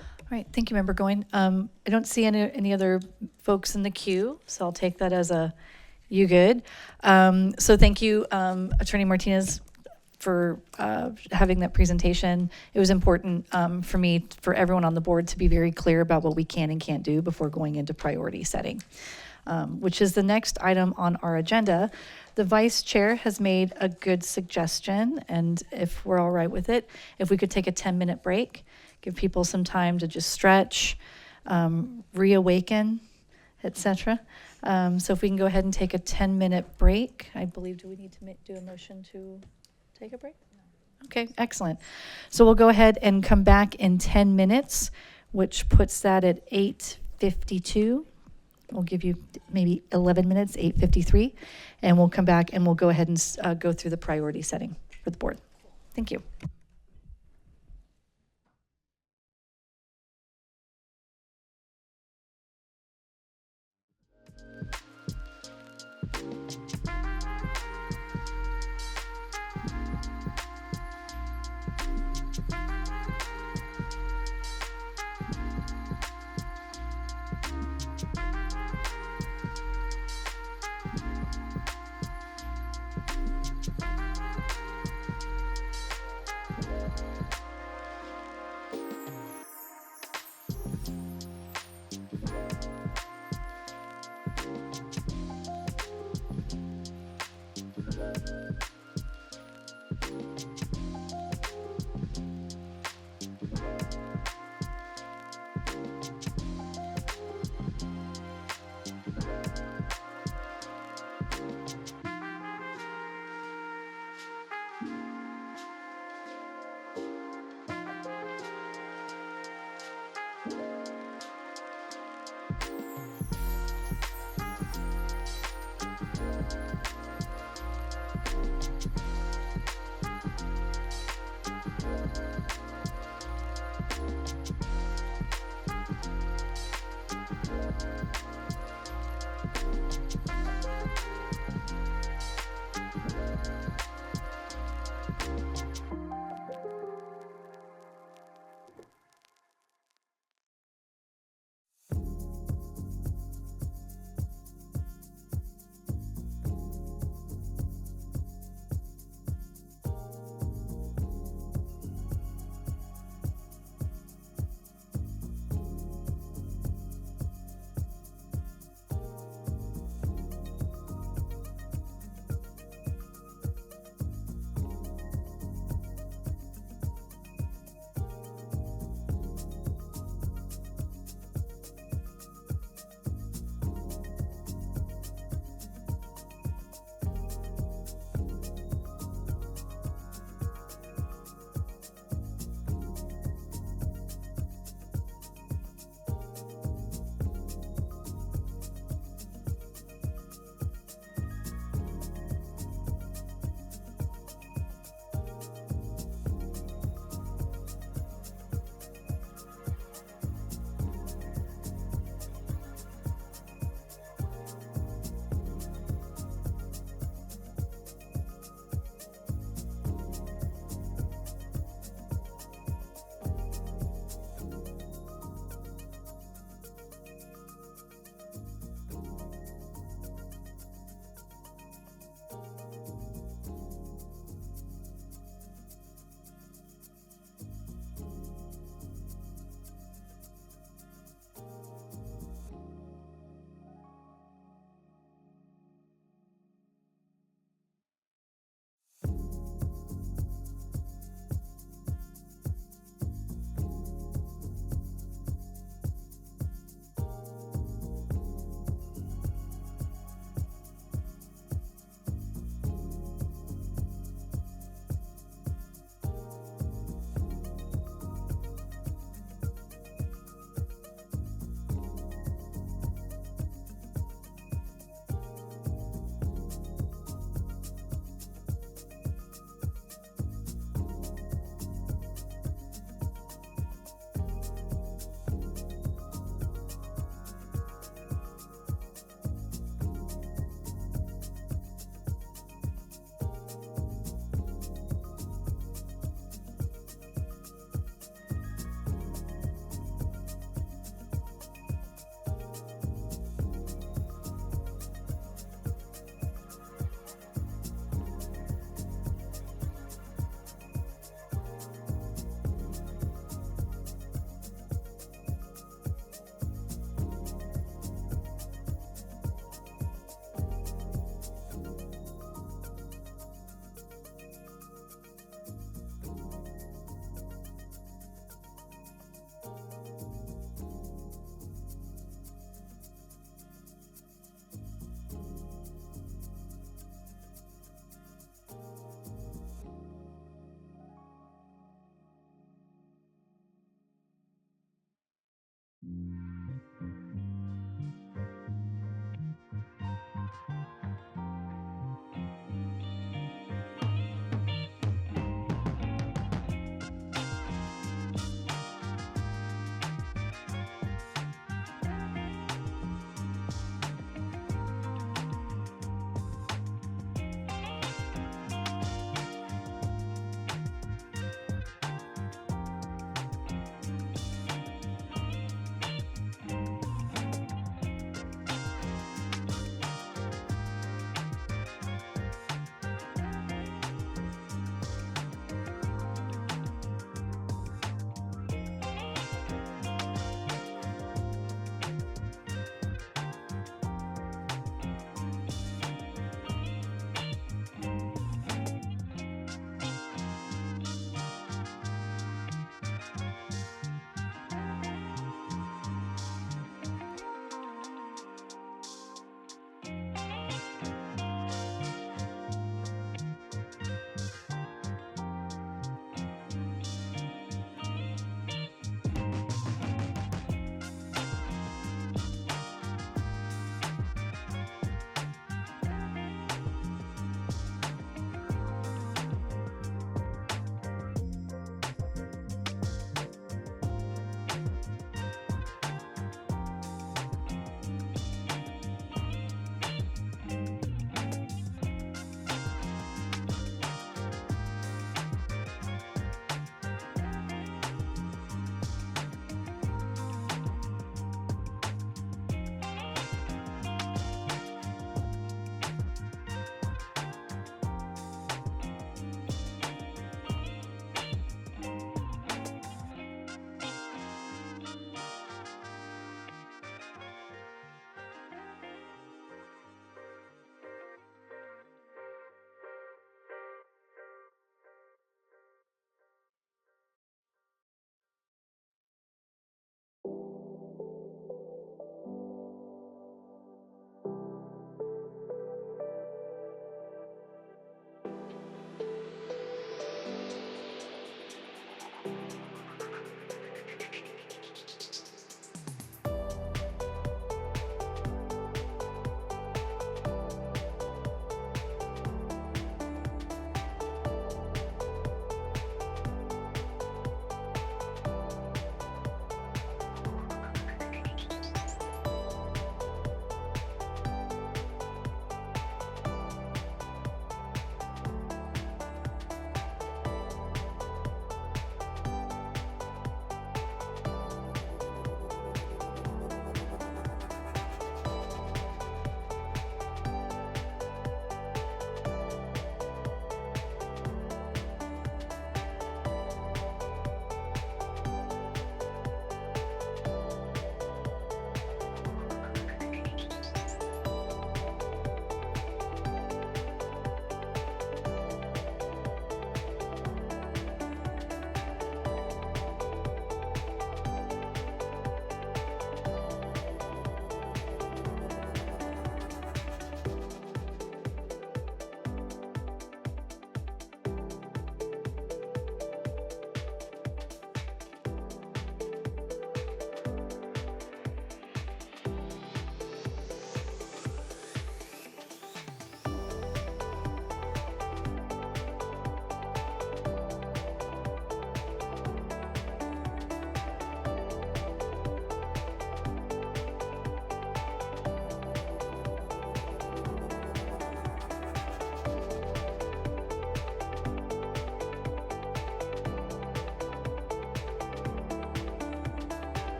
All right, thank you, Member Goin. I don't see any other folks in the queue, so I'll take that as a you good. So thank you, Attorney Martinez, for having that presentation. It was important for me, for everyone on the board, to be very clear about what we can and can't do before going into priority setting, which is the next item on our agenda. The vice chair has made a good suggestion, and if we're all right with it, if we could take a 10-minute break, give people some time to just stretch, reawaken, etc. So if we can go ahead and take a 10-minute break, I believe, do we need to do a motion to take a break? No. Okay, excellent. So we'll go ahead and come back in 10 minutes, which puts that at 8:52. We'll give you maybe 11 minutes, 8:53, and we'll come back and we'll go ahead and go through the priority setting for the board. Thank you.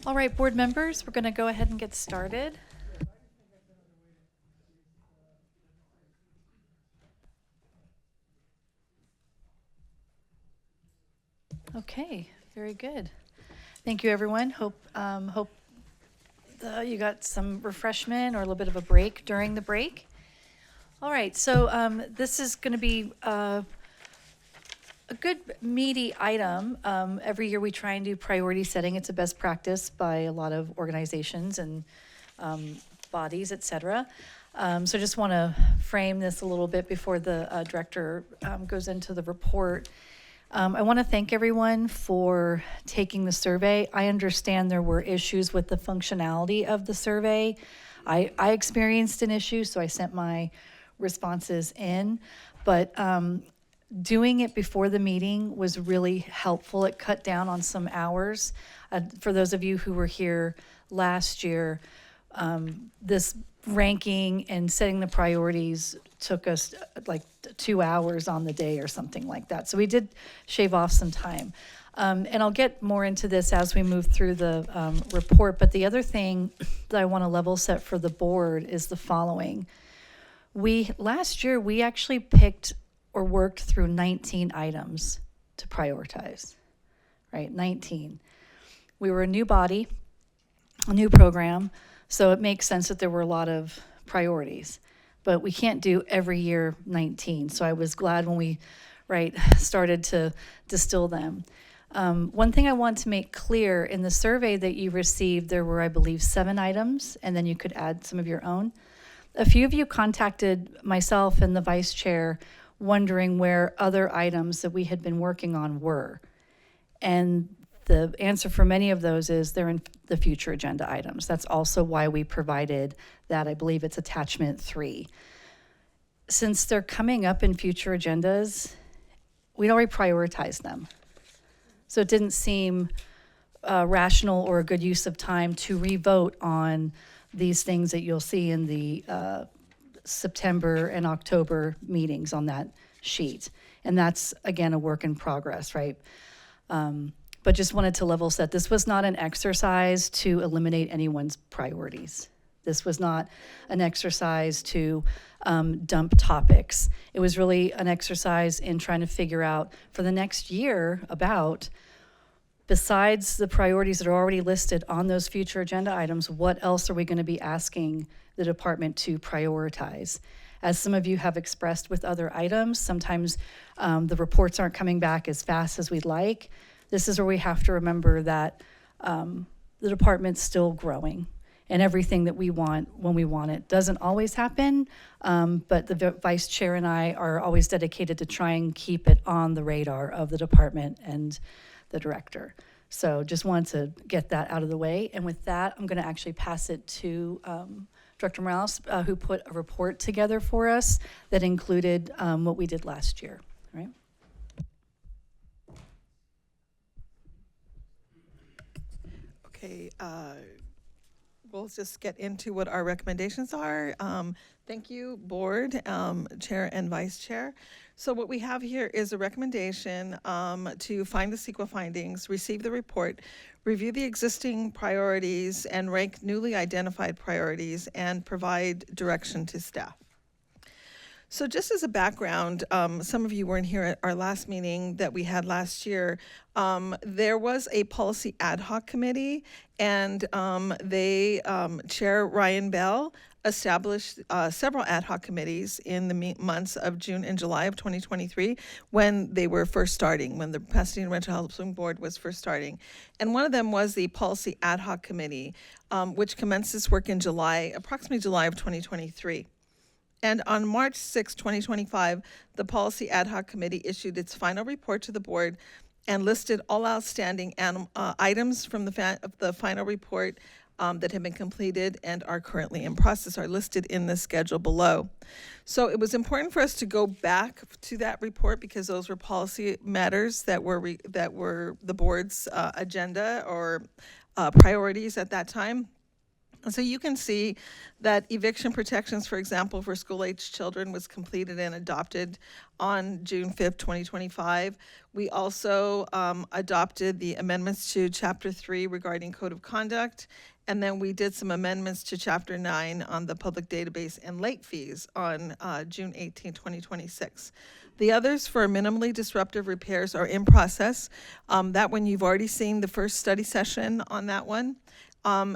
All right, board members, we're going to go ahead and get started. Okay, very good. Thank you, everyone. Hope you got some refreshment or a little bit of a break during the break. All right, so this is going to be a good meaty item. Every year we try and do priority setting. It's a best practice by a lot of organizations and bodies, et cetera. So just want to frame this a little bit before the director goes into the report. I want to thank everyone for taking the survey. I understand there were issues with the functionality of the survey. I experienced an issue, so I sent my responses in. But doing it before the meeting was really helpful. It cut down on some hours. For those of you who were here last year, this ranking and setting the priorities took us like 2 hours on the day or something like that. So we did shave off some time. And I'll get more into this as we move through the report. But the other thing that I want to level set for the board is the following. Last year, we actually picked or worked through 19 items to prioritize, right? 19. We were a new body, a new program, so it makes sense that there were a lot of priorities. But we can't do every year 19. So I was glad when we, started to distill them. One thing I want to make clear, in the survey that you received, there were, I believe, 7 items, and then you could add some of your own. A few of you contacted myself and the vice chair wondering where other items that we had been working on were. And the answer for many of those is they're in the future agenda items. That's also why we provided that. I believe it's attachment 3. Since they're coming up in future agendas, we'd already prioritized them. So it didn't seem rational or a good use of time to re-vote on these things that you'll see in the September and October meetings on that sheet. And that's, again, a work in progress, right? But just wanted to level set. This was not an exercise to eliminate anyone's priorities. This was not an exercise to dump topics. It was really an exercise in trying to figure out for the next year besides the priorities that are already listed on those future agenda items, what else are we going to be asking the department to prioritize? As some of you have expressed with other items, sometimes the reports aren't coming back as fast as we'd like. This is where we have to remember that the department's still growing, and everything that we want when we want it doesn't always happen, but the vice chair and I are always dedicated to try and keep it on the radar of the department and the director. So just wanted to get that out of the way. And with that, I'm going to actually pass it to Director Morales, who put a report together for us that included what we did last year. All right. Okay, we'll just get into what our recommendations are. Thank you, board, chair and vice chair. So what we have here is a recommendation to find the CEQA findings, receive the report, review the existing priorities, and rank newly identified priorities, and provide direction to staff. So just as a background, some of you weren't here at our last meeting that we had last year. There was a policy ad hoc committee, and Chair Ryan Bell established several ad hoc committees in the months of June and July of 2023 when they were first starting, when the Pasadena Rental Housing Board was first starting. And one of them was the policy ad hoc committee, which commenced its work in approximately July of 2023. And on March 6, 2025, the Policy Ad Hoc Committee issued its final report to the board and listed all outstanding items from the final report that have been completed and are currently in process, are listed in the schedule below. So it was important for us to go back to that report because those were policy matters that were the board's agenda or priorities at that time. And so you can see that eviction protections, for example, for school-aged children was completed and adopted on June 5th, 2025. We also adopted the amendments to Chapter 3 regarding Code of Conduct, and then we did some amendments to Chapter 9 on the public database and late fees on June 18, 2026. The others for minimally disruptive repairs are in process. That one, you've already seen the first study session on that one.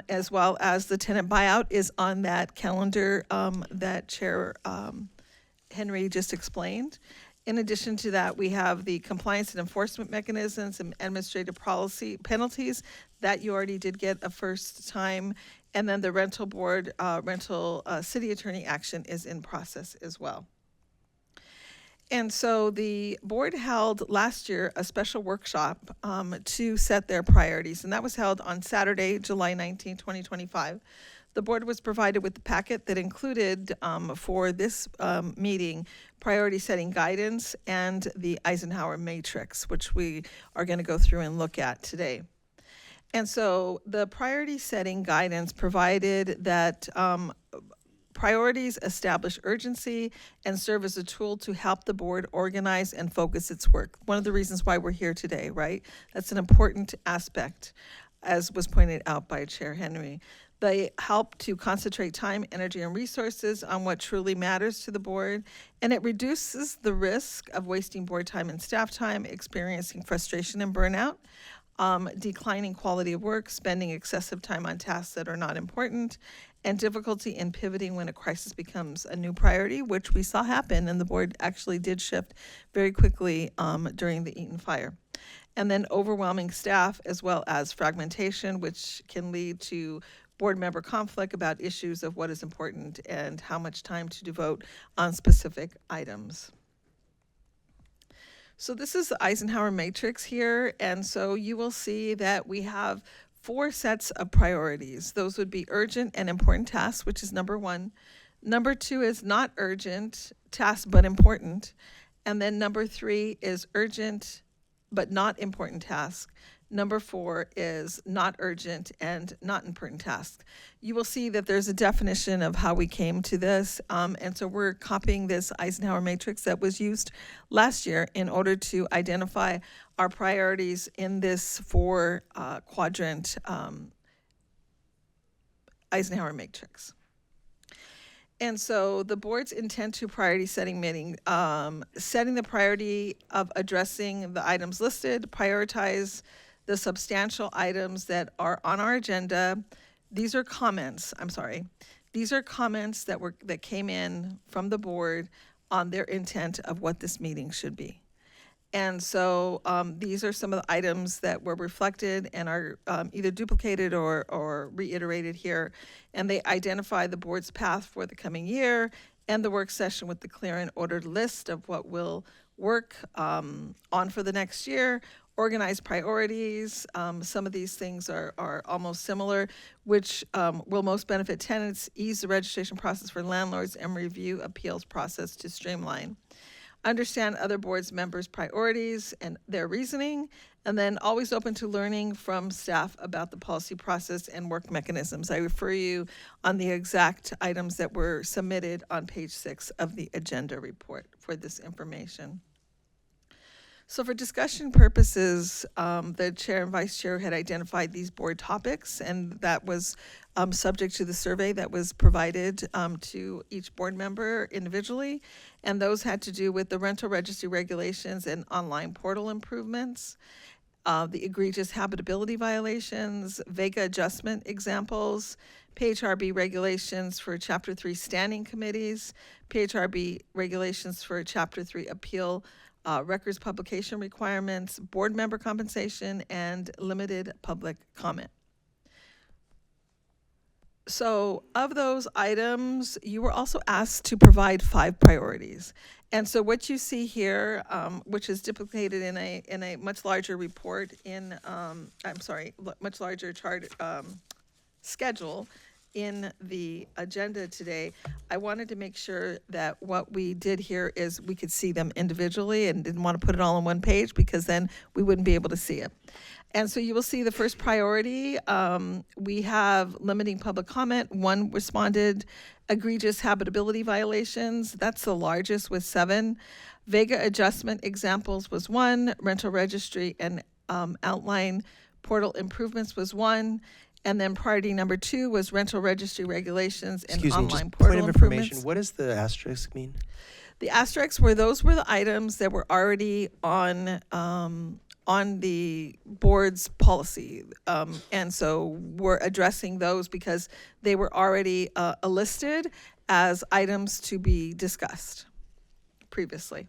As well as the tenant buyout is on that calendar that Chair Henry just explained. In addition to that, we have the compliance and enforcement mechanisms and administrative policy penalties that you already did get a first time. And then the rental board, city attorney action is in process as well. And so the board held last year a special workshop to set their priorities, and that was held on Saturday, July 19, 2025. The board was provided with the packet that included, for this meeting, priority setting guidance and the Eisenhower matrix, which we are going to go through and look at today. And so the priority setting guidance provided that priorities establish urgency and serve as a tool to help the board organize and focus its work. One of the reasons why we're here today, right? That's an important aspect, as was pointed out by Chair Henry. They help to concentrate time, energy, and resources on what truly matters to the board, and it reduces the risk of wasting board time and staff time, experiencing frustration and burnout, declining quality of work, spending excessive time on tasks that are not important, and difficulty in pivoting when a crisis becomes a new priority, which we saw happen, and the board actually did shift very quickly during the Eaton fire. And then overwhelming staff, as well as fragmentation, which can lead to board member conflict about issues of what is important and how much time to devote on specific items. So this is the Eisenhower matrix here, and so you will see that we have 4 sets of priorities. Those would be urgent and important tasks, which is number 1. Number 2 is not urgent tasks but important. And then number 3 is urgent but not important tasks. Number 4 is not urgent and not important tasks. You will see that there's a definition of how we came to this. And so we're copying this Eisenhower matrix that was used last year in order to identify our priorities in this 4 quadrant Eisenhower matrix. And so the board's intent to priority setting meeting, setting the priority of addressing the items listed, prioritize the substantial items that are on our agenda. These are comments, These are comments that came in from the board on their intent of what this meeting should be. And so these are some of the items that were reflected and are either duplicated or reiterated here. And they identify the board's path for the coming year and the work session with the clear and ordered list of what will work on for the next year, organize priorities. Some of these things are almost similar, which will most benefit tenants, ease the registration process for landlords, and review appeals process to streamline. Understand other boards members' priorities and their reasoning, and then always open to learning from staff about the policy process and work mechanisms. I refer you on the exact items that were submitted on page 6 of the agenda report for this information. So for discussion purposes, the chair and vice chair had identified these board topics, and that was subject to the survey that was provided to each board member individually. And those had to do with the rental registry regulations and online portal improvements, the egregious habitability violations, VEGA adjustment examples, PHRB regulations for Chapter 3 standing committees, PHRB regulations for Chapter 3 appeal records publication requirements, board member compensation, and limited public comment. So of those items, you were also asked to provide 5 priorities. And so what you see here, which is duplicated in a much larger report much larger chart schedule, in the agenda today, I wanted to make sure that what we did here is we could see them individually and didn't want to put it all on one page because then we wouldn't be able to see it. And so you will see the first priority, we have limiting public comment. 1 responded, egregious habitability violations. That's the largest with 7. Vega adjustment examples was 1. Rental registry and outline portal improvements was 1. And then priority number 2 was rental registry regulations and Excuse me, online just portal point of improvements. information. What does the asterisk mean? The asterisks were those were the items that were already on the board's policy, and so we're addressing those because they were already listed as items to be discussed previously.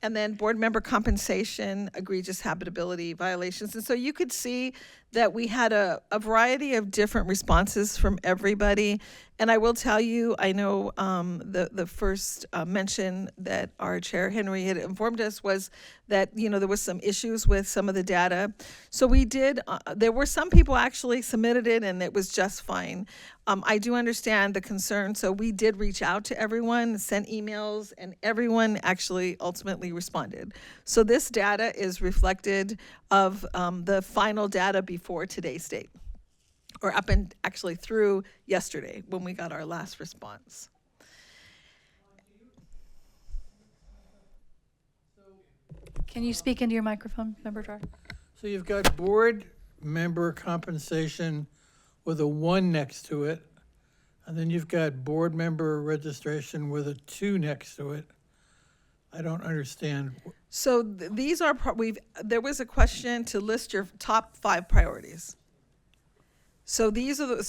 And then board member compensation, egregious habitability violations. And so you could see that we had a variety of different responses from everybody. And I will tell you, I know the first mention that our chair, Henry, had informed us was that, there was some issues with some of the data. So we did, there were some people actually submitted it and it was just fine. I do understand the concern, so we did reach out to everyone, sent emails, and everyone actually ultimately responded. So this data is reflected of the final data before today's date, or up and actually through yesterday when we got our last response. Can you speak into your microphone, Member Drar? So you've got board member compensation with a 1 next to it, and then you've got board member registration with a 2 next to it. I don't understand. So these are, there was a question to list your top 5 priorities. So these are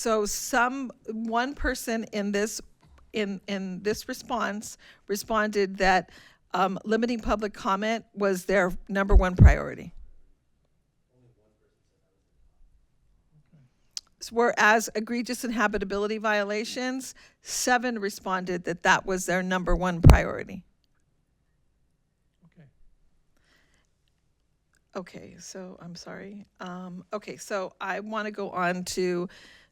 one person in this response responded that limiting public comment was their number 1 priority. Whereas egregious inhabitability violations, 7 responded that that was their number 1 priority. Okay, so I'm sorry. Okay, so I want to go on to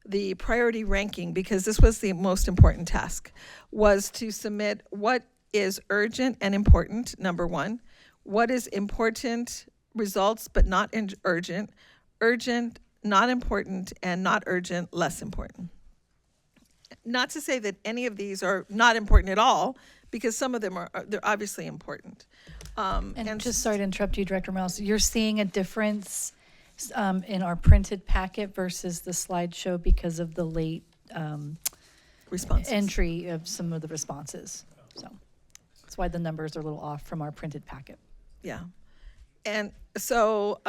the priority ranking because this was the most important task, was to submit what is urgent and important, number 1, what is important, results but not urgent, urgent, not important, and not urgent, less important. Not to say that any of these are not important at all, because some of them they're obviously important. And just sorry to interrupt you, Director Morales, you're seeing a difference in our printed packet versus the slideshow because of the late responses. Entry of some of the responses. So that's why the numbers are a little off from our printed packet. Yeah. And so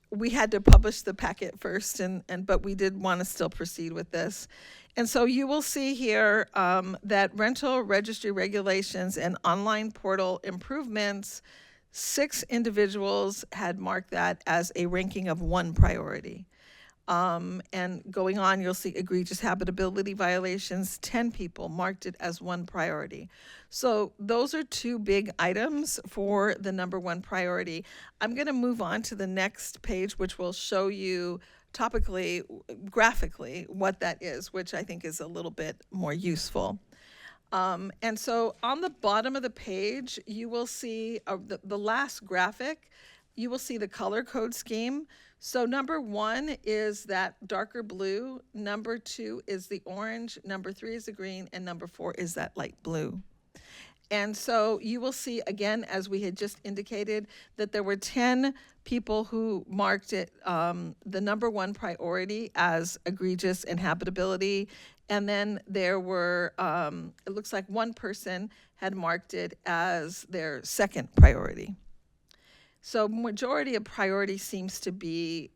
we had to publish the packet first, but we did want to still proceed with this. And so you will see here that rental registry regulations and online portal improvements, 6 individuals had marked that as a ranking of 1 priority. And going on, you'll see egregious habitability violations, 10 people marked it as 1 priority. So those are 2 big items for the number 1 priority. I'm going to move on to the next page, which will show you topically, graphically, what that is, which I think is a little bit more useful. And so on the bottom of the page, you will see the last graphic, you will see the color code scheme. So number 1 is that darker blue, number 2 is the orange, number 3 is the green, and number 4 is that light blue. And so you will see, again, as we had just indicated, that there were 10 people who marked it the number 1 priority as egregious inhabitability. And then there were, it looks like 1 person had marked it as their 2nd priority. So majority of priority seems to be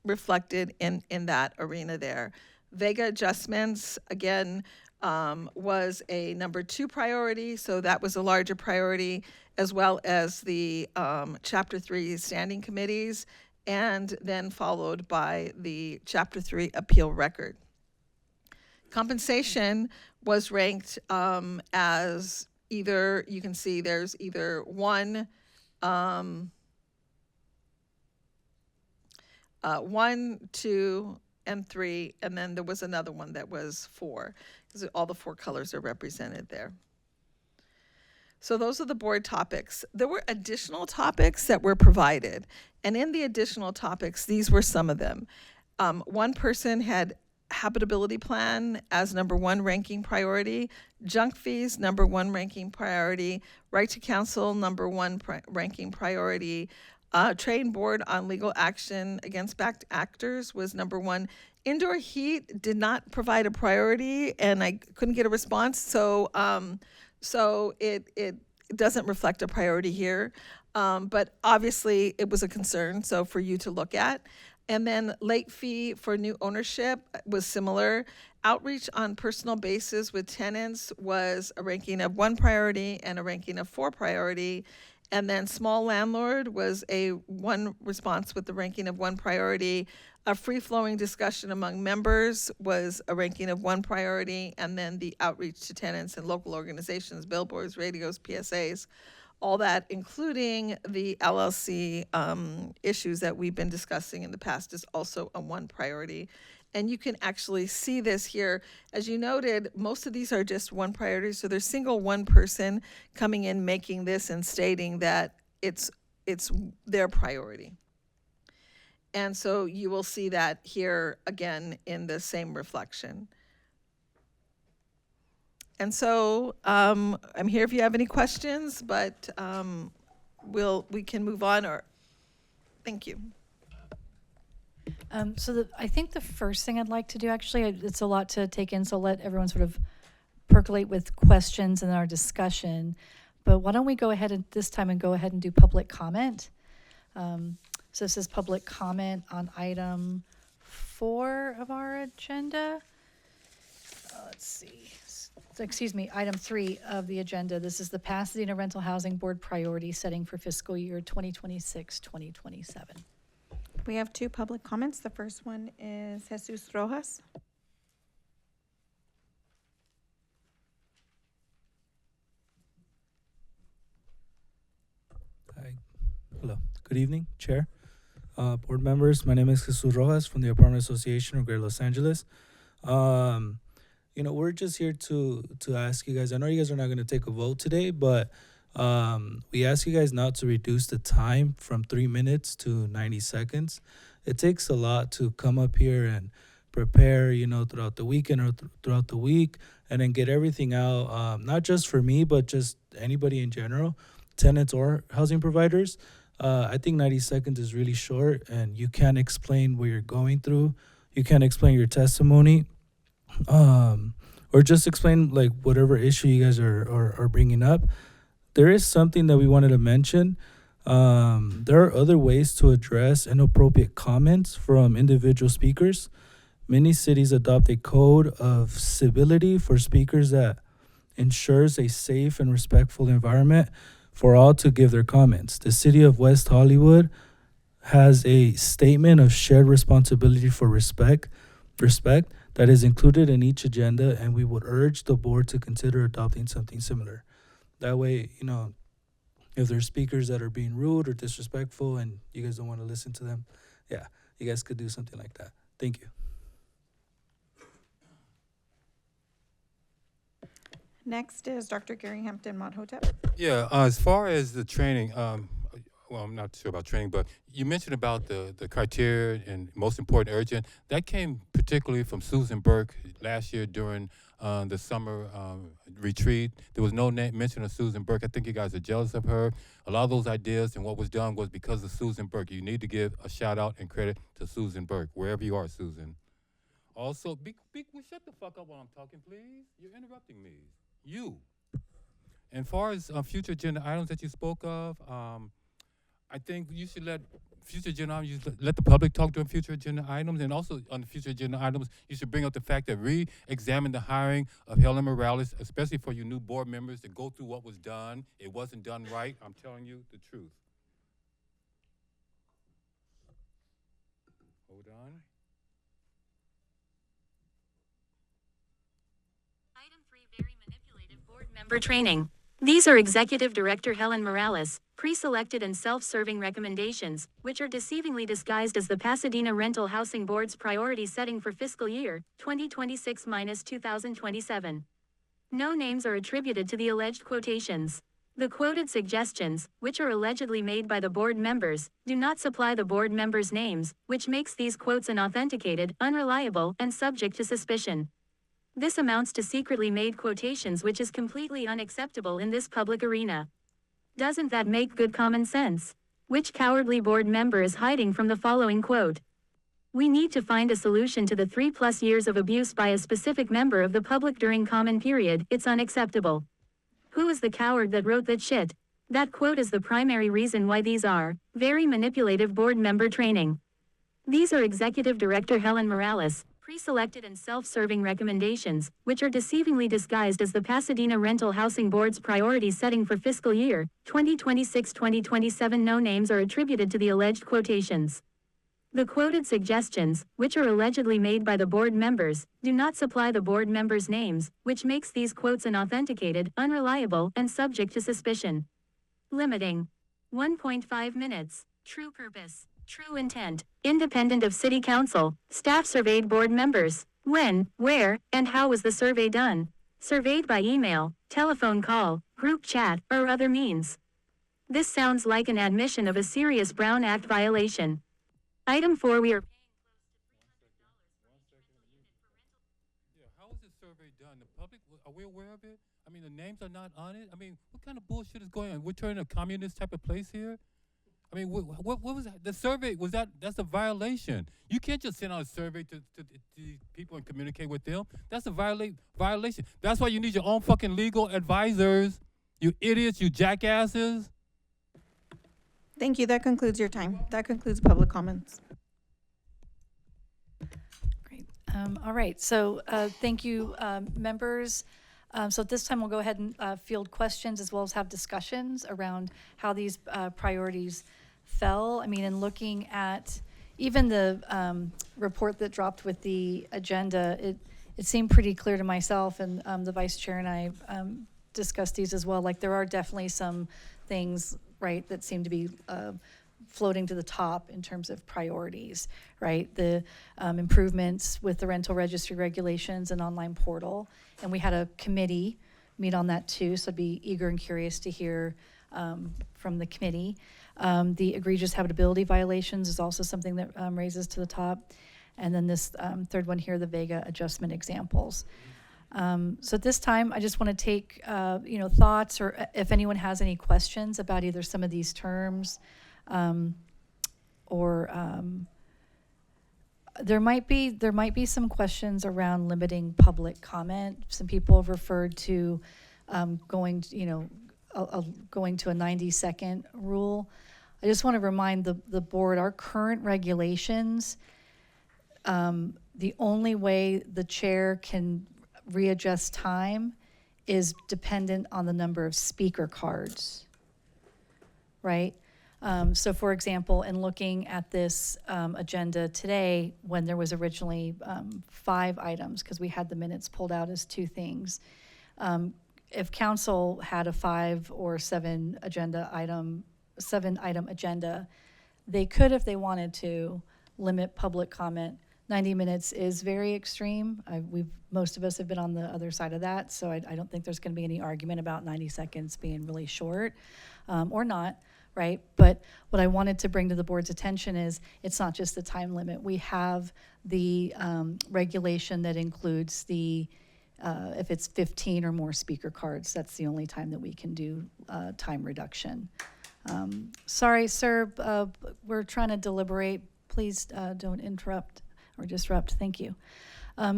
reflected in that arena there. Vega adjustments, again, was a number 2 priority, so that was a larger priority, as well as the Chapter 3 standing committees, and then followed by the Chapter 3 appeal record. Compensation was ranked as either, you can see there's either 1, 1, 2, and 3, and then there was another one that was 4, because all the 4 colors are represented there. So those are the board topics. There were additional topics that were provided, and in the additional topics, these were some of them. One person had habitability plan as number 1 ranking priority, junk fees number 1 ranking priority, right to counsel number 1 ranking priority, train board on legal action against bad actors was number 1. Indoor heat did not provide a priority, and I couldn't get a response, so it doesn't reflect a priority here, but obviously it was a concern, so for you to look at. And then late fee for new ownership was similar. Outreach on personal basis with tenants was a ranking of 1 priority and a ranking of 4 priority. And then small landlord was a 1 response with the ranking of 1 priority. A free-flowing discussion among members was a ranking of 1 priority. And then the outreach to tenants and local organizations, billboards, radios, PSAs, all that, including the LLC issues that we've been discussing in the past, is also a 1 priority. And you can actually see this here. As you noted, most of these are just 1 priority, so there's single 1 person coming in making this and stating that it's their priority. And so you will see that here again in the same reflection. And so I'm here if you have any questions, but we can move on, or thank you. I think the first thing I'd like to do, actually, it's a lot to take in, so I'll let everyone sort of percolate with questions in our discussion. But why don't we go ahead and this time and go ahead and do public comment? So this is public comment on item 4 of our agenda. Let's see. So, excuse me, item 3 of the agenda. This is the Pasadena Rental Housing Board priority setting for fiscal year 2026-2027. We have 2 public comments. The first one is Jesus Rojas. Hi. Hello. Good evening, Chair, board members. My name is Jesus Rojas from the Apartment Association of Greater Los Angeles. We're just here to ask you guys. I know you guys are not going to take a vote today, but we ask you guys not to reduce the time from 3 minutes to 90 seconds. It takes a lot to come up here and prepare, throughout the weekend or throughout the week, and then get everything out, not just for me, but just anybody in general, tenants or housing providers. I think 90 seconds is really short, and you can't explain what you're going through. You can't explain your testimony, or just explain like whatever issue you guys are bringing up. There is something that we wanted to mention. There are other ways to address inappropriate comments from individual speakers. Many cities adopt a code of civility for speakers that ensures a safe and respectful environment for all to give their comments. The city of West Hollywood has a statement of shared responsibility for respect that is included in each agenda, and we would urge the board to consider adopting something similar. That way, if there's speakers that are being rude or disrespectful and you guys don't want to listen to them, yeah, you guys could do something like that. Thank you. Next is Dr. Gary Hampton Mothotep. Yeah, as far as the training, well, I'm not sure about training, but you mentioned about the criteria and most important urgent. That came particularly from Susan Burke last year during the summer retreat. There was no mention of Susan Burke. I think you guys are jealous of her. A lot of those ideas and what was done was because of Susan Burke. You need to give a shout out and credit to Susan Burke, wherever you are, Susan. Also, shut the fuck up while I'm talking, please. You're interrupting me. You. And far as future agenda items that you spoke of, I think you should let future agenda items, let the public talk during future agenda items, and also on the future agenda items, you should bring up the fact that re-examine the hiring of Helen Morales, especially for you new board members, to go through what was done. It wasn't done right. I'm telling you the truth. Hold on. Item 3, very manipulative board member training. These are Executive Director Helen Morales, pre-selected and self-serving recommendations, which are deceivingly disguised as the Pasadena Rental Housing Board's priority setting for fiscal year 2026-2027. No names are attributed to the alleged quotations. The quoted suggestions, which are allegedly made by the board members, do not supply the board members' names, which makes these quotes unauthenticated, unreliable, and subject to suspicion. This amounts to secretly made quotations, which is completely unacceptable in this public arena. Doesn't that make good common sense? Which cowardly board member is hiding from the following quote? We need to find a solution to the 3+ years of abuse by a specific member of the public during common period. It's unacceptable. Who is the coward that wrote that shit? That quote is the primary reason why these are very manipulative board member training. These are Executive Director Helen Morales, pre-selected and self-serving recommendations, which are deceivingly disguised as the Pasadena Rental Housing Board's priority setting for fiscal year 2026-2027. No names are attributed to the alleged quotations. The quoted suggestions, which are allegedly made by the board members, do not supply the board members' names, which makes these quotes unauthenticated, unreliable, and subject to suspicion. Limiting 1.5 minutes. True purpose. True intent. Independent of City Council. Staff surveyed board members. When, where, and how was the survey done? Surveyed by email, telephone call, group chat, or other means. This sounds like an admission of a serious Brown Act violation. Item 4. We are Yeah, how is this survey done? The public, are we aware of it? I mean, the names are not on it? I mean, what kind of bullshit is going on? We're turning a communist type of place here? I mean, what was that? The survey, that's a violation. You can't just send out a survey to these people and communicate with them. That's a violation. That's why you need your own fucking legal advisors, you idiots, you jackasses. Thank you. That concludes your time. That concludes public comments. Great. All right. So thank you, members. So at this time, we'll go ahead and field questions as well as have discussions around how these priorities fell. I mean, in looking at even the report that dropped with the agenda, it seemed pretty clear to myself, and the vice chair and I discussed these as well. Like, there are definitely some things, right, that seem to be floating to the top in terms of priorities, right? The improvements with the rental registry regulations and online portal. And we had a committee meet on that too, so I'd be eager and curious to hear from the committee. The egregious habitability violations is also something that raises to the top. And then this third one here, the Vega adjustment examples. So at this time, I just want to take, thoughts, or if anyone has any questions about either some of these terms, or there might be some questions around limiting public comment. Some people have referred to going to a 90-second rule. I just want to remind the board, our current regulations, the only way the chair can readjust time is dependent on the number of speaker cards, right? So for example, in looking at this agenda today, when there was originally 5 items, because we had the minutes pulled out as 2 things, if council had a 5 or 7 item agenda, they could, if they wanted to, limit public comment. 90 minutes is very extreme. Most of us have been on the other side of that, so I don't think there's going to be any argument about 90 seconds being really short, or not, right? But what I wanted to bring to the board's attention is it's not just the time limit. We have the regulation that includes the if it's 15 or more speaker cards, that's the only time that we can do time reduction. Sorry, sir, we're trying to deliberate. Please don't interrupt or disrupt. Thank you.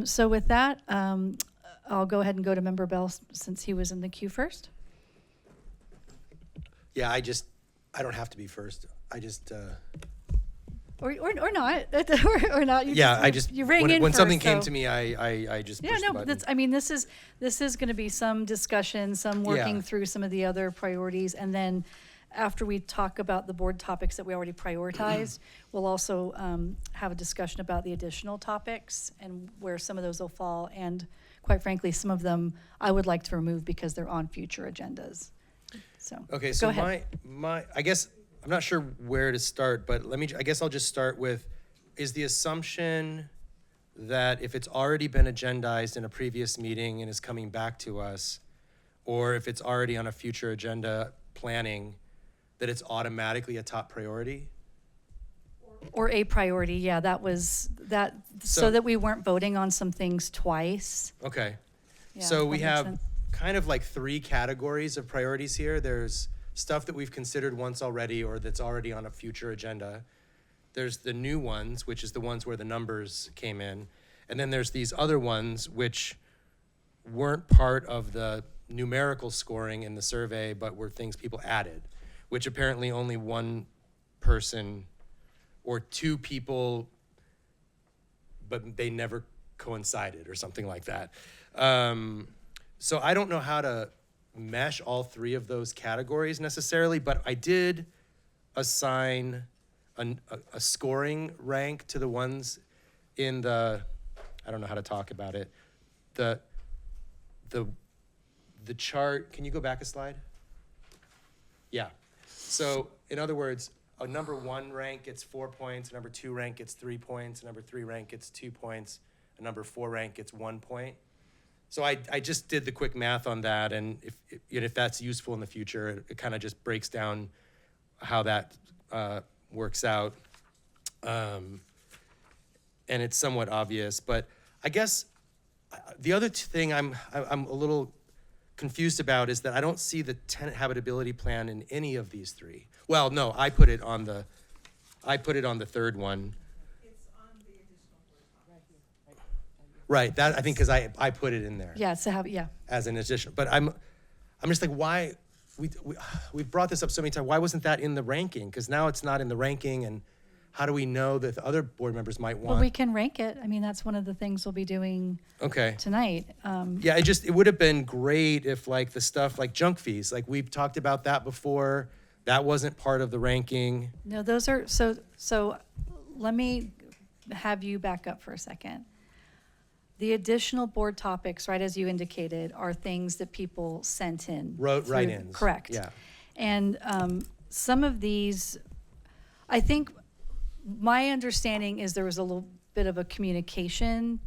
So with that, I'll go ahead and go to Member Bell since he was in the queue first. Yeah, I don't have to be first. I just. Or not, or not. You rang in when first, something came so. to me, I just pushed the button. This is going to be some discussion, some working through some of the other priorities, and then after we talk about the board topics that we already prioritized, we'll also have a discussion about the additional topics and where some of those will fall, and quite frankly, some of them I would like to remove because they're on future agendas. So, Okay, go so ahead. I guess, I'm not sure where to start, but I guess I'll just start with, is the assumption that if it's already been agendized in a previous meeting and is coming back to us, or if it's already on a future agenda planning, that it's automatically a top priority? Or a priority, yeah, that was, that, so So- that we weren't voting on some things twice. Okay. Yeah, So that we makes have sense. kind of like 3 categories of priorities here. There's stuff that we've considered once already or that's already on a future agenda. There's the new ones, which is the ones where the numbers came in. And then there's these other ones which weren't part of the numerical scoring in the survey, but were things people added, which apparently only one person or 2 people, but they never coincided or something like that. So I don't know how to mesh all 3 of those categories necessarily, but I did assign a scoring rank to the ones in the, I don't know how to talk about it, the chart. Can you go back a slide? Yeah. So in other words, a number 1 rank gets 4 points, a number 2 rank gets 3 points, a number 3 rank gets 2 points, a number 4 rank gets 1 point. So I just did the quick math on that, and if that's useful in the future, it kind of just breaks down how that works out. And it's somewhat obvious, but I guess the other thing I'm a little confused about is that I don't see the tenant habitability plan in any of these 3. Well, no, I put it on the 3rd one. Right, that, I think, because I put it in there. Yeah, so have, yeah. As an addition, but I'm just like, why, we've brought this up so many times, why wasn't that in the ranking? Because now it's not in the ranking, and how do we know that the other board members might want? Well, we can rank it. I mean, that's one of the things we'll be doing Okay. tonight. Yeah, it would have been great if like the stuff like junk fees, like we've talked about that before, that wasn't part of the ranking. No, those are, so let me have you back up for a second. The additional board topics, right, as you indicated, are things that people sent in. Wrote through- write-ins. Correct. Yeah. And some of these, I think, my understanding is there was a little bit of a communication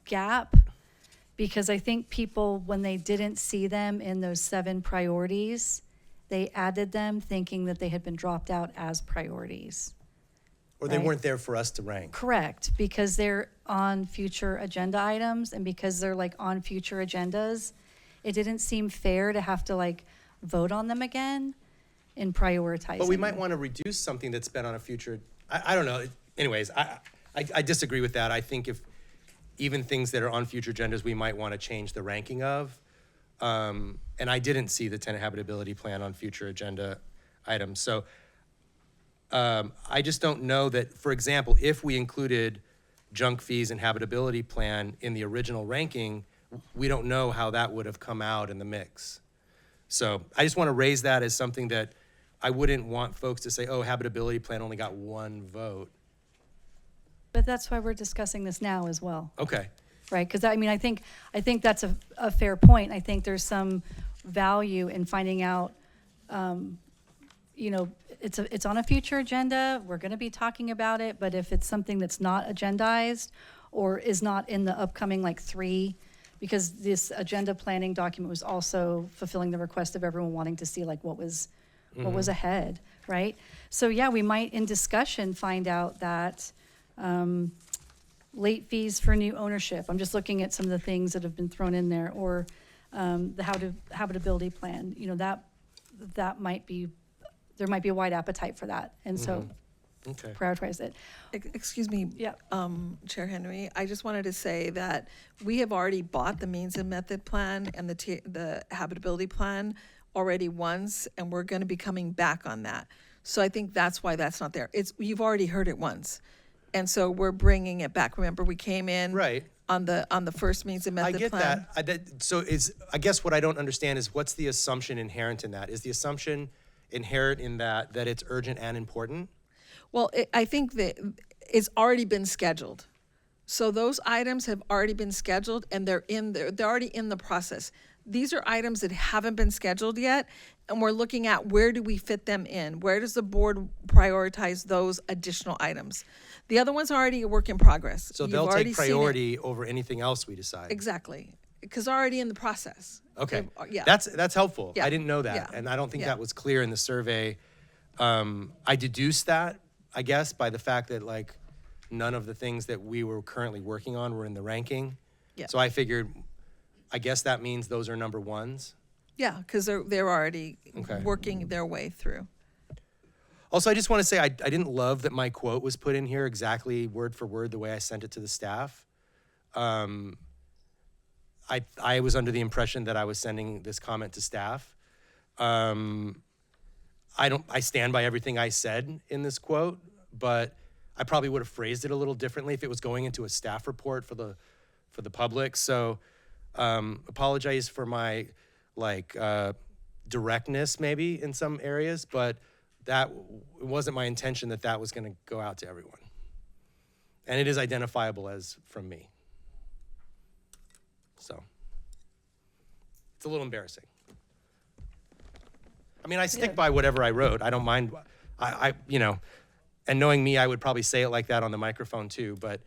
gap, because I think people, when they didn't see them in those 7 priorities, they added them thinking that they had been dropped out as priorities. Or they Right. weren't there for us to rank. Correct, because they're on future agenda items, and because they're like on future agendas, it didn't seem fair to have to like vote on them again in prioritizing. But we might want to reduce something that's been on a future, I don't know. Anyways, I disagree with that. I think if even things that are on future agendas, we might want to change the ranking of. And I didn't see the tenant habitability plan on future agenda items. So I just don't know that, for example, if we included junk fees and habitability plan in the original ranking, we don't know how that would have come out in the mix. So I just want to raise that as something that I wouldn't want folks to say, oh, habitability plan only got 1 vote. But that's why we're discussing this now as well, Okay. right? Because I mean, I think that's a fair point. I think there's some value in finding out, you know, it's on a future agenda, we're gonna be talking about it, but if it's something that's not agendized or is not in the upcoming like 3, because this agenda planning document was also fulfilling the request of everyone wanting to see like what was ahead, right? So yeah, we might in discussion find out that late fees for new ownership, I'm just looking at some of the things that have been thrown in there, or the habitability plan, you know, that might be, there might be a wide appetite for that, and so Okay. prioritize it. Excuse me, Yeah. Chair Henry, I just wanted to say that we have already bought the means and method plan and the habitability plan already once, and we're going to be coming back on that. So I think that's why that's not there. You've already heard it once, and so we're bringing it back. Remember, we came in Right. on the first means and I method get plan. that. So I guess what I don't understand is what's the assumption inherent in that? Is the assumption inherent in that it's urgent and important? Well, I think that it's already been scheduled. So those items have already been scheduled, and they're already in the process. these are items that haven't been scheduled yet, and we're looking at where do we fit them in? Where does the board prioritize those additional items? The other one's already a work in progress. So You've they'll already take seen it. priority over anything else we decide. Exactly, because already in the process. Okay, Yeah. that's helpful. Yeah. I didn't know that, Yeah. and I don't think Yeah. that was clear in the survey. I deduced that, I guess, by the fact that like none of the things that we were currently working on were in the ranking. Yeah. So I figured, I guess that means those are number ones. Yeah, because they're already Okay. working their way through. Also, I just want to say I didn't love that my quote was put in here exactly word for word the way I sent it to the staff. I was under the impression that I was sending this comment to staff. I stand by everything I said in this quote, but I probably would have phrased it a little differently if it was going into a staff report for the public. So apologize for my directness maybe in some areas, but it wasn't my intention that was going to go out to everyone. And it is identifiable as from me. So it's a little embarrassing. I mean, I stick by whatever I wrote. I don't mind. And knowing me, I would probably say it like that on the microphone too. But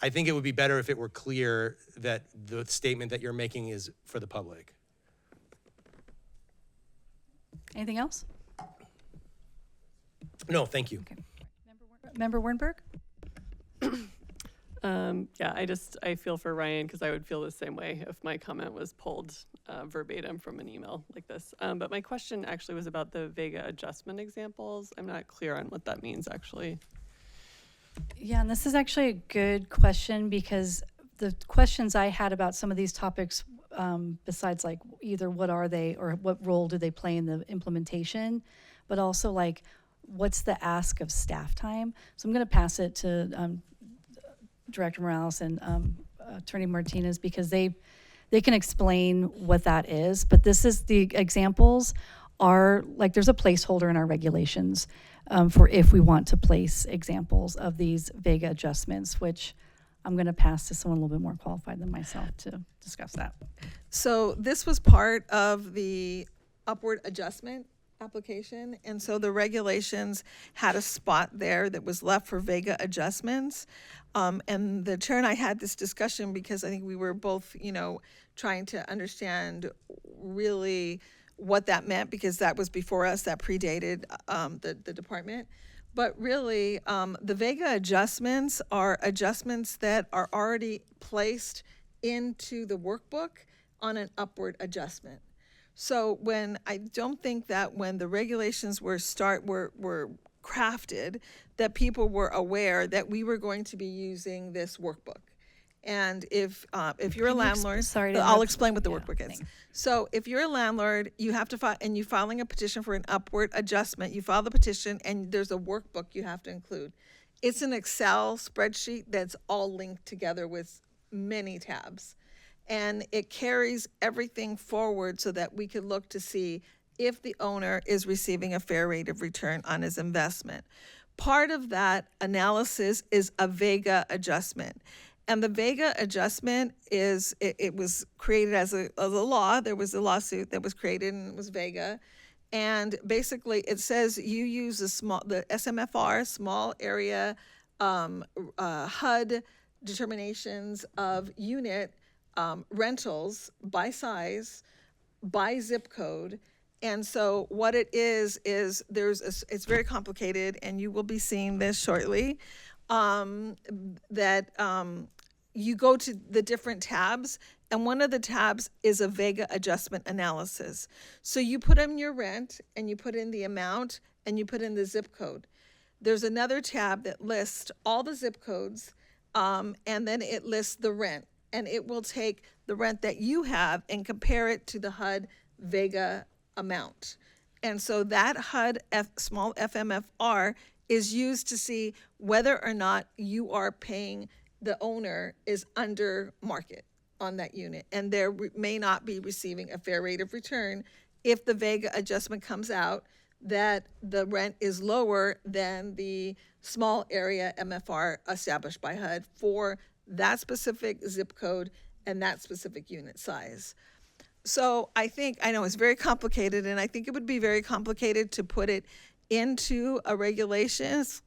I think it would be better if it were clear that the statement that you're making is for the public. Anything else? No, thank you. Okay. Member Wernberg? Yeah, I feel for Ryan because I would feel the same way if my comment was pulled verbatim from an email like this. But my question actually was about the Vega adjustment examples. I'm not clear on what that means actually. Yeah, and this is actually a good question because the questions I had about some of these topics, besides like either what are they or what role do they play in the implementation, but also like what's the ask of staff time? So I'm going to pass it to Director Morales and Attorney Martinez because they can explain what that is. But this is the examples are like there's a placeholder in our regulations for if we want to place examples of these Vega adjustments, which I'm going to pass to someone a little bit more qualified than myself to discuss that. So this was part of the upward adjustment application, and so the regulations had a spot there that was left for Vega adjustments. And the chair and I had this discussion because I think we were both, trying to understand really what that meant because that was before us, that predated the department. But really, the Vega adjustments are adjustments that are already placed into the workbook on an upward adjustment. So I don't think that when the regulations were crafted, that people were aware that we were going to be using this workbook. And if you're a landlord, I'll explain what the workbook is. Thanks. So if you're a landlord, you have to file, and you're filing a petition for an upward adjustment, you file the petition and there's a workbook you have to include. It's an Excel spreadsheet that's all linked together with many tabs. And it carries everything forward so that we could look to see if the owner is receiving a fair rate of return on his investment. Part of that analysis is a Vega adjustment. And the Vega adjustment it was created as a law. There was a lawsuit that was created and it was Vega. And basically it says you use the SMFR, small area HUD determinations of unit rentals by size, by zip code. And so what it is it's very complicated, and you will be seeing this shortly, you go to the different tabs, and one of the tabs is a Vega adjustment analysis. So you put in your rent, and you put in the amount, and you put in the zip code. There's another tab that lists all the zip codes, and then it lists the rent. And it will take the rent that you have and compare it to the HUD Vega amount. And so that HUD small FMFR is used to see whether or not you are paying, the owner is under market on that unit. And there may not be receiving a fair rate of return if the Vega adjustment comes out that the rent is lower than the small area MFR established by HUD for that specific zip code and that specific unit size. So I know it's very complicated, and I think it would be very complicated to put it into a regulations.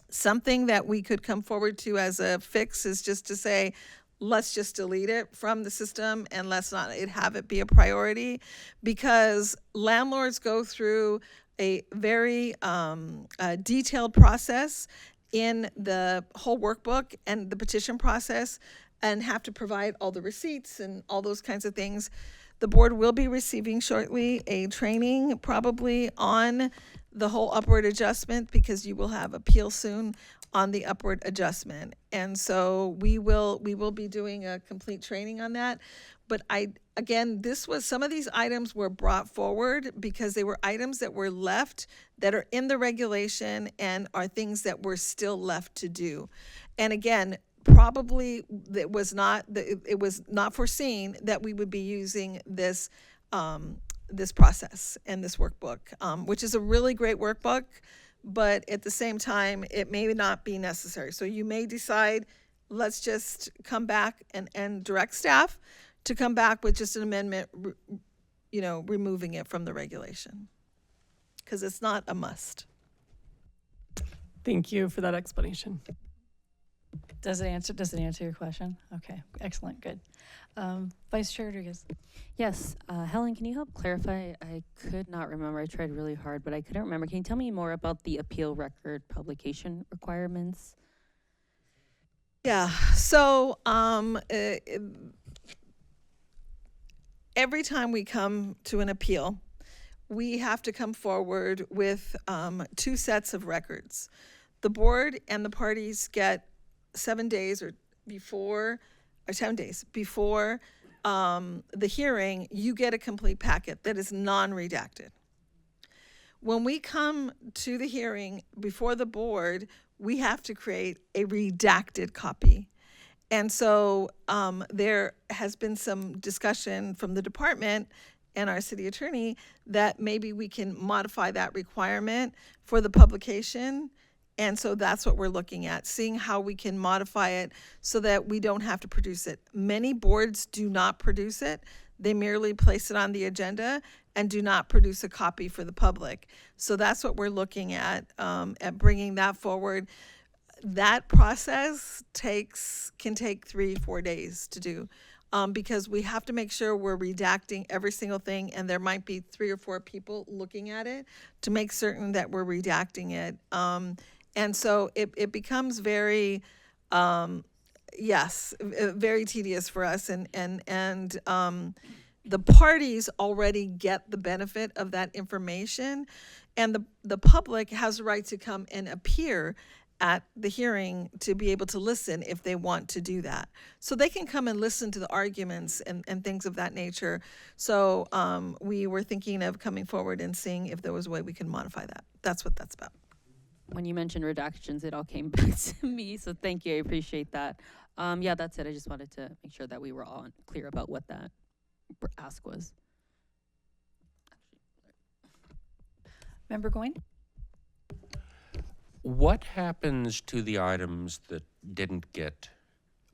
Something that we could come forward to as a fix is just to say, let's just delete it from the system and let's not have it be a priority, because landlords go through a very detailed process in the whole workbook and the petition process, and have to provide all the receipts and all those kinds of things. The board will be receiving shortly a training probably on the whole upward adjustment, because you will have appeal soon on the upward adjustment. And so we will be doing a complete training on that. But again, some of these items were brought forward because they were items that were left, that are in the regulation, and are things that were still left to do. And again, probably it was not foreseen that we would be using this process and this workbook, which is a really great workbook, but at the same time, it may not be necessary. So you may decide, let's just come back and direct staff to come back with just an amendment, removing it from the regulation, because it's not a must. Thank you for that explanation. Does it answer your question? Okay, excellent, good. Vice Chair Rodriguez. Yes, Helen, can you help clarify? I could not remember. I tried really hard, but I couldn't remember. Can you tell me more about the appeal record publication requirements? Yeah, so every time we come to an appeal, we have to come forward with 2 sets of records. The board and the parties get 7 days or 10 days before the hearing, you get a complete packet that is non-redacted. When we come to the hearing before the board, we have to create a redacted copy. And so there has been some discussion from the department and our city attorney that maybe we can modify that requirement for the publication. And so that's what we're looking at, seeing how we can modify it so that we don't have to produce it. Many boards do not produce it. They merely place it on the agenda and do not produce a copy for the public. So that's what we're looking at bringing that forward. That process can take 3-4 days to do, because we have to make sure we're redacting every single thing, and there might be 3 or 4 people looking at it to make certain that we're redacting it. And so it becomes very, very tedious for us, and the parties already get the benefit of that information, and the public has the right to come and appear at the hearing to be able to listen if they want to do that. So they can come and listen to the arguments and things of that nature. So we were thinking of coming forward and seeing if there was a way we can modify that. That's what that's about. When you mentioned redactions, it all came back to me, so thank you, I appreciate that. Yeah, that's it. I just wanted to make sure that we were all clear about what that ask was. Member Goin? What happens to the items that didn't get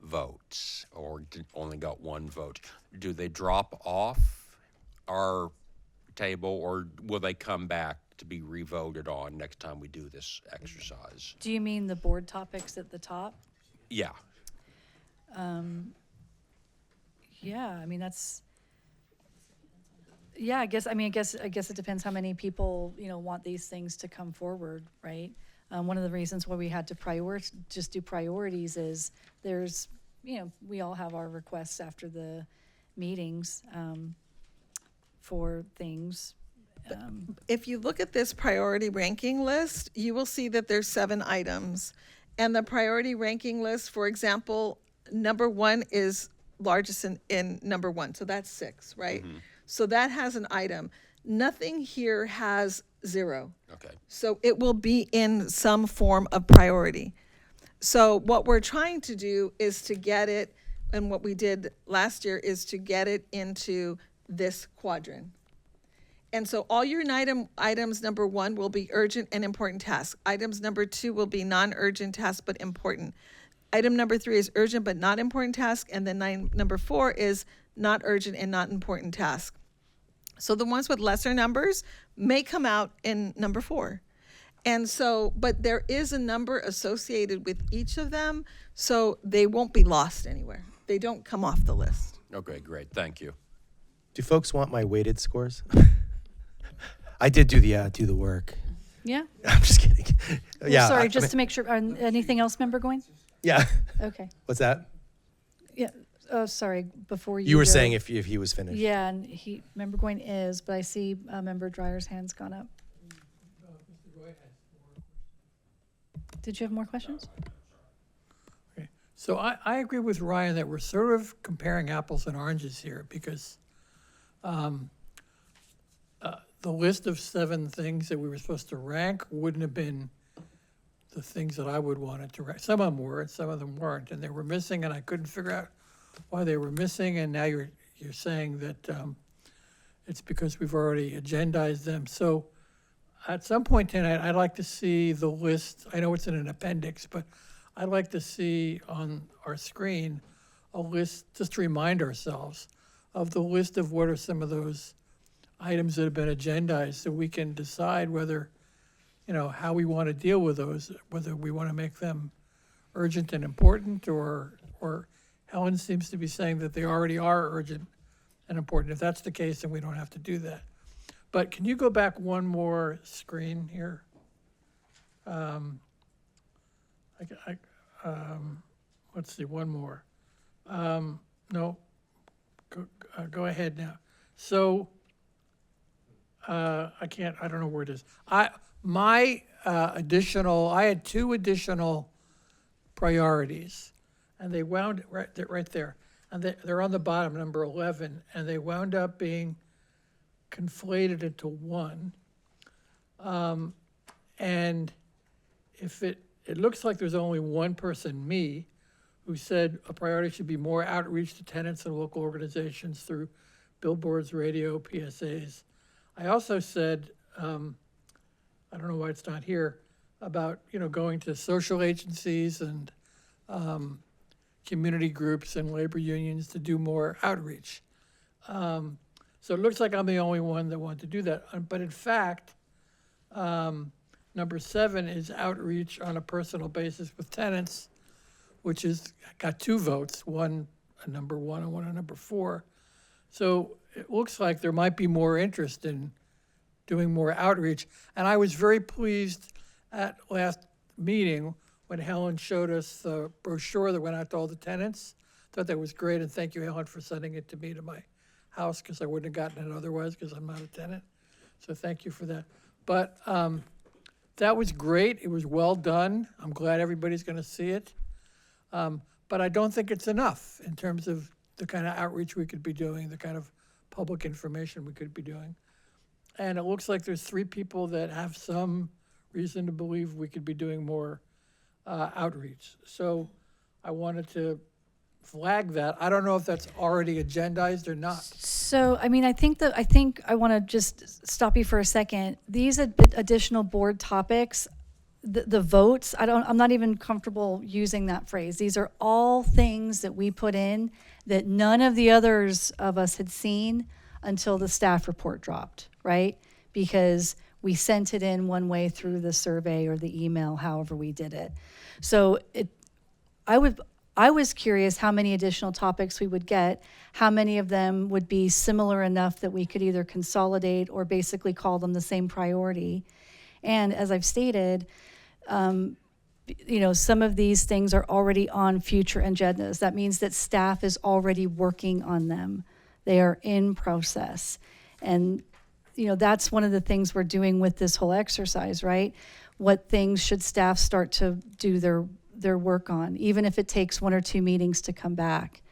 votes or only got 1 vote? Do they drop off our table, or will they come back to be revoted on next time we do this exercise? Do you mean the board topics at the top? Yeah. Yeah, I mean, that's, yeah, I guess it depends how many people, want these things to come forward, right? One of the reasons why we had to just do priorities is there's, we all have our requests after the meetings for things. If you look at this priority ranking list, you will see that there's 7 items. And the priority ranking list, for example, number 1 is largest in number 1. So that's 6, right? Mm-hmm. So that has an item. Nothing here has 0. Okay. So it will be in some form of priority. So what we're trying to do is to get it, and what we did last year is to get it into this quadrant. And so all your items number 1 will be urgent and important tasks. Items number 2 will be non-urgent tasks but important. Item number 3 is urgent but not important task, and then number 4 is not urgent, and not important tasks. So the ones with lesser numbers may come out in number 4. And so, but there is a number associated with each of them, so they won't be lost anywhere. They don't come off the list. Okay, great, thank you. Do folks want my weighted scores? I did do the work. Yeah? I'm just kidding. Well, Yeah. sorry, I just mean- to make sure, anything else, member Goins? Yeah. Okay. What's that? Yeah, sorry, before you You were go. saying if he was finished. Yeah, and member Goin is, but I see member Dreyer's hand's gone up. Did you have more questions? Okay. So I agree with Ryan that we're sort of comparing apples and oranges here because the list of 7 things that we were supposed to rank wouldn't have been the things that I would want it to rank. Some of them were, and some of them weren't, and they were missing, and I couldn't figure out why they were missing. And now you're saying that it's because we've already agendized them. So at some point tonight, I'd like to see the list. I know it's in an appendix, but I'd like to see on our screen a list, just to remind ourselves of the list of what are some of those items that have been agendized, so we can decide whether, how we want to deal with those, whether we want to make them urgent and important, or Helen seems to be saying that they already are urgent and important. If that's the case, then we don't have to do that. But can you go back one more screen here? Let's see, one more. No, go ahead now. So, I don't know where it is. I had 2 additional priorities, and they wound right there. And they're on the bottom, number 11, and they wound up being conflated into one. And if it looks like there's only one person, me, who said a priority should be more outreach to tenants and local organizations through billboards, radio, PSAs. I also said, I don't know why it's not here, about, going to social agencies and community groups and labor unions to do more outreach. So it looks like I'm the only one that wanted to do that. But in fact, number 7 is outreach on a personal basis with tenants, which has got 2 votes, one a number 1 and one a number 4. So it looks like there might be more interest in doing more outreach. And I was very pleased at last meeting when Helen showed us the brochure that went out to all the tenants. Thought that was great, and thank you, Helen, for sending it to me to my house, because I wouldn't have gotten it otherwise, because I'm not a tenant. So thank you for that. But that was great. It was well done. I'm glad everybody's going to see it. But I don't think it's enough in terms of the kind of outreach we could be doing, the kind of public information we could be doing. And it looks like there's 3 people that have some reason to believe we could be doing more outreach. So I wanted to flag that. I don't know if that's already agendized or not. So, I mean, I think I want to just stop you for a second. These additional board topics, the votes, I'm not even comfortable using that phrase. These are all things that we put in that none of the others of us had seen until the staff report dropped, right? Because we sent it in one way through the survey or the email, however we did it. So I was curious how many additional topics we would get, how many of them would be similar enough that we could either consolidate or basically call them the same priority. And as I've stated, some of these things are already on future agendas. That means that staff is already working on them. They are in process. And, that's one of the things we're doing with this whole exercise, right? What things should staff start to do their work on, even if it takes 1 or 2 meetings to come back.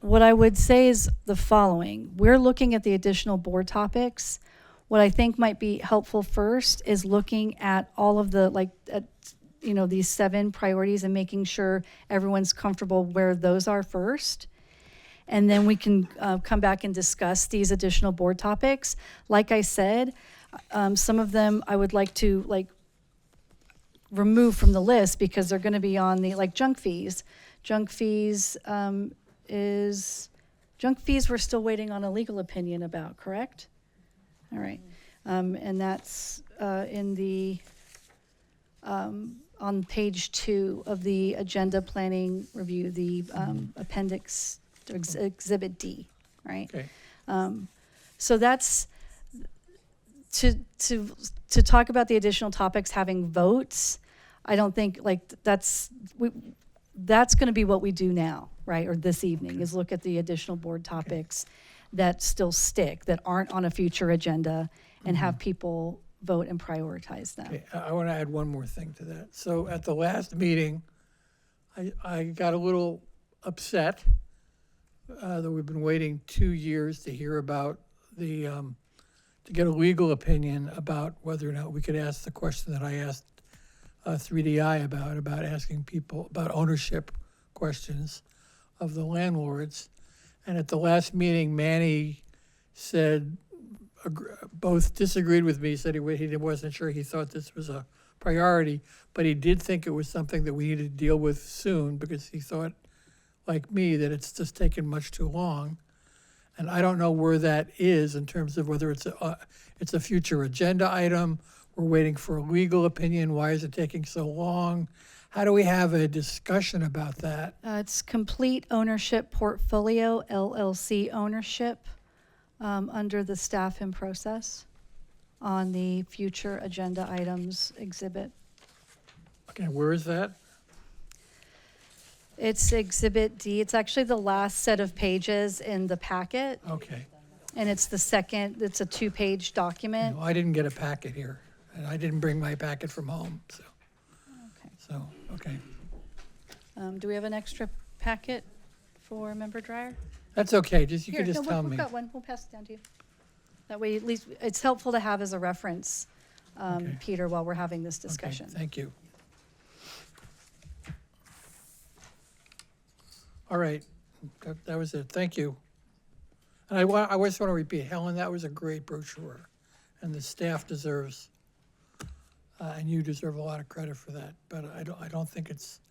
What I would say is the following. We're looking at the additional board topics. What I think might be helpful first is looking at all of the, these 7 priorities and making sure everyone's comfortable where those are first. And then we can come back and discuss these additional board topics. Like I said, some of them I would like to remove from the list because they're going to be on the junk fees. Junk fees is junk fees we're still waiting on a legal opinion about, correct? All right. And that's in the, on page 2 of the agenda planning review, the appendix, exhibit D, right? Okay. So that's, to talk about the additional topics having votes, I don't think like that's going to be what we do now, right? Or this evening is look at the additional board topics that still stick, that aren't on a future agenda, and have people vote and prioritize them. Okay, I want to add one more thing to that. So at the last meeting, I got a little upset that we've been waiting 2 years to hear about the, to get a legal opinion about whether or not we could ask the question that I asked 3DI about asking people about ownership questions of the landlords. And at the last meeting, Manny said, both disagreed with me, said he wasn't sure he thought this was a priority, but he did think it was something that we needed to deal with soon because he thought, like me, that it's just taken much too long. And I don't know where that is in terms of whether it's a future agenda item. We're waiting for a legal opinion. Why is it taking so long? How do we have a discussion about that? It's complete ownership portfolio, LLC ownership, under the staff in process on the future agenda items exhibit. Okay, where is that? It's exhibit D. It's actually the last set of pages in the packet. Okay. And it's the second, it's a 2-page document. No, I didn't get a packet here, and I didn't bring my packet from home, so. Okay. So, okay. Do we have an extra packet for Member Dreyer? That's okay, you Here, can just no, tell we've me. got one. We'll pass it down to you. That way, at least, it's helpful to have as a reference, Okay. Peter, while we're having this Okay, discussion. thank you. All right, that was it, thank you. And I just want to repeat, Helen, that was a great brochure, and the staff deserves, and you deserve a lot of credit for that, but I don't think it's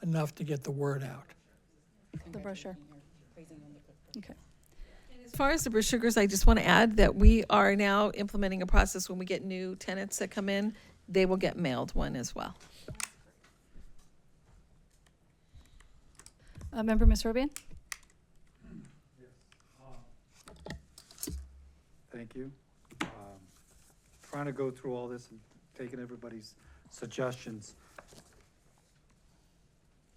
enough to get the word out. The brochure. Okay. As far as the brochure goes, I just want to add that we are now implementing a process when we get new tenants that come in, they will get mailed one as well. Member Ms. Robian? Thank you. Trying to go through all this and taking everybody's suggestions.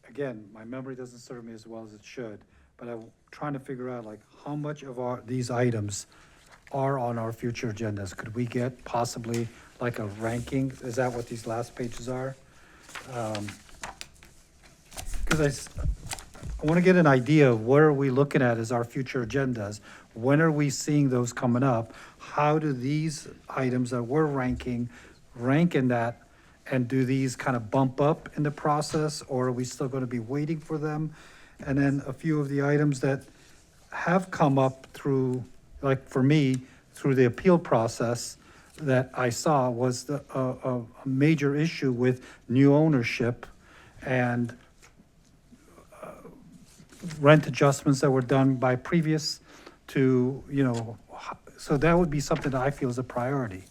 Again, my memory doesn't serve me as well as it should, but I'm trying to figure out like how much of these items are on our future agendas. Could we get possibly like a ranking? Is that what these last pages are? Because I want to get an idea of what are we looking at as our future agendas? When are we seeing those coming up? How do these items that we're ranking rank in that? And do these kind of bump up in the process, or are we still going to be waiting for them? And then a few of the items that have come up through, like for me, through the appeal process that I saw was a major issue with new ownership and rent adjustments that were done by previous to, so that would be something that I feel is a priority.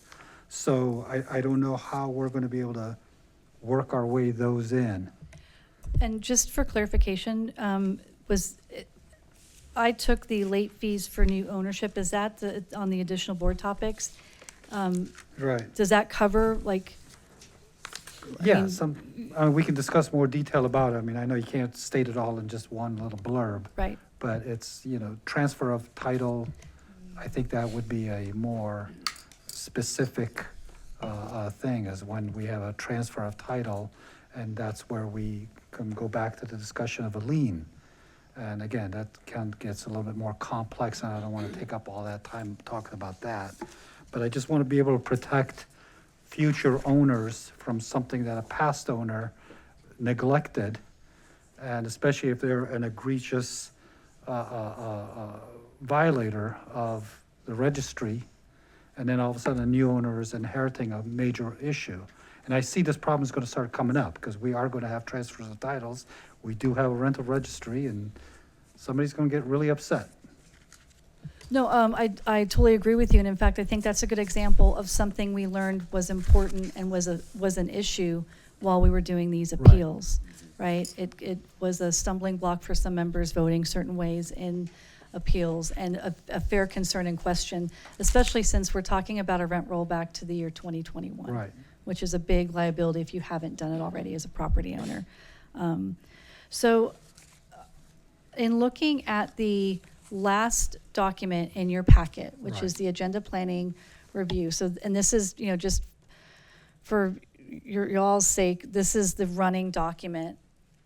So I don't know how we're going to be able to work our way those in. And just for clarification, I took the late fees for new ownership. Is that on the additional board topics? Right. Does that cover like? Yeah, we can discuss more detail about it. I mean, I know you can't state it all in just one little blurb. Right. But it's, transfer of title, I think that would be a more specific thing, is when we have a transfer of title, and that's where we can go back to the discussion of a lien. And again, that kind of gets a little bit more complex, and I don't want to take up all that time talking about that. But I just want to be able to protect future owners from something that a past owner neglected, and especially if they're an egregious violator of the registry, and then all of a sudden a new owner is inheriting a major issue. And I see this problem is going to start coming up because we are going to have transfers of titles. We do have a rental registry, and somebody's gonna get really upset. No, I totally agree with you, and in fact, I think that's a good example of something we learned was important and was an issue while we were doing these appeals, right? It was a stumbling block for some members voting certain ways in appeals, and a fair concern and question, especially since we're talking about a rent rollback to the year 2021. Right. Which is a big liability if you haven't done it already as a property owner. So in looking at the last document in your packet, which is the agenda planning review. So, and this is, just for y'all's sake, this is the running document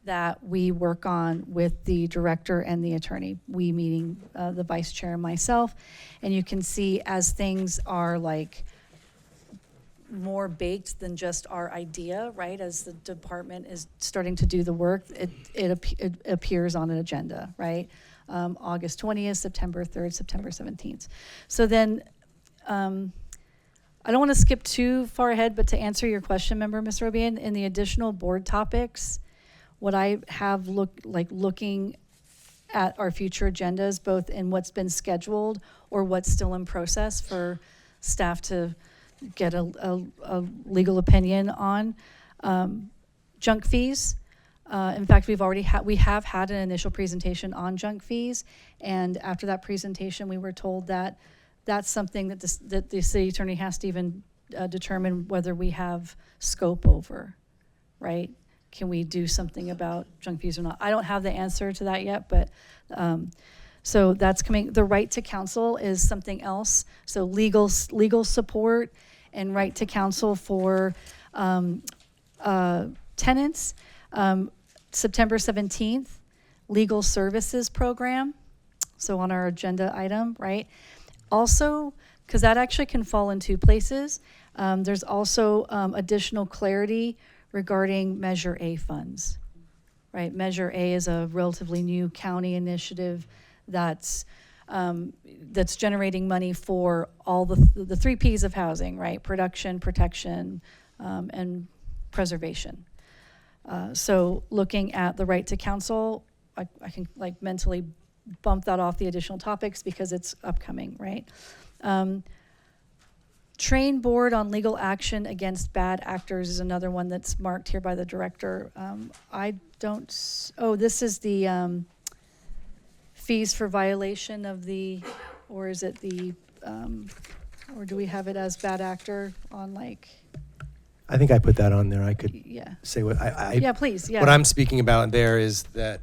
that we work on with the director and the attorney. We meaning the vice chair and myself. And you can see as things are like more baked than just our idea, right? As the department is starting to do the work, it appears on an agenda, right? August 20th, September 3rd, September 17th. So then, I don't want to skip too far ahead, but to answer your question, member Ms. Robian, in the additional board topics, what I have looking at our future agendas, both in what's been scheduled or what's still in process for staff to get a legal opinion on, junk fees. In fact, we have had an initial presentation on junk fees, and after that presentation, we were told that that's something that the city attorney has to even determine whether we have scope over, right? Can we do something about junk fees or not? I don't have the answer to that yet, but so that's coming. The right to counsel is something else. So legal support and right to counsel for tenants. September 17th, legal services program. So on our agenda item, right? Also, because that actually can fall in two places. There's also additional clarity regarding Measure A funds, right? Measure A is a relatively new county initiative that's generating money for all the 3 Ps of housing, right? Production, protection, and preservation. So looking at the right to counsel, I can mentally bump that off the additional topics because it's upcoming, right? Train board on legal action against bad actors is another one that's marked here by the director. This is the fees for violation of or is it or do we have it as bad actor on I think I put that on there. I could yeah. say what Yeah, please, yeah. What I'm speaking about there is that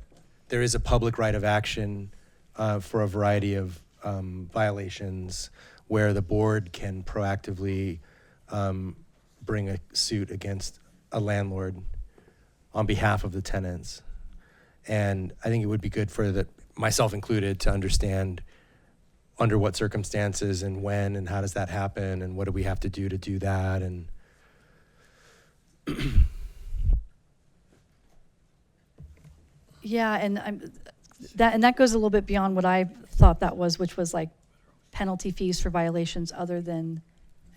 there is a public right of action for a variety of violations where the board can proactively bring a suit against a landlord on behalf of the tenants. And I think it would be good for myself included, to understand under what circumstances and when and how does that happen and what do we have to do that. And yeah, and that goes a little bit beyond what I thought that was, which was like penalty fees for violations other than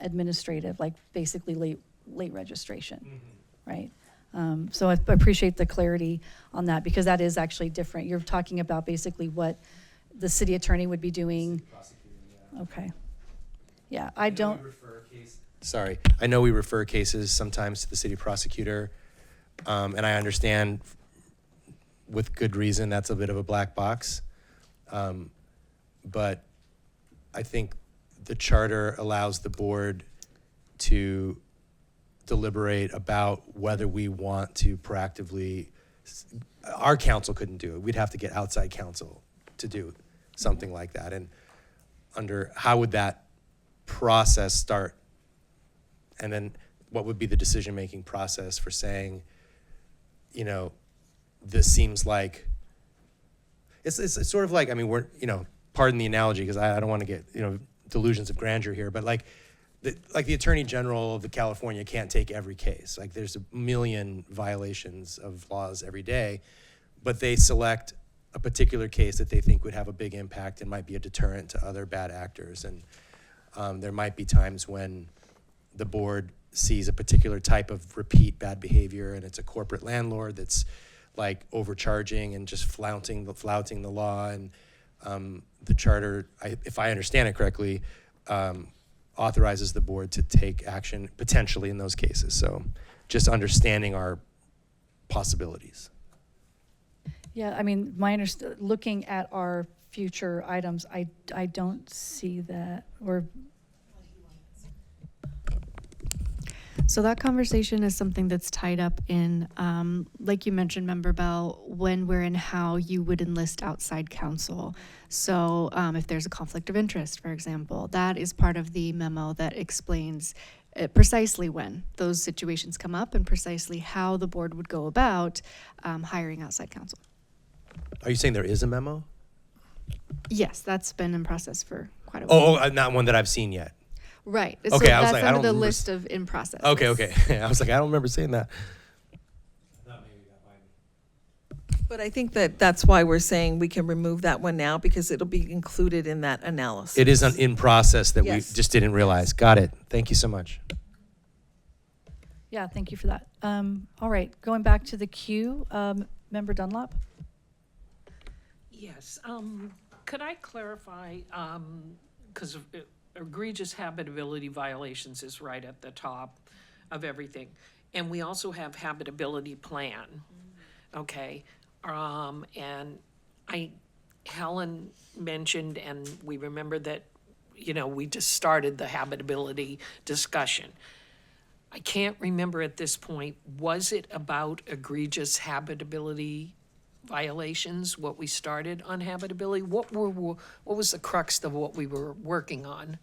administrative, like basically late registration, right? So I appreciate the clarity on that because that is actually different. You're talking about basically what the city attorney would be doing. Okay. Yeah, I don't. Sorry, I know we refer cases sometimes to the city prosecutor, and I understand with good reason that's a bit of a black box. But I think the charter allows the board to deliberate about whether we want to proactively, our council couldn't do it. We'd have to get outside counsel to do something like that. And how would that process start? And then what would be the decision-making process for saying, this seems like, it's sort of like, we're, pardon the analogy, because I don't want to get, delusions of grandeur here, but like the Attorney General of California can't take every case. Like there's a million violations of laws every day, but they select a particular case that they think would have a big impact and might be a deterrent to other bad actors. And there might be times when the board sees a particular type of repeat bad behavior and it's a corporate landlord that's like overcharging and just flouting the law. And the charter, if I understand it correctly, authorizes the board to take action potentially in those cases. So just understanding our possibilities. Yeah, I mean, looking at our future items, I don't see that, or So that conversation is something that's tied up in, like you mentioned, Member Bell, when, where, and how you would enlist outside counsel. So if there's a conflict of interest, for example, that is part of the memo that explains precisely when those situations come up and precisely how the board would go about hiring outside counsel. Are you saying there is a memo? Yes, that's been in process for quite a while. Oh, not one that I've seen yet. Right. Okay, So I was that's like, I under don't the remember list of in process. Okay. I was like, I don't remember seeing that. But I think that's why we're saying we can remove that one now, because it'll be included in that analysis. It is in process that Yes. we just didn't realize. Got it. Thank you so much. yeah, thank you for that. All right, going back to the queue, Member Dunlop? Yes, could I clarify, because egregious habitability violations is right at the top of everything. And we also have habitability plan, okay? And Helen mentioned, and we remember that, we just started the habitability discussion. I can't remember at this point, was it about egregious habitability violations, what we started on habitability? What was the crux of what we were working on?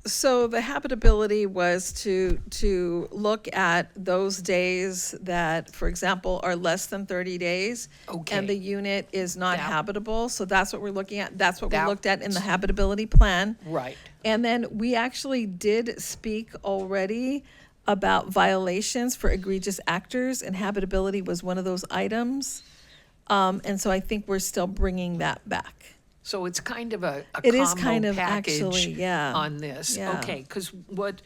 So the habitability was to look at those days that, for example, are less than 30 days. Okay. And the unit is not habitable. So that's what we're looking at. That's what we That- looked at in the habitability plan. Right. And then we actually did speak already about violations for egregious actors, and habitability was one of those items. And so I think we're still bringing that back. So it's kind of a It is combo kind of package actually, yeah. on this. Yeah. Okay, because based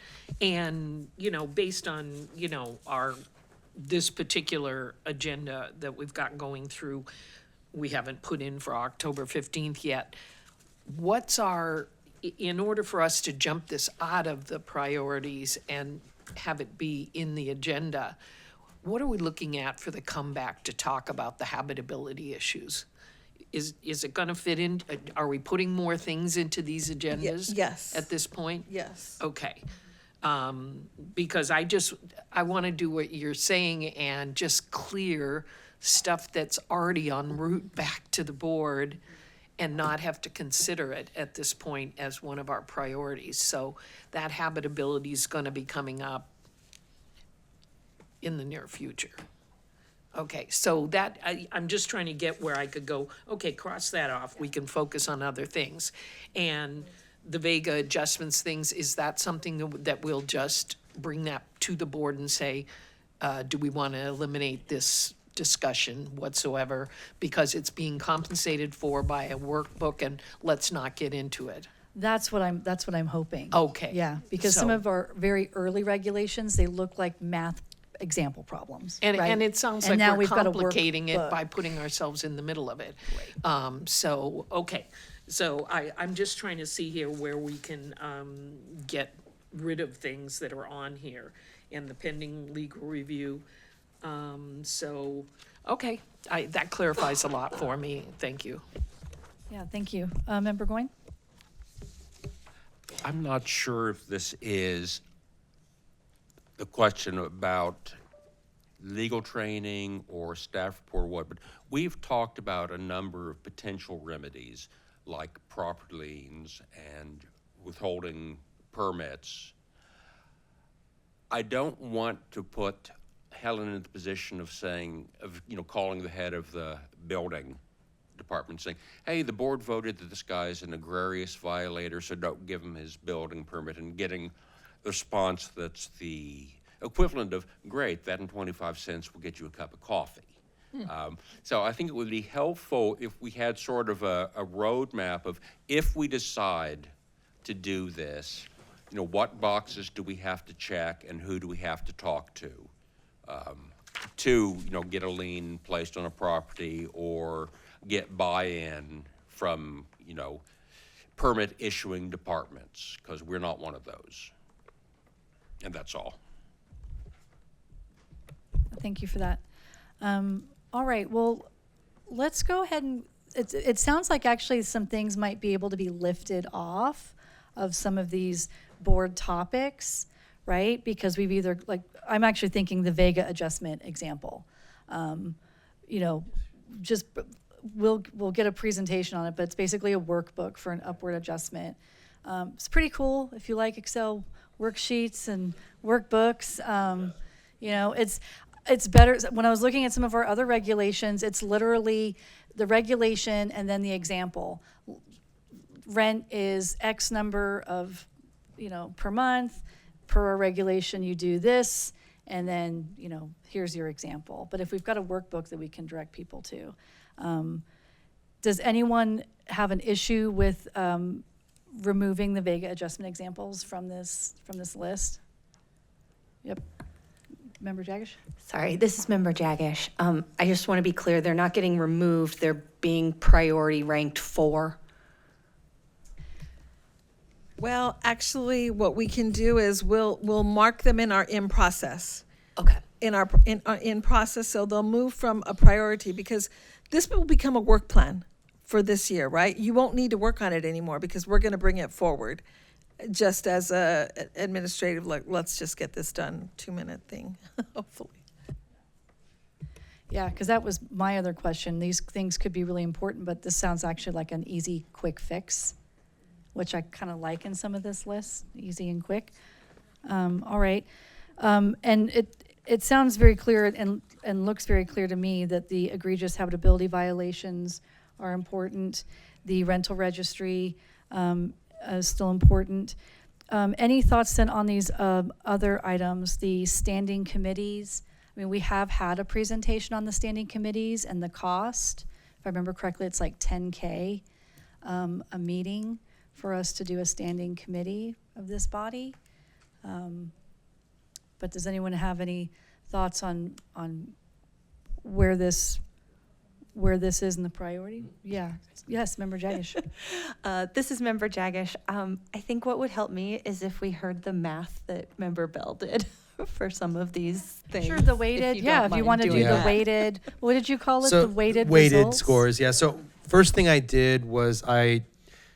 on, this particular agenda that we've got going through, we haven't put in for October 15th yet. In order for us to jump this out of the priorities and have it be in the agenda, what are we looking at for the comeback to talk about the habitability issues? Is it going to fit in? Are we putting more things into these agendas? Yes. At this point? Yes. Okay. Because I want to do what you're saying and just clear stuff that's already en route back to the board and not have to consider it at this point as one of our priorities. So that habitability is going to be coming up in the near future. Okay, so that, I'm just trying to get where I could go, okay, cross that off, we can focus on other things. And the Vega adjustments things, is that something that we'll just bring that to the board and say, do we want to eliminate this discussion whatsoever because it's being compensated for by a workbook, and let's not get into it? That's what I'm hoping. Okay. Yeah, because some So- of our very early regulations, they look like math example problems, And, right? and it sounds And like now we're we've got a complicating it workbook. by putting ourselves in the middle of it. Okay, so I'm just trying to see here where we can get rid of things that are on here and the pending legal review. Okay, that clarifies a lot for me, thank you. Yeah, thank you. Member Goin? I'm not sure if this is the question about legal training or staff report or what, but we've talked about a number of potential remedies like property liens and withholding permits. I don't want to put Helen in the position of saying, calling the head of the building department saying, hey, the board voted that this guy is an egregious violator, so don't give him his building permit, and getting the response that's the equivalent of, great, that and 25 cents will get you a cup of coffee. So I think it would be helpful if we had sort of a roadmap of, if we decide to do this, what boxes do we have to check and who do we have to talk to? to, get a lien placed on a property or get buy-in from, permit issuing departments, because we're not one of those. And that's all. Thank you for that. All right, well, let's go ahead and, it sounds like actually some things might be able to be lifted off of some of these board topics, right? Because we've either, like, I'm actually thinking the Vega adjustment example. Just, we'll get a presentation on it, but it's basically a workbook for an upward adjustment. It's pretty cool if you like Excel worksheets and workbooks. It's better. When I was looking at some of our other regulations, it's literally the regulation and then the example. Rent is X number of, per month. Per our regulation, you do this, and then, here's your example. But if we've got a workbook that we can direct people to. Does anyone have an issue with removing the Vega adjustment examples from this list? Yep. Member Jagish? Sorry, this is Member Jagish. I just want to be clear, they're not getting removed, they're being priority ranked 4. Well, actually, what we can do is we'll mark them in our in process. Okay. In our in process, so they'll move from a priority, because this will become a work plan for this year, right? You won't need to work on it anymore because we're going to bring it forward, just as a administrative, like, let's just get this done 2-minute thing, hopefully. Yeah, because that was my other question. These things could be really important, but this sounds actually like an easy, quick fix, which I kind of like in some of this list, easy and quick. All right. And it sounds very clear and looks very clear to me that the egregious habitability violations are important. The rental registry is still important. Any thoughts then on these other items, the standing committees? I mean, we have had a presentation on the standing committees and the cost. If I remember correctly, it's like $10K a meeting for us to do a standing committee of this body. But does anyone have any thoughts on where this is in the priority? Yeah. Yes, Member Jagish. This is Member Jagish. I think what would help me is if we heard the math that Member Bell did for some of these things. Sure, the weighted, if you want to do the weighted, what did you call it? So The weighted results? scores, yeah. So first thing I did was I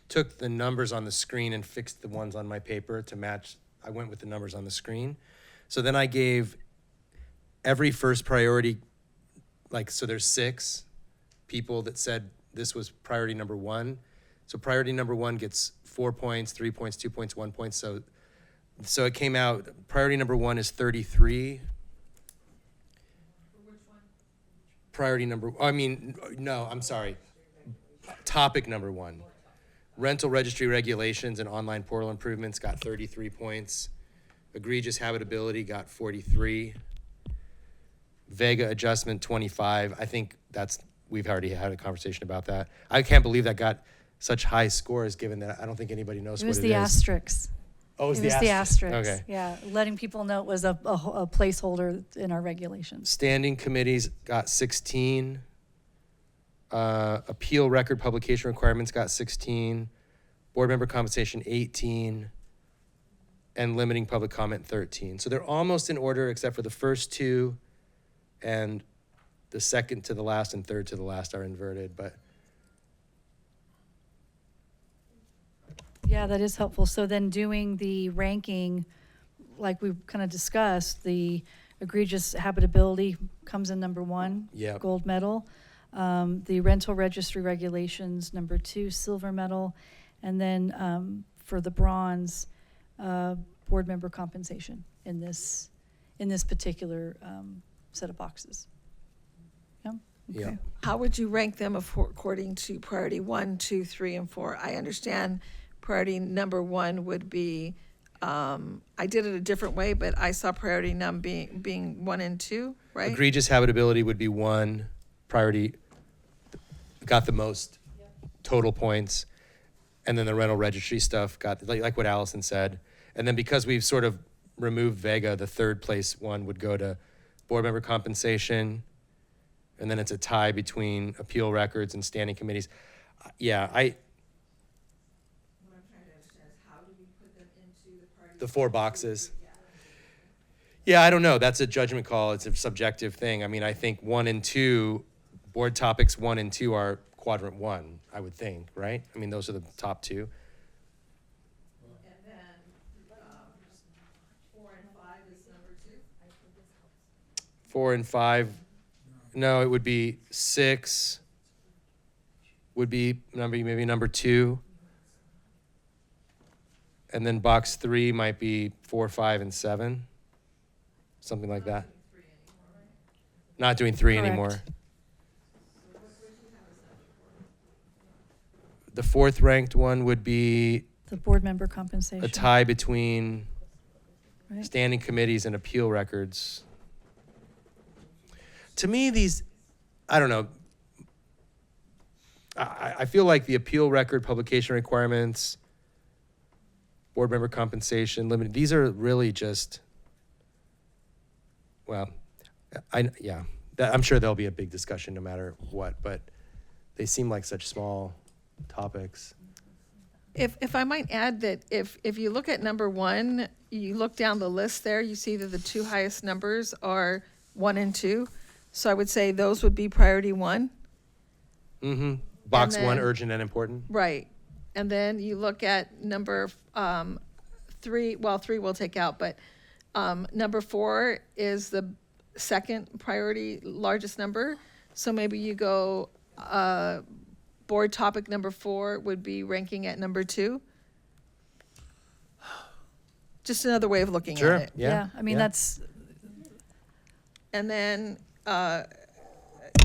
took the numbers on the screen and fixed the ones on my paper to match. I went with the numbers on the screen. So then I gave every first priority, so there's 6 people that said this was priority number 1. So priority number 1 gets 4 points, 3 points, 2 points, 1 point. So it came out, priority number 1 is 33. Topic number 1. Rental registry regulations and online portal improvements got 33 points. Egregious habitability got 43. Vega adjustment 25. I think we've already had a conversation about that. I can't believe that got such high scores, given that I don't think anybody knows what it is. It was the asterisks. Oh, it was the asterisks. Okay. Yeah, letting people know it was a placeholder in our regulations. Standing committees got 16. Appeal record publication requirements got 16. Board member compensation 18. And limiting public comment 13. So they're almost in order except for the first 2 and the second to the last and third to the last are inverted, but. Yeah, that is helpful. So then doing the ranking, like we kind of discussed, the egregious habitability comes in number 1, Yep. gold medal. The rental registry regulations, number 2, silver medal. And then for the bronze, board member compensation in this particular set of boxes. Yeah. Okay. Yeah. How would you rank them according to priority 1, 2, 3, and 4? I understand priority number 1 would be, I did it a different way, but I saw priority being 1 and 2, right? Egregious habitability would be 1. Priority got the most total points. And then the rental registry stuff got, like what Allison said. And then because we've sort of removed Vega, the third place one would go to board member compensation, and then it's a tie between appeal records and standing committees. Yeah, the 4 boxes. Yeah, I don't know. That's a judgment call. It's a subjective thing. I mean, I think 1 and 2, board topics 1 and 2 are quadrant 1, I would think, right? I mean, those are the top 2. And then 4 and 5 is number 2? 4 and 5, no, it would be 6, would be maybe number 2. And then box 3 might be 4, 5, and 7. Something like that. Not doing 3 Correct. anymore. The 4th ranked one would be The board member compensation. a tie between Right. standing committees and appeal records. To me, these, I don't know. I feel like the appeal record publication requirements, board member compensation, limited, these are really just, well, I'm sure there'll be a big discussion no matter what, but they seem like such small topics. If I might add that if you look at number 1, you look down the list there, you see that the 2 highest numbers are 1 and 2. So I would say those would be priority 1. Mm-hmm. Box And 1, then- urgent and important. Right. And then you look at number 3, well, 3 we'll take out, but number 4 is the second priority, largest number. So maybe you go, board topic number 4 would be ranking at number 2. Just another way of looking Sure, at it. yeah. I mean, yeah. that's, And then,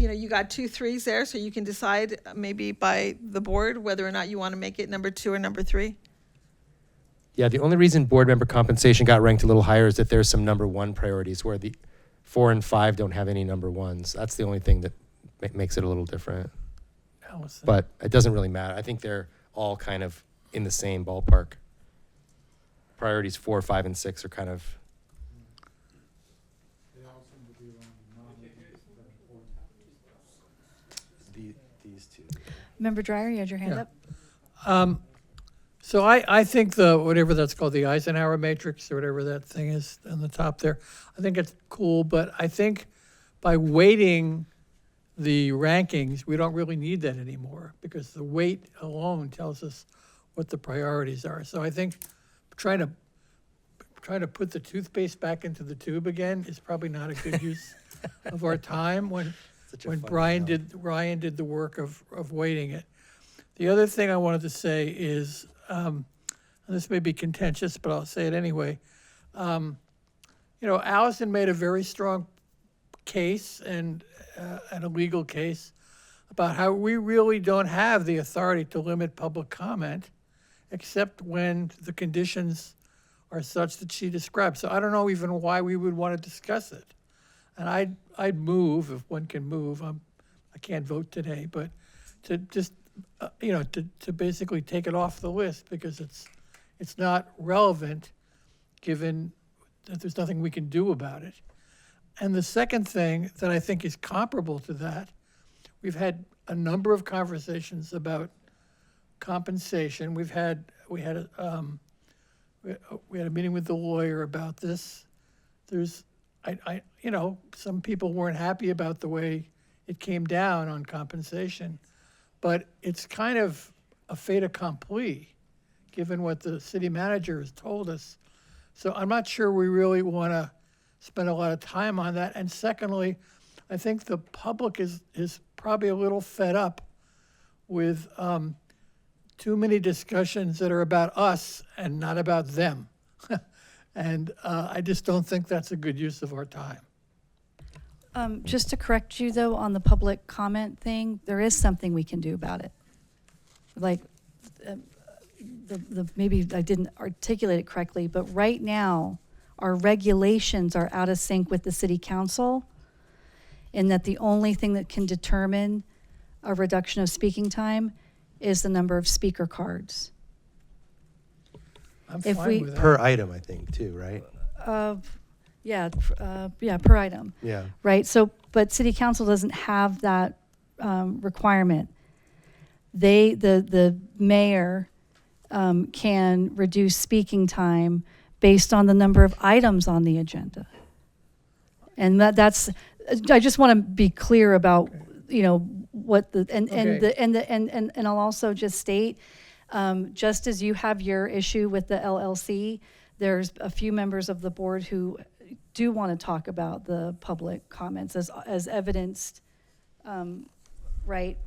you got 2 3s there, so you can decide maybe by the board whether or not you want to make it number 2 or number 3. Yeah, the only reason board member compensation got ranked a little higher is that there's some number 1 priorities where the 4 and 5 don't have any number 1s. That's the only thing that makes it a little different. Allison. But it doesn't really matter. I think they're all kind of in the same ballpark. Priorities 4, 5, and 6 are kind of. These 2. Member Dreyer, you had your hand Yeah. up? So I think the, whatever that's called, the Eisenhower matrix or whatever that thing is on the top there, I think it's cool, but I think by weighting the rankings, we don't really need that anymore because the weight alone tells us what the priorities are. So I think trying to put the toothpaste back into the tube again is probably not a good use of our time when Ryan did the work of weighting it. The other thing I wanted to say is, and this may be contentious, but I'll say it anyway. Allison made a very strong case and a legal case about how we really don't have the authority to limit public comment, except when the conditions are such that she described. So I don't know even why we would want to discuss it. And I'd move, if one can move, I can't vote today, but to just, to basically take it off the list because it's not relevant given that there's nothing we can do about it. And the second thing that I think is comparable to that, we've had a number of conversations about compensation. We had a meeting with the lawyer about this. There's, some people weren't happy about the way it came down on compensation, but it's kind of a fait accompli, given what the city manager has told us. So I'm not sure we really want to spend a lot of time on that. And secondly, I think the public is probably a little fed up with too many discussions that are about us and not about them. And I just don't think that's a good use of our time. Just to correct you though, on the public comment thing, there is something we can do about it. Like, maybe I didn't articulate it correctly, but right now, our regulations are out of sync with the city council, in that the only thing that can determine a reduction of speaking time is the number of speaker cards. I'm If fine we- with that. Per item, I think, too, right? Yeah, per item. Yeah. Right, so, but city council doesn't have that requirement. The mayor can reduce speaking time based on the number of items on the agenda. And that's, I just want to be clear about, what and I'll also just state, just as you have your issue with the LLC, there's a few members of the board who do want to talk about the public comments as evidenced, right,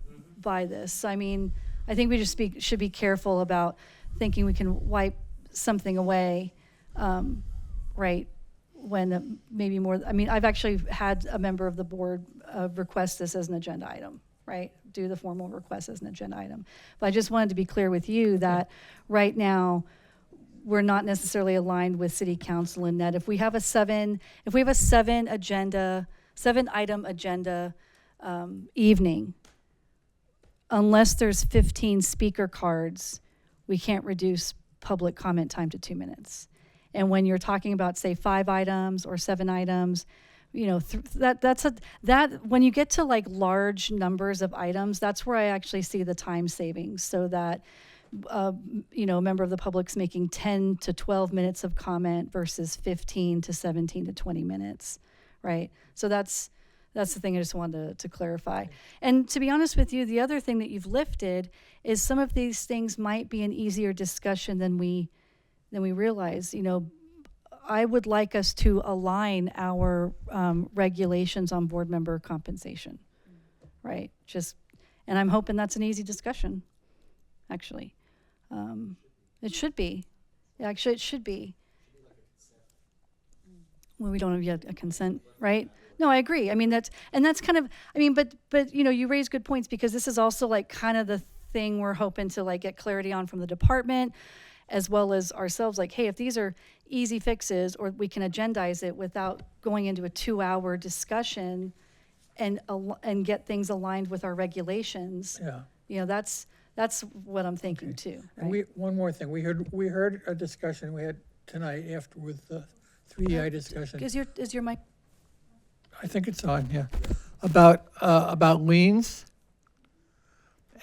by this. I mean, I think we just should be careful about thinking we can wipe something away, right, when maybe more, I mean, I've actually had a member of the board request this as an agenda item, right? Do the formal request as an agenda item. But I just wanted to be clear with you that right now, we're not necessarily aligned with city council in that if we have a seven item agenda evening, unless there's 15 speaker cards, we can't reduce public comment time to 2 minutes. And when you're talking about, say, 5 items or 7 items, that when you get to like large numbers of items, that's where I actually see the time savings, so that a member of the public's making 10 to 12 minutes of comment versus 15 to 17 to 20 minutes, right? So that's the thing I just wanted to clarify. And to be honest with you, the other thing that you've lifted is some of these things might be an easier discussion than we realize. I would like us to align our regulations on board member compensation, right? And I'm hoping that's an easy discussion, actually. It should be. Actually, it should be. Well, we don't have yet a consent, right? No, I agree. I mean, that's kind of, I mean, but you raise good points, because this is also like kind of the thing we're hoping to like get clarity on from the department, as well as ourselves, like, hey, if these are easy fixes, or we can agendize it without going into a 2-hour discussion and get things aligned with our regulations. Yeah. That's what I'm thinking too. And Right? one more thing, we heard a discussion we had tonight after with the 3DI discussion. Is your mic? I think it's on, yeah. About liens.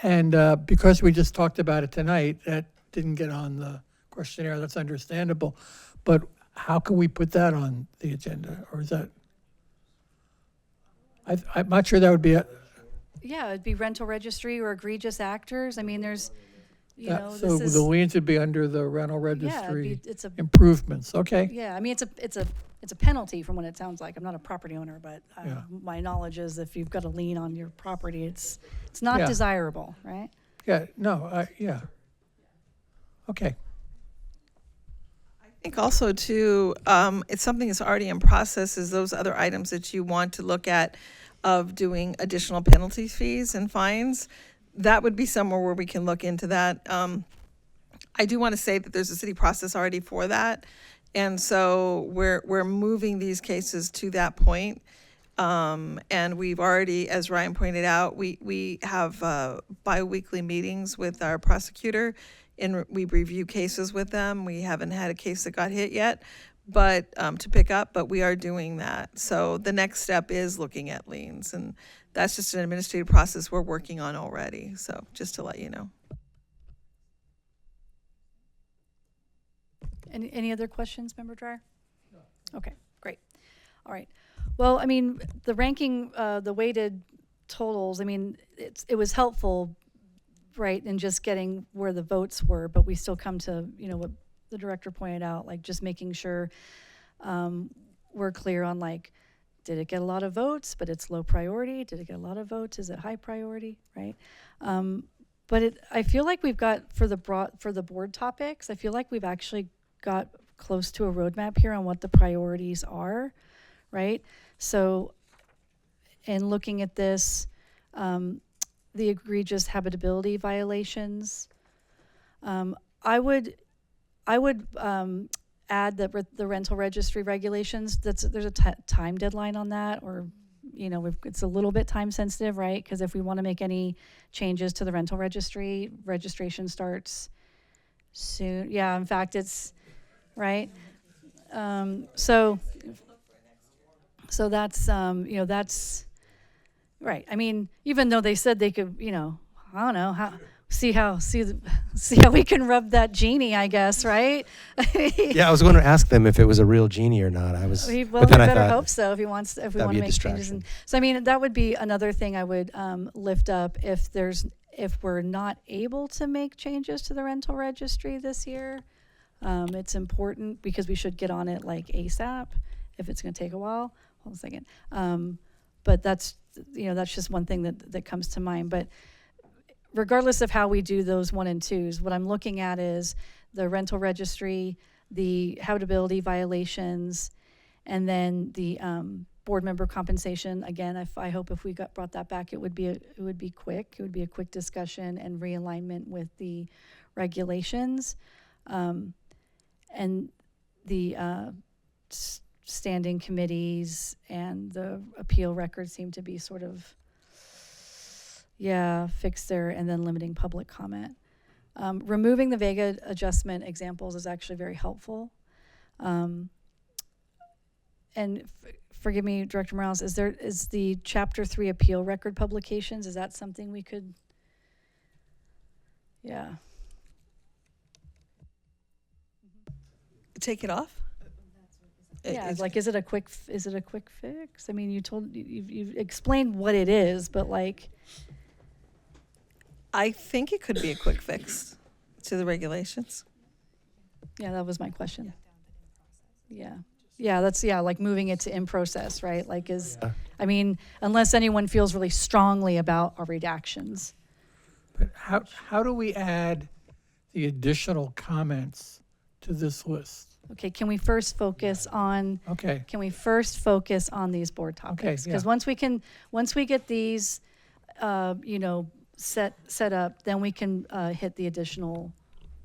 And because we just talked about it tonight, that didn't get on the questionnaire, that's understandable. But how can we put that on the agenda? Or is that, I'm not sure that would be a. Yeah, it'd be rental registry or egregious actors. I mean, there's, So the liens would be under the rental yeah, registry it's a improvements, okay? Yeah, I mean, it's a penalty from what it sounds like. I'm not a property owner, but Yeah. my knowledge is if you've got a lien on your property, it's not Yeah. desirable, right? Yeah, no, yeah. Okay. I think also too, it's something that's already in process, is those other items that you want to look at of doing additional penalty fees and fines. That would be somewhere where we can look into that. I do want to say that there's a city process already for that. And so we're moving these cases to that point. And we've already, as Ryan pointed out, we have bi-weekly meetings with our prosecutor, and we review cases with them. We haven't had a case that got hit yet, but to pick up, but we are doing that. So the next step is looking at liens, and that's just an administrative process we're working on already. So just to let you know. Any other questions, Member Dreyer? No. Okay, great. All right. Well, I mean, the ranking, the weighted totals, I mean, it was helpful, right, in just getting where the votes were, but we still come to, what the director pointed out, like just making sure we're clear on, like, did it get a lot of votes, but it's low priority? Did it get a lot of votes? Is it high priority, right? But I feel like we've got, for the board topics, I feel like we've actually got close to a roadmap here on what the priorities are, right? So, in looking at this, the egregious habitability violations, I would add the rental registry regulations. There's a time deadline on that, or it's a little bit time sensitive, right? Because if we want to make any changes to the rental registry, registration starts soon. Yeah, in fact, it's right. So So that's, that's, right. I mean, even though they said they could, I don't know, see how we can rub that genie, I guess, right? Yeah, I was going to ask them if it was a real genie or not. I was, Well, but we then I better thought hope so if we want that'd to be a make changes. distraction. So I mean, that would be another thing I would lift up if we're not able to make changes to the rental registry this year. It's important because we should get on it like ASAP if it's going to take a while. Hold on a second. But that's just one thing that comes to mind. But regardless of how we do those 1 and 2s, what I'm looking at is the rental registry, the habitability violations, and then the board member compensation. Again, I hope if we brought that back, it would be quick. It would be a quick discussion and realignment with the regulations, and the standing committees and the appeal records seem to be sort of fixed there, and then limiting public comment. Removing the Vega adjustment examples is actually very helpful. And forgive me, Director Morales, is the Chapter 3 appeal record publications, is that something we could, Take it off? Yeah, like, is it a quick fix? I mean, you've explained what it is, but like, I think it could be a quick fix to the regulations. yeah, that was my question. Yeah, that's, like moving it to in process, right? Like I mean, unless anyone feels really strongly about our redactions. But how do we add the additional comments to this list? Okay, can we first focus on? Okay. Can we first focus on these board topics? Because once we get these, set up, then we can hit the additional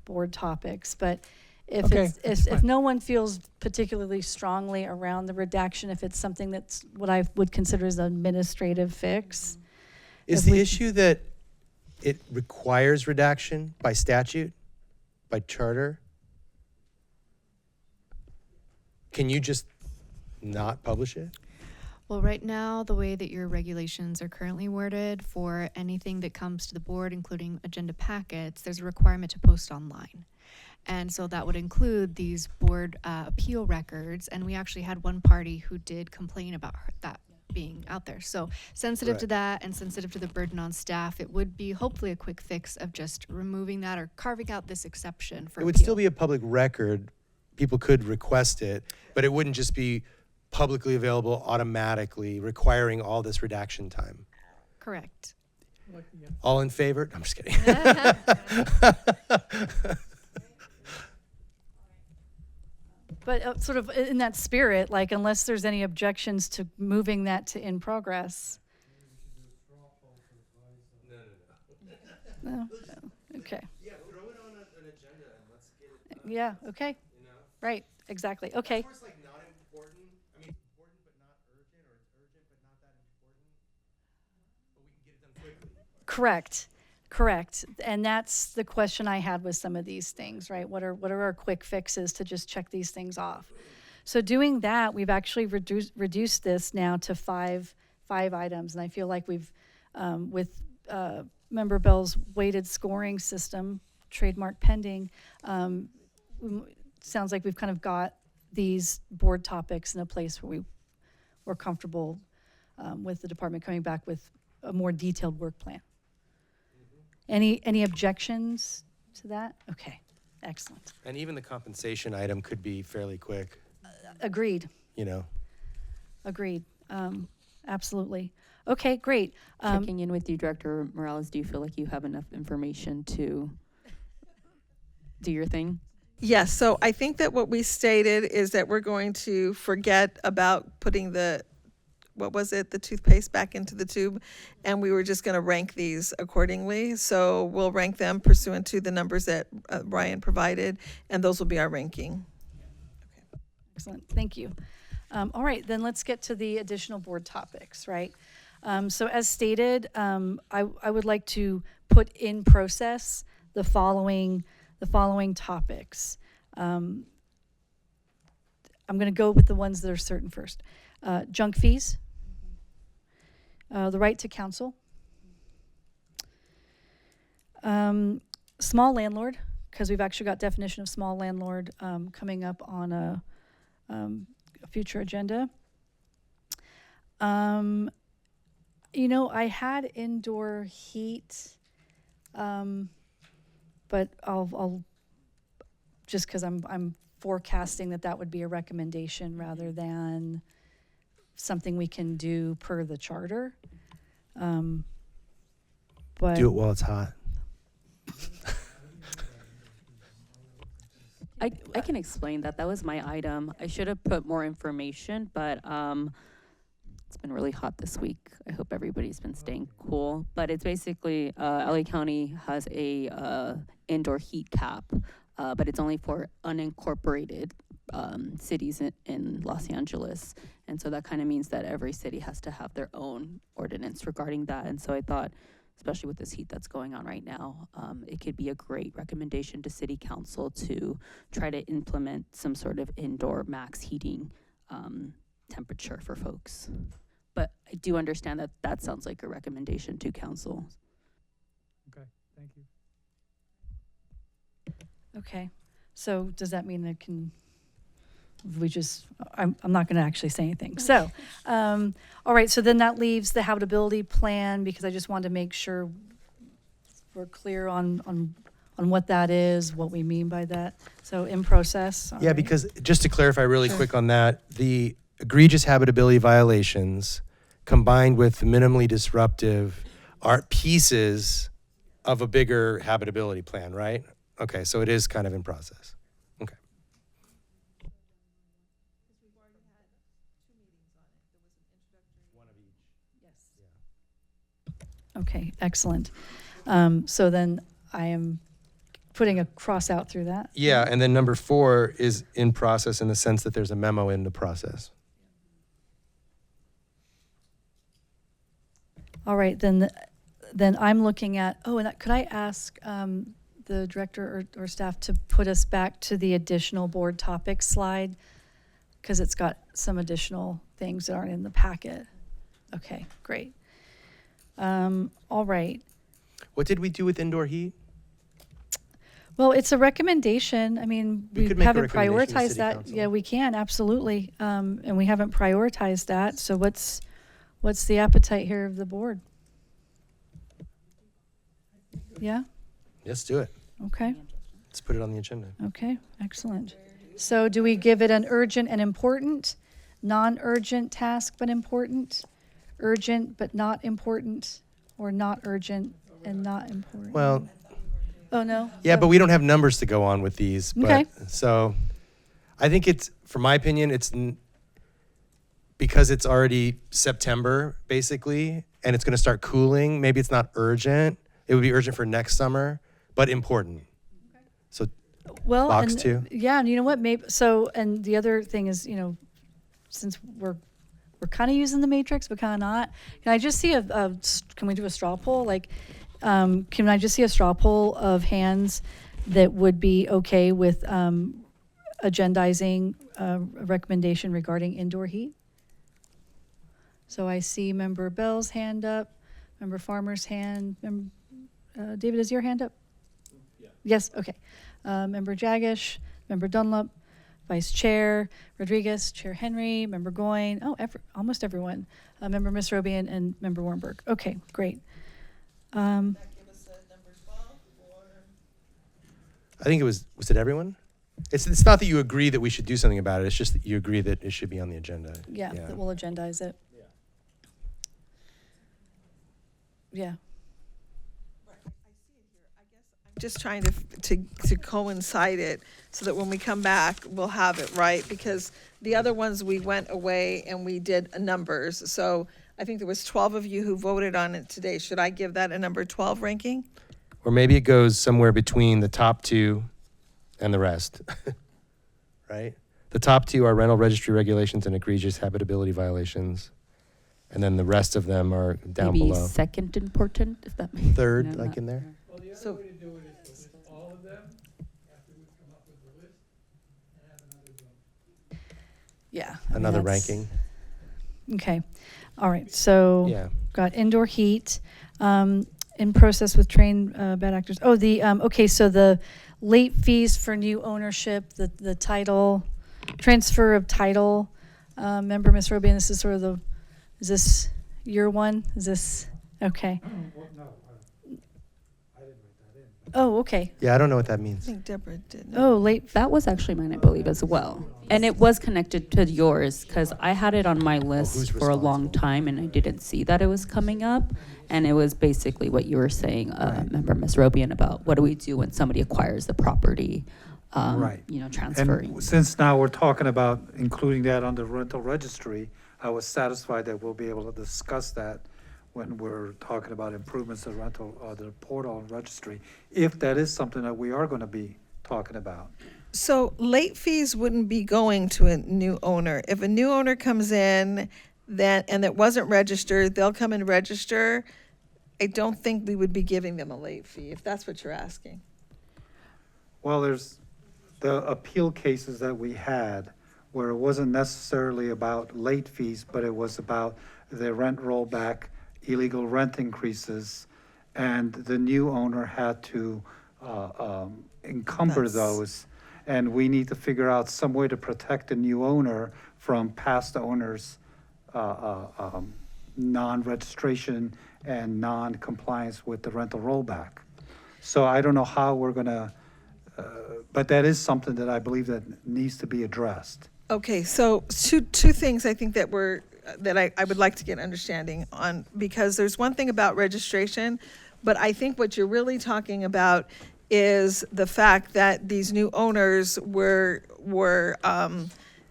board topics. But if no one feels particularly strongly around the redaction, if it's something that's what I would consider as an administrative fix, Is the issue that it requires redaction by statute, by charter? Can you just not publish it? Well, right now, the way that your regulations are currently worded for anything that comes to the board, including agenda packets, there's a requirement to post online. And so that would include these board appeal records. And we actually had one party who did complain about that being out there. So sensitive to that and sensitive to the burden on staff, it would be hopefully a quick fix of just removing that or carving out this exception for It would appeal. still be a public record. People could request it, but it wouldn't just be publicly available automatically, requiring all this redaction time. Correct. All in favor? I'm just kidding. but sort of in that spirit, like unless there's any objections to moving that to in progress. No. Okay. Yeah, throw it on an agenda and let's get it done. Yeah. Okay. Right. Exactly. Okay. Of course, like not important. I mean, important but not urgent, or it's urgent but not that important. But we can get it done quickly. Correct. And that's the question I had with some of these things, right? What are our quick fixes to just check these things off? So doing that, we've actually reduced this now to five items, and I feel like we've with Member Bell's weighted scoring system, trademark pending. Sounds like we've kind of got these board topics in a place where we're comfortable with the department coming back with a more detailed work plan. Any objections to that? Okay, excellent. And even the compensation item could be fairly quick. Agreed. Agreed. Absolutely. Okay, great. Checking in with you, Director Morales, do you feel like you have enough information to do your thing? Yes, so I think that what we stated is that we're going to forget about putting the toothpaste back into the tube, and we were just going to rank these accordingly. So we'll rank them pursuant to the numbers that Brian provided, and those will be our ranking. Excellent, thank you. All right, then let's get to the additional board topics, right? So as stated, I would like to put in process the following topics. I'm going to go with the ones that are certain first. Junk fees. The right to counsel. Small landlord, because we've actually got definition of small landlord coming up on a future agenda. You know, I had indoor heat, but I'll just because I'm forecasting that would be a recommendation rather than something we can do per the charter. But Do it while it's hot. I can explain that. That was my item. I should have put more information, but it's been really hot this week. I hope everybody's been staying cool. But it's basically LA County has a indoor heat cap, but it's only for unincorporated cities in Los Angeles. And so that kind of means that every city has to have their own ordinance regarding that. And so I thought, especially with this heat that's going on right now, it could be a great recommendation to city council to try to implement some sort of indoor max heating temperature for folks. But I do understand that that sounds like a recommendation to council. Okay, thank you. okay, so does that mean that I'm not going to actually say anything. So, all right, so then that leaves the habitability plan, because I just wanted to make sure we're clear on what that is, what we mean by that. So in process. all Yeah, right. because just to clarify really quick on that, the egregious habitability violations combined with the minimally disruptive are pieces of a bigger habitability plan, right? Okay, so it is kind of in process. Okay. Okay, excellent. So then I am putting a cross out through that. Yeah, and then number 4 is in process in the sense that there's a memo in the process. All right, then I'm looking at, and could I ask the director or staff to put us back to the additional board topics slide? Because it's got some additional things that aren't in the packet. Okay, great. All right. What did we do with indoor heat? Well, it's a recommendation. I mean, We we could make a haven't recommendation to prioritized City that. Council. Yeah, we can, absolutely. And we haven't prioritized that. So what's the appetite here of the board? Yeah? Let's do it. Okay. Let's put it on the agenda. Okay, excellent. So do we give it an urgent and important, non-urgent task but important, urgent but not important, or not urgent and not important? Well, Oh, no? yeah, So- but we don't have numbers to go on with these. But, Okay. So I think it's, from my opinion, because it's already September, basically, and it's going to start cooling, maybe it's not urgent. It would be urgent for next summer, but important. So Well, box and, 2. yeah, and you know what, maybe, so, and the other thing is, since we're kind of using the matrix, but kind of not, can I just see can we do a straw poll? Like, can I just see a straw poll of hands that would be okay with agendizing a recommendation regarding indoor heat? So I see Member Bell's hand up, Member Farmer's hand, David, is your hand up? Yeah. Yes, okay. Member Jagish, Member Dunlop, Vice Chair Rodriguez, Chair Henry, Member Goyne, almost everyone. Member Misrobian and Member Warnberg. Okay, great. I think it was it everyone? It's not that you agree that we should do something about it. It's just that you agree that it should be on the agenda. Yeah, that we'll agendize it. Yeah. Just trying to coincide it so that when we come back, we'll have it, right? Because the other ones, we went away and we did numbers. So I think there was 12 of you who voted on it today. Should I give that a number 12 ranking? Or maybe it goes somewhere between the top 2 and the rest, right? The top 2 are rental registry regulations and egregious habitability violations. And then the rest of them are down Maybe below. second important, if that makes Third, no, like not- in there? Well, the So- other way to do it is to list all of them after we come up with the list and have another vote. Yeah. Another ranking. Okay, all right, so. Yeah. Got indoor heat, in process with trained, bad actors. Oh, okay, so the late fees for new ownership, the title, transfer of title. Member Ms. Robian, this is sort of is this your one? Is this, okay. Oh, okay. Yeah, I don't know what that I means. think Deborah did. Oh, late. That was actually mine, I believe, as well. And it was connected to yours because I had it on my list who's for a long time and I didn't see that it was coming up. And it was basically what you were saying, Member Ms. Robian, about what do we do when somebody acquires the property, Right. transferring. And since now we're talking about including that on the rental registry, I was satisfied that we'll be able to discuss that when we're talking about improvements to rental, the portal and registry, if that is something that we are going to be talking about. So late fees wouldn't be going to a new owner. If a new owner comes in and it wasn't registered, they'll come and register. I don't think we would be giving them a late fee, if that's what you're asking. Well, there's the appeal cases that we had where it wasn't necessarily about late fees, but it was about the rent rollback, illegal rent increases, and the new owner had to encumber those. And we need to figure out some way to protect the new owner from past owners' non-registration and non-compliance with the rental rollback. So I don't know how we're gonna, but that is something that I believe that needs to be addressed. Okay, so two things I think that I would like to get understanding on, because there's one thing about registration, but I think what you're really talking about is the fact that these new owners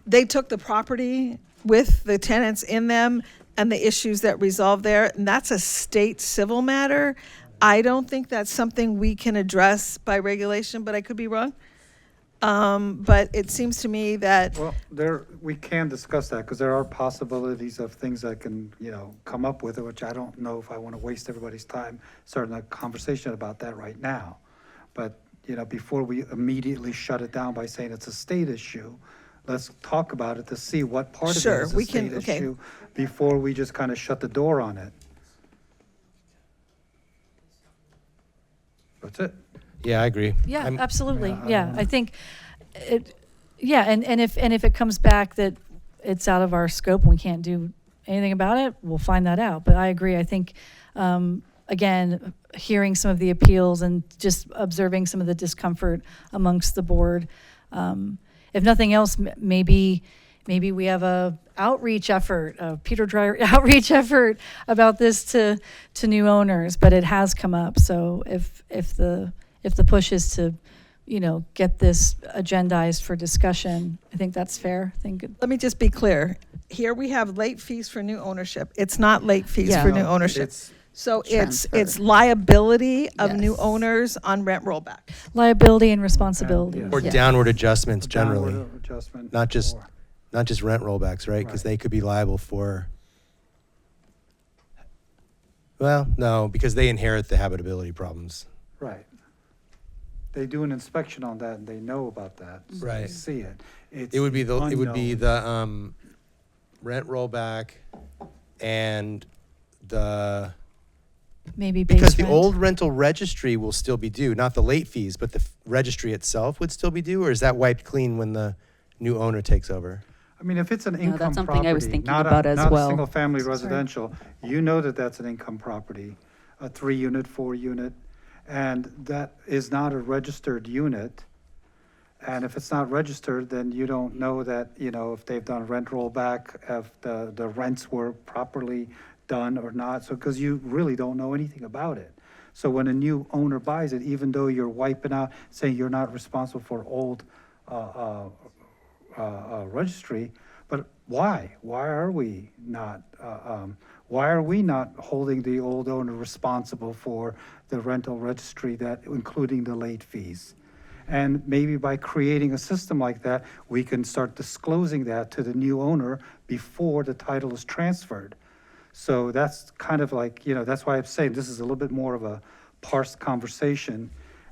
they took the property with the tenants in them and the issues that resolve there, and that's a state civil matter. I don't think that's something we can address by regulation, but I could be wrong. But it seems to me that, Well, we can discuss that, because there are possibilities of things that can, come up with it, which I don't know if I want to waste everybody's time starting a conversation about that right now. But, before we immediately shut it down by saying it's a state issue, let's talk about it to see what part of it Sure, is a we can- state okay. issue before we just kind of shut the door on it. That's it. Yeah, I agree. Yeah, I'm- absolutely. I Yeah, don't I think and if it comes back that it's out of our scope and we can't do anything about it, we'll find that out. But I agree. I think, again, hearing some of the appeals and just observing some of the discomfort amongst the board. If nothing else, maybe we have a outreach effort, a Peter Dreyer outreach effort about this to new owners, but it has come up. So if the push is to, get this agendized for discussion, I think that's fair. let me just be clear. Here we have late fees for new ownership. It's not late fees for new ownership. So it's liability of new owners on rent rollback. Liability and responsibility. Or downward adjustments generally, Downward adjustment. not just or- rent rollbacks, right? Because they could be liable for. Well, no, because they inherit the habitability problems. Right. They do an inspection on that and they know about that. So they Right. see it. It would be the unknown. rent rollback and the. Maybe base Because the rent. old rental registry will still be due, not the late fees, but the registry itself would still be due, or is that wiped clean when the new owner takes over? I mean, if it's an No, income that's property, something I was thinking not about as not a well. single-family Sorry. residential, you know that that's an income property, a 3-unit, 4-unit, and that is not a registered unit. And if it's not registered, then you don't know that, if they've done rent rollback, if the rents were properly done or not, so, because you really don't know anything about it. So when a new owner buys it, even though you're wiping out, saying you're not responsible for old registry, but why? Why are we not holding the old owner responsible for the rental registry, that including the late fees? And maybe by creating a system like that, we can start disclosing that to the new owner before the title is transferred. So that's kind of like, that's why I'm saying this is a little bit more of a parsed conversation.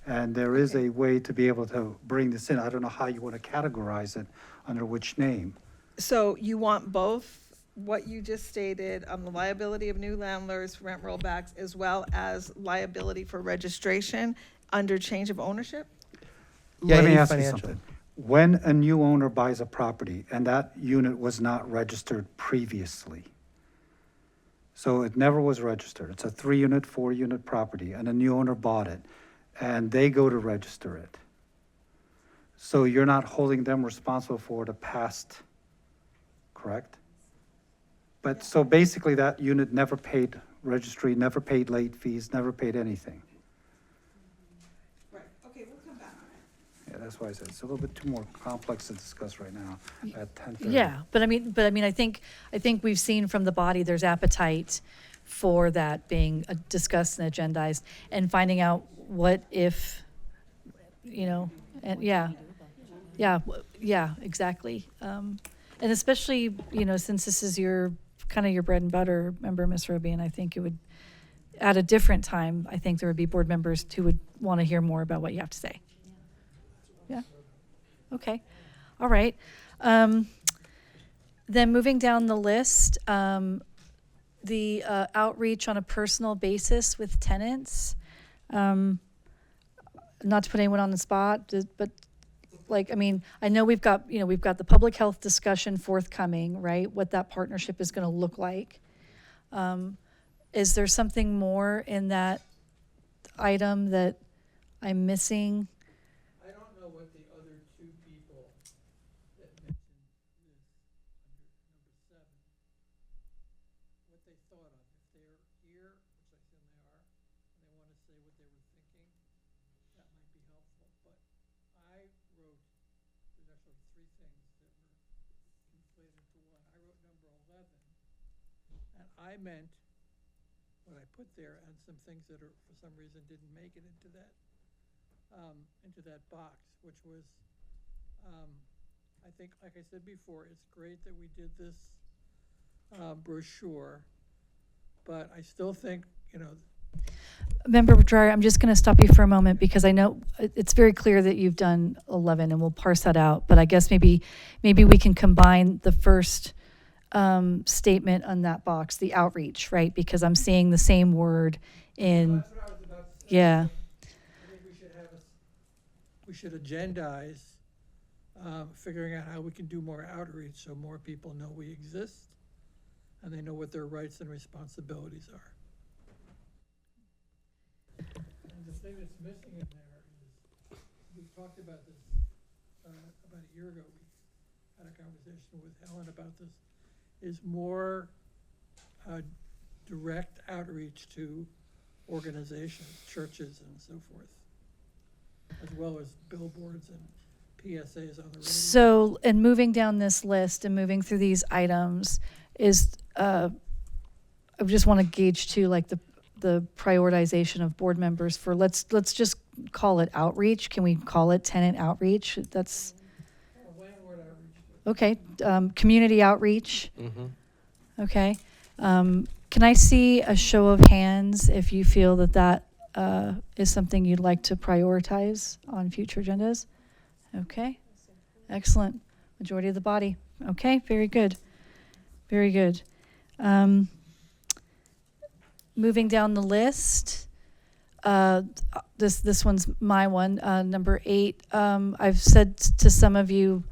And there is a way to be able to bring this in. I don't know how you want to categorize it, under which name. So you want both what you just stated on the liability of new landlords, rent rollbacks, as well as liability for registration under change of ownership? Yeah, Let me any ask you financial. something. When a new owner buys a property and that unit was not registered previously, so it never was registered, it's a 3-unit, 4-unit property, and a new owner bought it, and they go to register it. So you're not holding them responsible for the past, correct? But, so basically that unit never paid registry, never paid late fees, never paid anything. Right, okay, we'll come back on it. Yeah, that's why I said it's a little bit too more complex to discuss right now at 10:30. Yeah, but I mean, I think we've seen from the body, there's appetite for that being discussed and agendized and finding out what if, and yeah, exactly. And especially, since this is your bread and butter, member Ms. Robien, I think it would, at a different time, I think there would be board members who would want to hear more about what you have to say. Yeah. Okay. All right. Then moving down the list, the outreach on a personal basis with tenants. Not to put anyone on the spot, but I know we've got the public health discussion forthcoming, right? What that partnership is going to look like. Is there something more in that item that I'm missing? I don't know what the other two people that mentioned this under number 7, what they thought of. If they're here, which I assume they are, and they want to say what they were thinking, that might be helpful. But I wrote, there's actually 3 things that were conflated into one. I wrote number 11, and I meant what I put there and some things that are, for some reason, didn't make it into that box, which was, I think, like I said before, it's great that we did this brochure, but I still think, Member Dreyer, I'm just going to stop you for a moment because I know it's very clear that you've done 11 and we'll parse that out. But I guess maybe we can combine the first statement on that box, the outreach, right? Because I'm seeing the same word in, that's what I was about to say. yeah. I think we should agendize figuring out how we can do more outreach so more people know we exist and they know what their rights and responsibilities are. And the thing that's missing in there is, we talked about this about a year ago. We had a conversation with Helen about this, is more direct outreach to organizations, churches, and so forth, as well as billboards and PSAs on the radio. So, and moving down this list and moving through these items is, I just want to gauge too, like the prioritization of board members for, let's just call it outreach. Can we call it tenant outreach? That's, Landlord outreach. okay. Community outreach. Mm-hmm. Okay. Can I see a show of hands if you feel that is something you'd like to prioritize on future agendas? Okay. Excellent. Majority of the body. Okay. Very good. Very good. Moving down the list, this one's my one, number 8. I've said to some of you,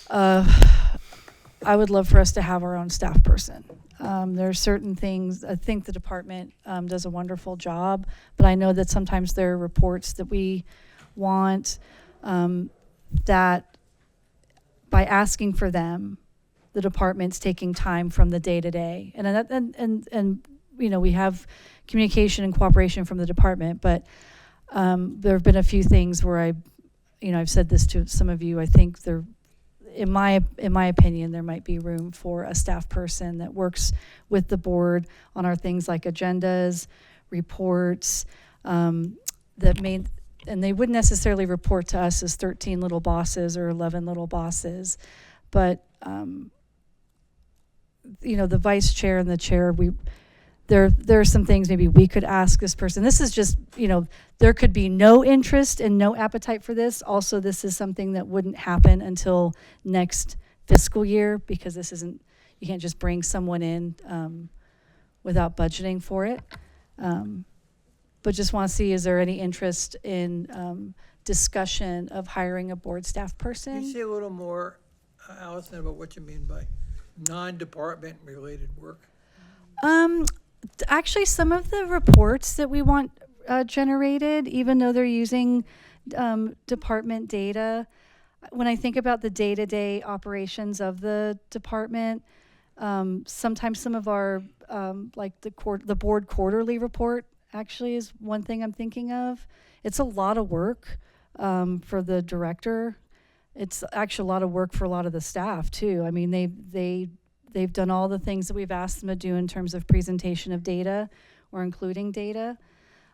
I would love for us to have our own staff person. There are certain things, I think the department does a wonderful job, but I know that sometimes there are reports that we want that by asking for them, the department's taking time from the day-to-day. And we have communication and cooperation from the department, but there have been a few things where I've said this to some of you. I think there, in my opinion, there might be room for a staff person that works with the board on our things like agendas, reports, and they wouldn't necessarily report to us as 13 little bosses or 11 little bosses, but the vice chair and the chair, there are some things maybe we could ask this person. This is just, there could be no interest and no appetite for this. Also, this is something that wouldn't happen until next fiscal year because this isn't, You can't just bring someone in without budgeting for it. But just want to see, is there any interest in discussion of hiring a board staff Can person? you say a little more, Allison, about what you mean by non-department related work? Actually, some of the reports that we want generated, even though they're using department data, when I think about the day-to-day operations of the department, sometimes some of our like the board quarterly report actually is one thing I'm thinking of. It's a lot of work for the director. It's actually a lot of work for a lot of the staff too. I mean, they've done all the things that we've asked them to do in terms of presentation of data or including data.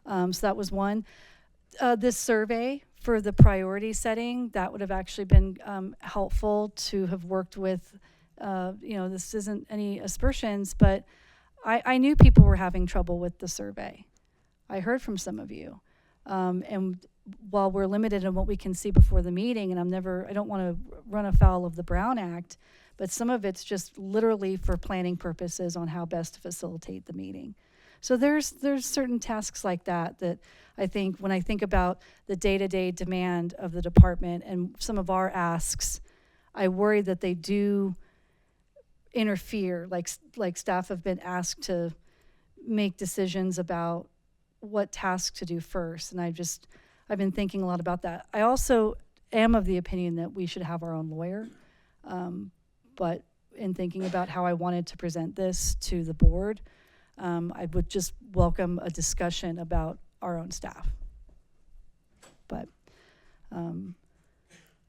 So that was one. This survey for the priority setting, that would have actually been helpful to have worked with. This isn't any aspersions, but I knew people were having trouble with the survey. I heard from some of you. And while we're limited in what we can see before the meeting, and I don't want to run afoul of the Brown Act, but some of it's just literally for planning purposes on how best to facilitate the meeting. So there's certain tasks like that I think when I think about the day-to-day demand of the department and some of our asks, I worry that they do interfere, like staff have been asked to make decisions about what tasks to do first. And I've been thinking a lot about that. I also am of the opinion that we should have our own lawyer. But in thinking about how I wanted to present this to the board, I would just welcome a discussion about our own staff. But,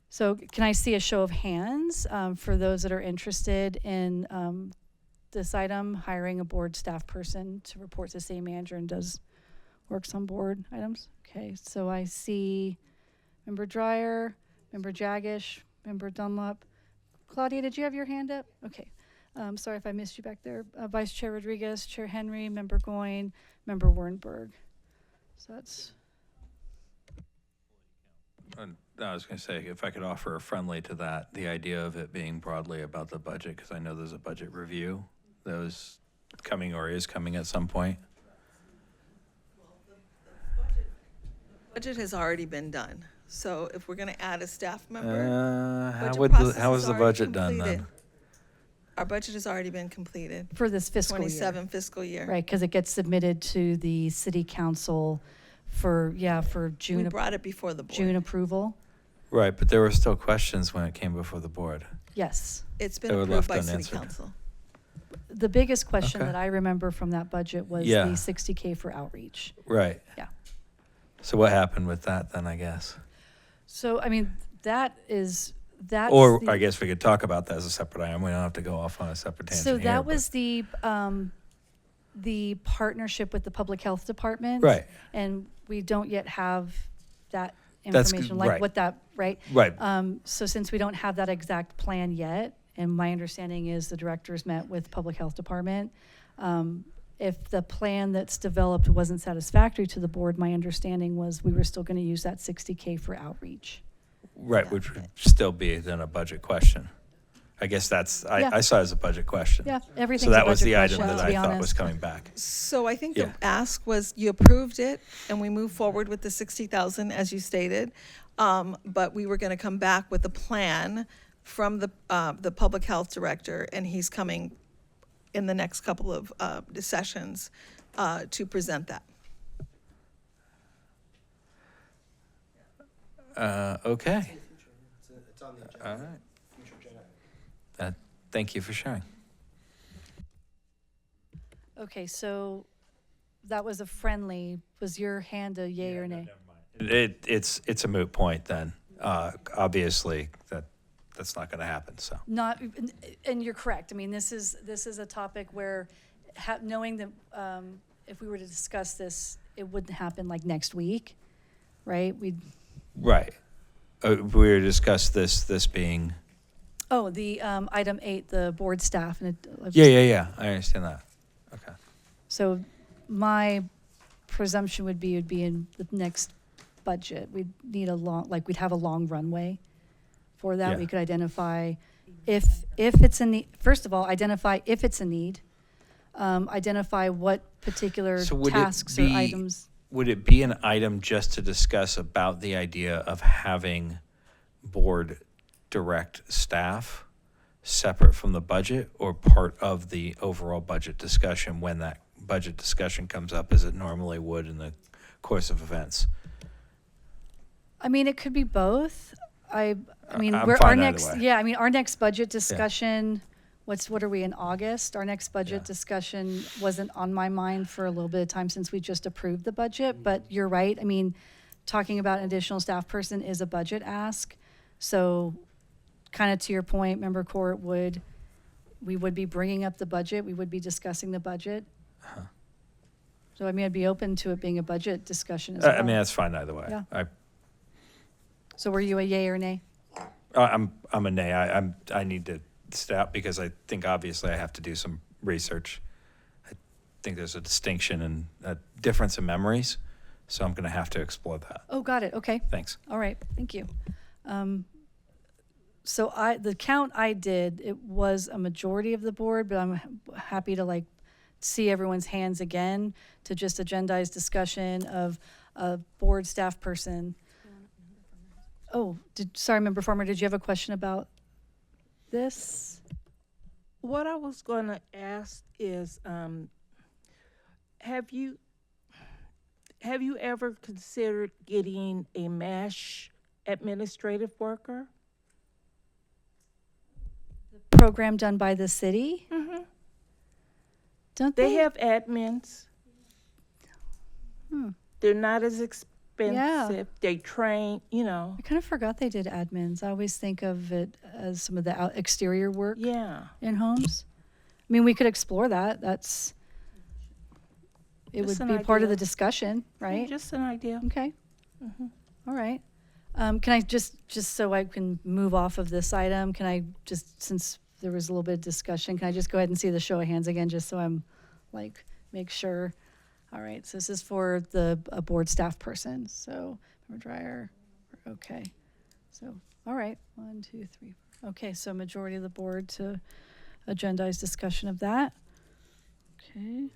so can I see a show of hands for those that are interested in this item, hiring a board staff person to report to the city manager and works on board items? Okay, so I see Member Dreyer, Member Jagish, Member Dunlop. Claudia, did you have your hand up? Okay. Sorry if I missed you back there. Vice Chair Rodriguez, Chair Henry, Member Goyne, Member Wernberg. So that's... I was going to say, if I could offer a friendly to that, the idea of it being broadly about the budget, because I know there's a budget review that was coming or is coming at some point. Budget has already been done. So if we're going to add a staff member, How was the budget done then? Our budget has already been completed. For this fiscal year. 27 fiscal year. Right, because it gets submitted to the city council for June. We brought it before the board. June approval. Right, but there were still questions when it came before the board. Yes. It's They been were approved left by city unanswered. council. The biggest question Okay. that I remember from that budget was Yeah. the $60K for outreach. Right. Yeah. So what happened with that then, I guess? So, I mean, that's Or the- I guess we could talk about that as a separate item. We don't have to go off on a separate tangent So here, that but- was the partnership with the public health department. Right. And we don't yet have that That's information, right. like what that, right? Right. So since we don't have that exact plan yet, and my understanding is the directors met with public health department, if the plan that's developed wasn't satisfactory to the board, my understanding was we were still going to use that $60K for outreach. Right, which would still be then a budget question. I guess Yeah. I saw it as a budget question. Yeah, everything's So a that was budget the item question, that to be I thought was honest. coming back. So I think Yeah. the ask was you approved it and we moved forward with the 60,000 as you stated. But we were going to come back with a plan from the public health director, and he's coming in the next couple of sessions to present that. Okay. It's on the agenda. All right. Thank you for sharing. Okay, so that was a friendly, was your hand a yay or nay? It's a moot point then. Obviously, that's not going to happen, so. Not, and you're correct. I mean, this is a topic where knowing that if we were to discuss this, it wouldn't happen like next week, right? Right. We were discussed this being. Oh, the item 8, the board staff. And Yeah. I understand that. Okay. So my presumption would be it'd be in the next budget. We'd need we'd have a long runway for that. Yeah. We could identify If it's a need, first of all, identify if it's a need. Identify what particular So would tasks it or be, items. would it be an item just to discuss about the idea of having board direct staff separate from the budget, or part of the overall budget discussion when that budget discussion comes up as it normally would in the course of events? I mean, it could be both. I mean, I'm we're our fine either next, way. yeah, I mean, our next budget discussion, what are we in August? Our next budget discussion wasn't on my mind for a little bit of time since we just approved the budget, but you're right. I mean, talking about an additional staff person is a budget ask. So kind of to your point, Member Court, we would be bringing up the budget. We would be discussing the budget. So I mean, I'd be open to it being a budget discussion as well. I mean, that's fine either way. Yeah. So were you a yay or nay? I'm a nay. I need to stop because I think obviously I have to do some research. I think there's a distinction and a difference in memories, so I'm going to have to explore that. Oh, got it. Okay. Thanks. All right. Thank you. So the count I did, it was a majority of the board, but I'm happy to like see everyone's hands again to just agendize discussion of a board staff person. Oh, sorry, Member Farmer, did you have a question about this? What I was going to ask is, have you ever considered getting a MASH administrative worker? Program done by the city? Mm-hmm. Don't They have admins. They're not as expensive. They train, you know. I kind of forgot they did admins. I always think of it as some of the exterior work in homes. I mean, we could explore that. It Just would an be part of the idea. discussion, right? Just an idea. Okay. All right. Can I just so I can move off of this item, can I just, since there was a little bit of discussion, can I just go ahead and see the show of hands again, just so I'm like, make sure. All right, so this is for a board staff person. So, Member Dreyer, okay. So, all right, 1, 2, 3. Okay, so majority of the board to agendize discussion of that. Okay.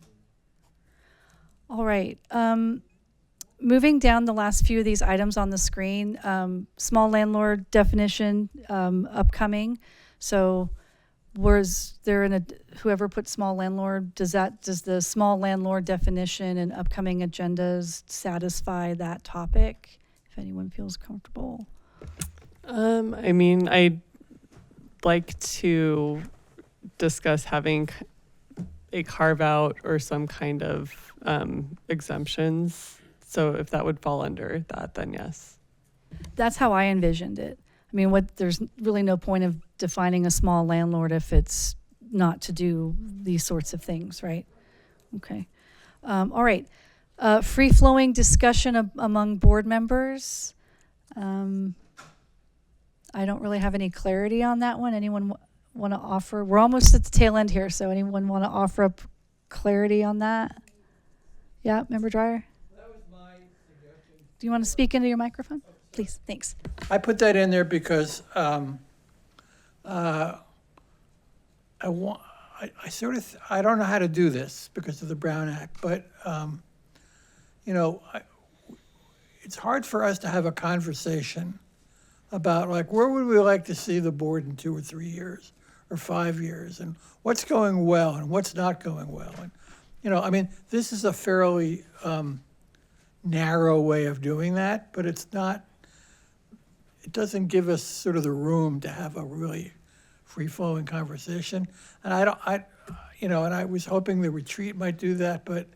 All right. Moving down the last few of these items on the screen, small landlord definition upcoming. So was there whoever put small landlord, does the small landlord definition and upcoming agendas satisfy that topic? If anyone feels comfortable. I mean, I'd like to discuss having a carve out or some kind of exemptions. So if that would fall under that, then yes. That's how I envisioned it. I mean, there's really no point of defining a small landlord if it's not to do these sorts of things, right? Okay. All right. Free-flowing discussion among board members. I don't really have any clarity on that one. Anyone want to offer? We're almost at the tail end here, so anyone want to offer up clarity on that? Yeah, Member Dreyer? Do you want to speak into your microphone? Please, thanks. I put that in there because I don't know how to do this because of the Brown Act, but it's hard for us to have a conversation about like where would we like to see the board in 2 or 3 years or 5 years, and what's going well and what's not going well. And I mean, this is a fairly narrow way of doing that, but it doesn't give us sort of the room to have a really free-flowing conversation. And and I was hoping the retreat might do that, but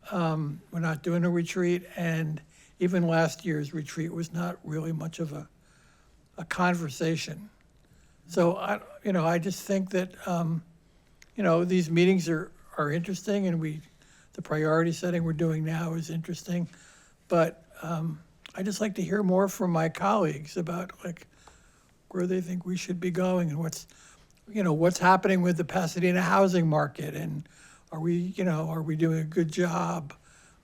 we're not doing a retreat. And even last year's retreat was not really much of a conversation. So I just think that these meetings are interesting, and the priority setting we're doing now is interesting, but I just like to hear more from my colleagues about like where they think we should be going and what's happening with the Pasadena housing market, and are we doing a good job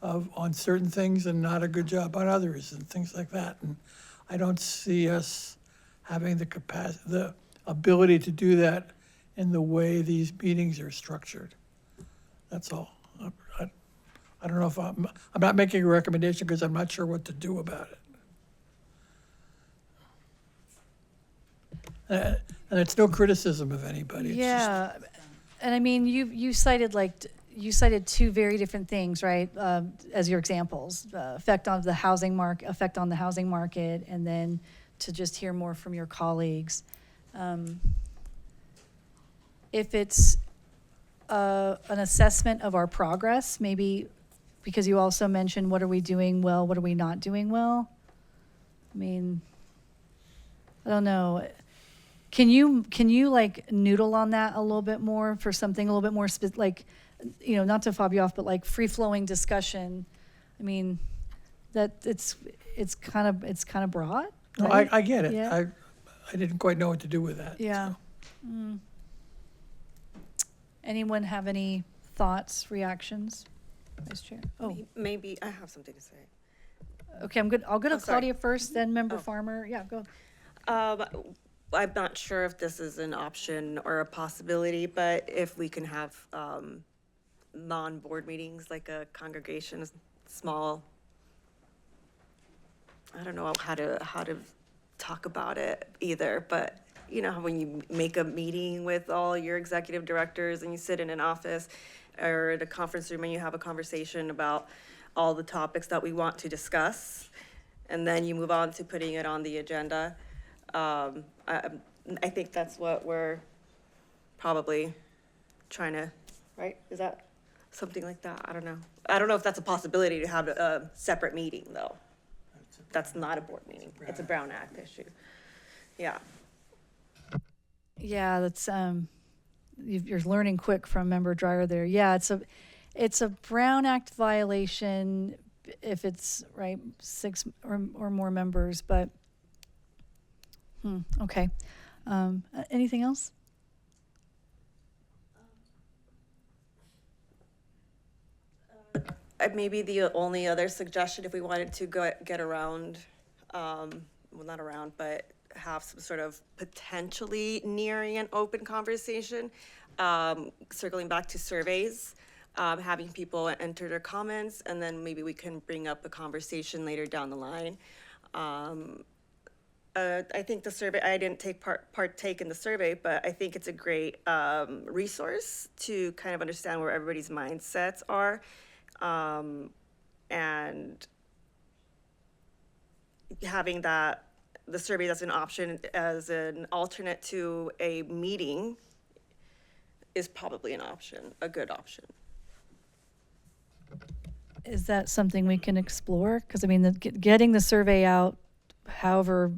on certain things and not a good job on others and things like that. And I don't see us having the capacity, ability to do that in the way these meetings are structured. That's all. I don't know if I'm not making a recommendation because I'm not sure what to do about it. And it's no criticism of anybody. It's just- Yeah, and I mean, you cited you cited two very different things, right? As your examples, effect on the housing market, and then to just hear more from your colleagues. If it's an assessment of our progress, maybe, because you also mentioned what are we doing well, what are we not doing well? I mean, I don't know. Can you like noodle on that a little bit more for something a little bit more not to fob you off, but like free flowing discussion? I mean, that it's kind of broad. No, right? I get it. Yeah. I didn't quite know what to do with that. Yeah. So. Anyone have any thoughts, reactions? Vice Chair. Oh, Maybe I have something to say. okay. I'll go to Oh, sorry. Claudia first, then Member Farmer. Yeah, go. I'm not sure if this is an option or a possibility, but if we can have non-board meetings, like a congregation, a small, I don't know how to talk about it either, but you know how when you make a meeting with all your executive directors and you sit in an office or in a conference room and you have a conversation about all the topics that we want to discuss, and then you move on to putting it on the agenda. I think that's what we're probably trying to, right? Is that something like that? I don't know. I don't know if that's a possibility to have a separate meeting, though. That's not a board meeting. It's a Brown Act issue. Yeah. Yeah, that's you're learning quick from Member Dreyer there. Yeah, it's a Brown Act violation if it's right 6 or more members, but okay. Anything else? Maybe the only other suggestion, if we wanted to get around, well, not around, but have some sort of potentially nearing an open conversation, circling back to surveys, having people enter their comments, and then maybe we can bring up a conversation later down the line. I think the survey, I didn't partake in the survey, but I think it's a great resource to kind of understand where everybody's mindsets are. And having the survey as an option, as an alternate to a meeting, is probably an option, a good option. Is that something we can explore? Because I mean, getting the survey out, however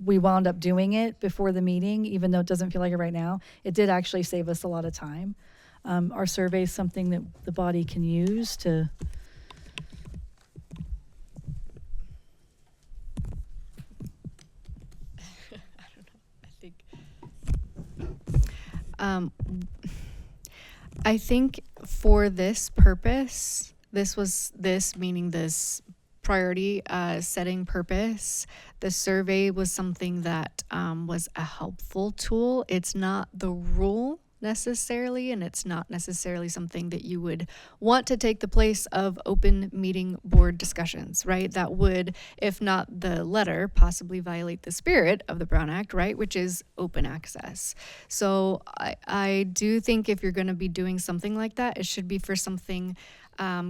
we wound up doing it before the meeting, even though it doesn't feel like it right now, it did actually save us a lot of time. Our survey is something that the body can use to. I think for this purpose, meaning this priority setting purpose, the survey was something that was a helpful tool. It's not the rule necessarily, and it's not necessarily something that you would want to take the place of open meeting board discussions, right? That would, if not the letter, possibly violate the spirit of the Brown Act, right? Which is open access. So I do think if you're going to be doing something like that, it should be for something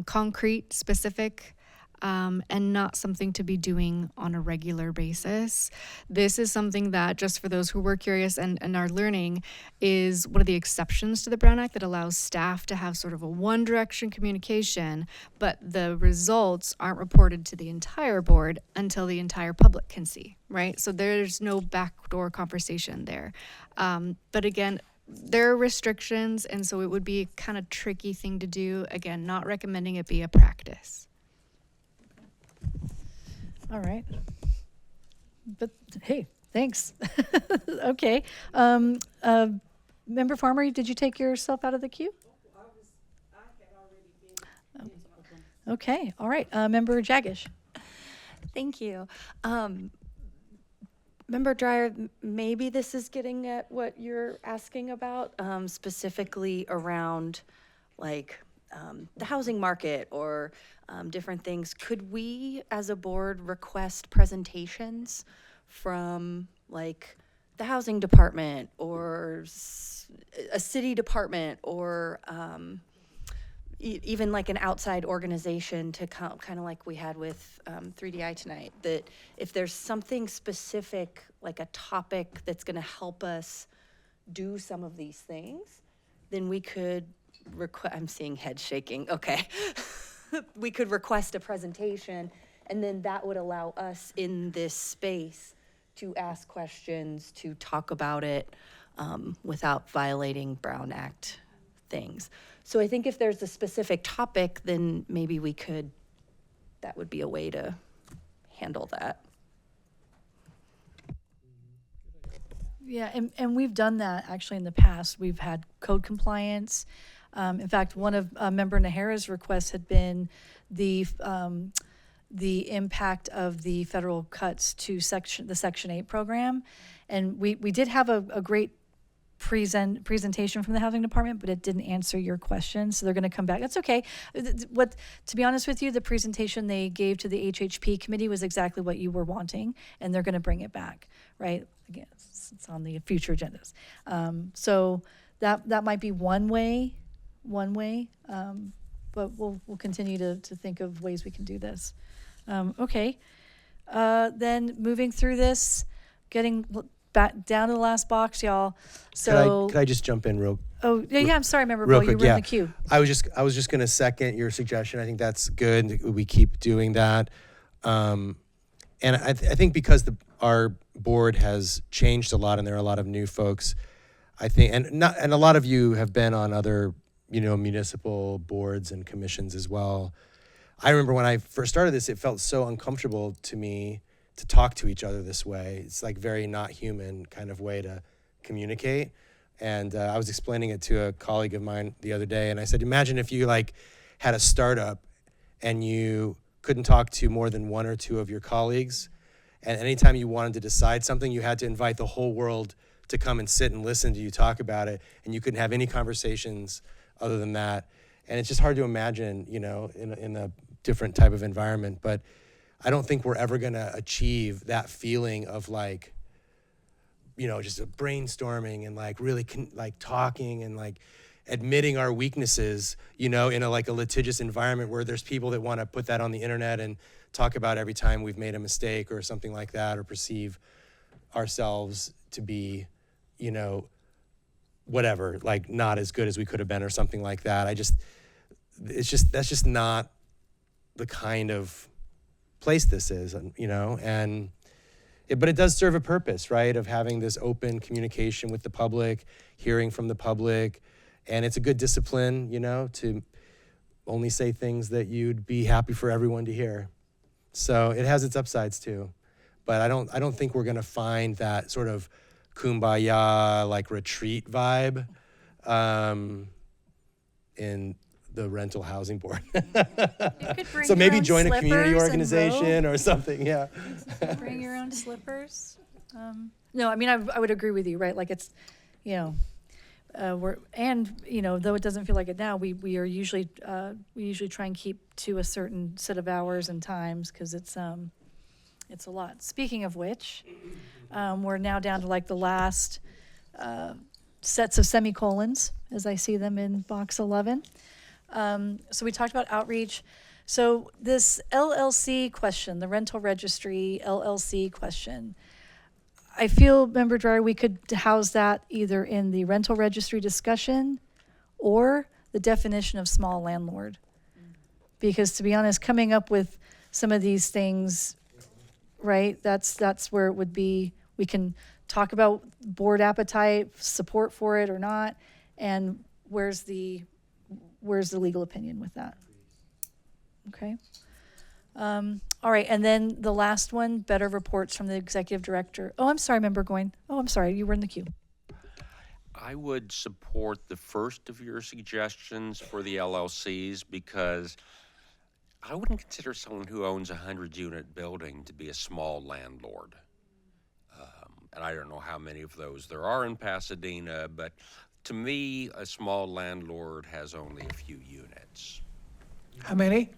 concrete, specific, and not something to be doing on a regular basis. This is something that, just for those who were curious and are learning, is one of the exceptions to the Brown Act that allows staff to have sort of a one-direction communication, but the results aren't reported to the entire board until the entire public can see, right? So there's no backdoor conversation there. But again, there are restrictions, and so it would be a kind of tricky thing to do. Again, not recommending it be a practice. All right. But hey, thanks. Okay. Member Farmer, did you take yourself out of the queue? Okay. All right. Member Jagish. Thank you. Member Dreyer, maybe this is getting at what you're asking about, specifically around like the housing market or different things. Could we, as a board, request presentations from like the housing department or a city department or even like an outside organization to come, kind of like we had with 3DI tonight, that if there's something specific, like a topic that's going to help us do some of these things, then we could I'm seeing head shaking. Okay. We could request a presentation, and then that would allow us in this space to ask questions, to talk about it without violating Brown Act things. So I think if there's a specific topic, then maybe that would be a way to handle that. Yeah, and we've done that actually in the past. We've had code compliance. In fact, one of Member Nahara's requests had been the impact of the federal cuts to the Section 8 program. And we did have a great presentation from the housing department, but it didn't answer your question. So they're going to come back. That's okay. To be honest with you, the presentation they gave to the HHP committee was exactly what you were wanting, and they're going to bring it back, right? Again, it's on the future agendas. So that might be one way, but we'll continue to think of ways we can do this. Okay. Then moving through this, getting back down to the last box, y'all. So could I just jump in real? Oh yeah, I'm sorry, Member Real Bill, you quick, were in the queue. I was just going to second your suggestion. I think that's good. We keep doing that, and I think because our board has changed a lot, and there are a lot of new folks. I think, and a lot of you have been on other, municipal boards and commissions as well. I remember when I first started this, it felt so uncomfortable to me to talk to each other this way. It's like very not human kind of way to communicate. And I was explaining it to a colleague of mine the other day, and I said, imagine if you had a startup and you couldn't talk to more than one or two of your colleagues, and anytime you wanted to decide something, you had to invite the whole world to come and sit and listen to you talk about it, and you couldn't have any conversations other than that. And it's just hard to imagine, in a different type of environment. But I don't think we're ever going to achieve that feeling of just a brainstorming and really talking and admitting our weaknesses, in a litigious environment where there's people that want to put that on the internet and talk about every time we've made a mistake or something like that, or perceive ourselves to be, whatever, not as good as we could have been or something like that. That's just not the kind of place this is, but it does serve a purpose, right, of having this open communication with the public, hearing from the public, and it's a good discipline, to only say things that you'd be happy for everyone to hear. So it has its upsides too, but I don't think we're gonna find that sort of kumbaya retreat vibe in the rental housing board. So maybe join a community organization or something. Yeah. Bring your own slippers. No, I mean, I would agree with you, right? It's, though it doesn't feel like it now, we usually try and keep to a certain set of hours and times, because it's a lot. Speaking of which, we're now down to the last sets of semicolons as I see them in box 11. So we talked about outreach. So this LLC question, the rental registry LLC question, I feel, Member Dreyer, we could house that either in the rental registry discussion or the definition of small landlord. Because to be honest, coming up with some of these things, right, that's where it would be. We can talk about board appetite, support for it or not, and where's the legal opinion with that? Okay. All right, and then the last one, better reports from the executive director. Oh, I'm sorry, Member Goin. Oh, I'm sorry, you were in the queue. I would support the first of your suggestions for the LLCs, because I wouldn't consider someone who owns a 100-unit building to be a small landlord. and I don't know how many of those there are in Pasadena, but to me, a small landlord has only a few units. How many?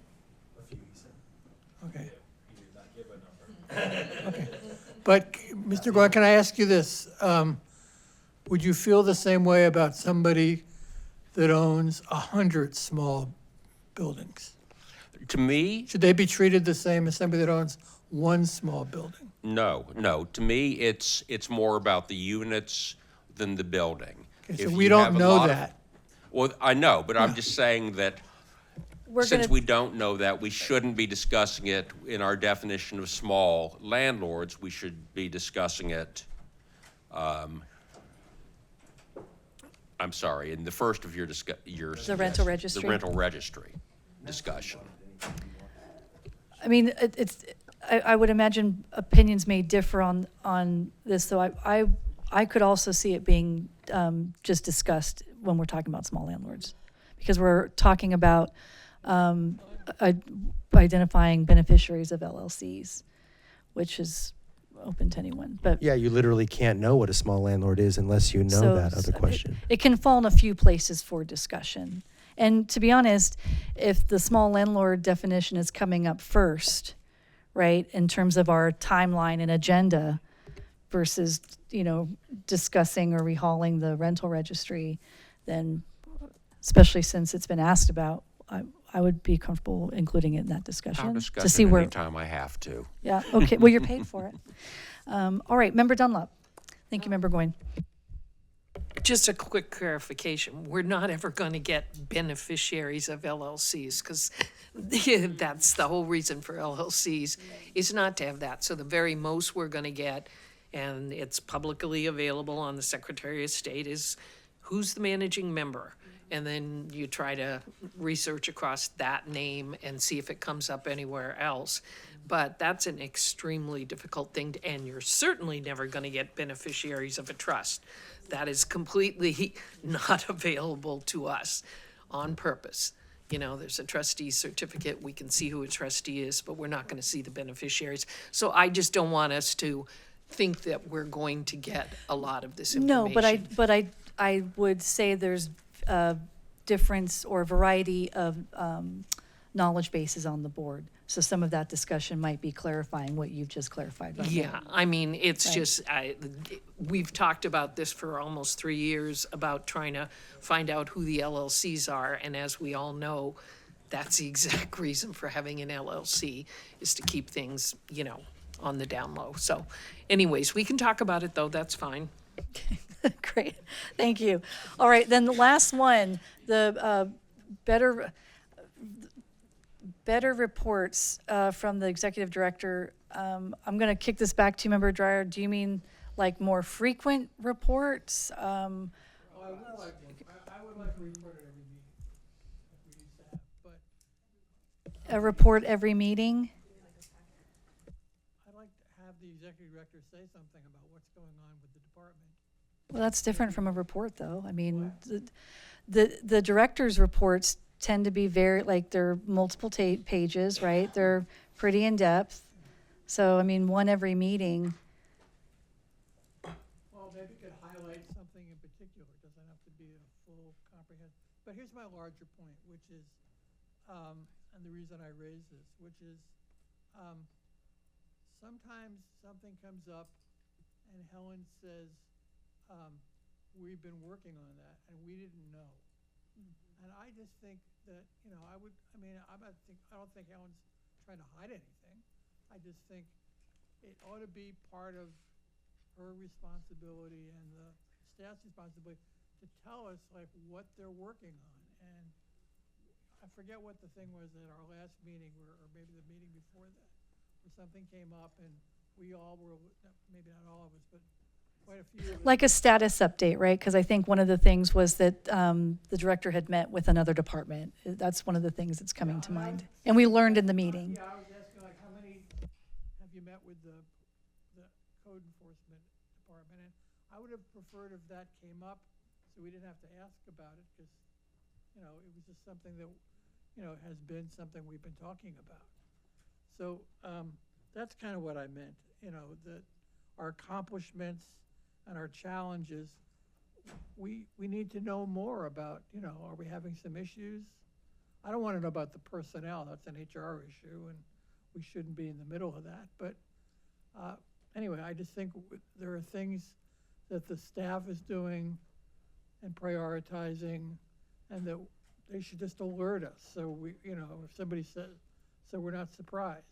Okay. Okay. But, Mr. Gordon, can I ask you this? Would you feel the same way about somebody that owns 100 small buildings? To me, Should they be treated the same as somebody that owns one small building? no. To me, it's more about the units than the building. Okay, If so we you don't have a know lot of- that. Well, I know, but I'm just saying that since we don't know that, we shouldn't be discussing it in our definition of small landlords. We should be discussing it, I'm sorry, in the first of your The rental registry? The rental registry discussion. I mean, I would imagine opinions may differ on this, though I could also see it being just discussed when we're talking about small landlords. Because we're talking about identifying beneficiaries of LLCs, which is open to anyone, but. Yeah, you literally can't know what a small landlord is unless you know So, that other question. It can fall in a few places for discussion. And to be honest, if the small landlord definition is coming up first, right, in terms of our timeline and agenda versus, discussing or rehauling the rental registry, then especially since it's been asked about, I would be comfortable including it in that discussion. I'll discuss see it where. anytime I have to. Yeah, okay, well, you're paid for it. All right, Member Dunlop. Thank you, Member Goyne. Just a quick clarification. We're not ever going to get beneficiaries of LLCs because that's the whole reason for LLCs is not to have that. So the very most we're going to get, and it's publicly available on the Secretary of State, is who's the managing member. And then you try to research across that name and see if it comes up anywhere else. But that's an extremely difficult thing, and you're certainly never going to get beneficiaries of a trust. That is completely not available to us on purpose. There's a trustee certificate. We can see who a trustee is, but we're not going to see the beneficiaries. So I just don't want us to think that we're going to get a lot of this information. No, but I would say there's a difference or variety of knowledge bases on the board. So some of that discussion might be clarifying what you've just clarified. Right Yeah, now. I mean, it's Right. just, we've talked about this for almost 3 years, about trying to find out who the LLCs are, and as we all know, that's the exact reason for having an LLC, is to keep things, on the down low. So anyways, we can talk about it, though, that's fine. Great, thank you. All right, then the last one, the better reports from the executive director. I'm going to kick this back to you, Member Dreyer. Do you mean like more frequent reports? I would like a report at every meeting if we used to have, but. A report every meeting? I'd like to have the executive director say something about what's going on with the department. Well, that's different from a report, though. I mean, the director's reports tend to be they're multiple pages, right? They're pretty in-depth. So, I mean, one every meeting. Well, maybe you could highlight something in particular. It doesn't have to be a full comprehensive. But here's my larger point, which is, and the reason I raise this, which is, sometimes something comes up and Helen says, we've been working on that and we didn't know. And I just think that, I don't think Helen's trying to hide anything. I just think it ought to be part of her responsibility and the staff's responsibility to tell us like what they're working on. And I forget what the thing was at our last meeting or maybe the meeting before that, where something came up and we all were, maybe not all of us, but quite a few of us. Like a status update, right? Because I think one of the things was that the director had met with another department. That's one of the things that's coming to mind. And we learned in the meeting. Yeah, I was asking like, how many have you met with the code enforcement department? And I would have preferred if that came up, so we didn't have to ask about it, because, it was just something that, has been something we've been talking about. So, that's kind of what I meant, that our accomplishments and our challenges, we need to know more about, are we having some issues? I don't want to know about the personnel, that's an HR issue, and we shouldn't be in the middle of that. But anyway, I just think there are things that the staff is doing and prioritizing, and that they should just alert us, so we, if somebody says, so we're not surprised.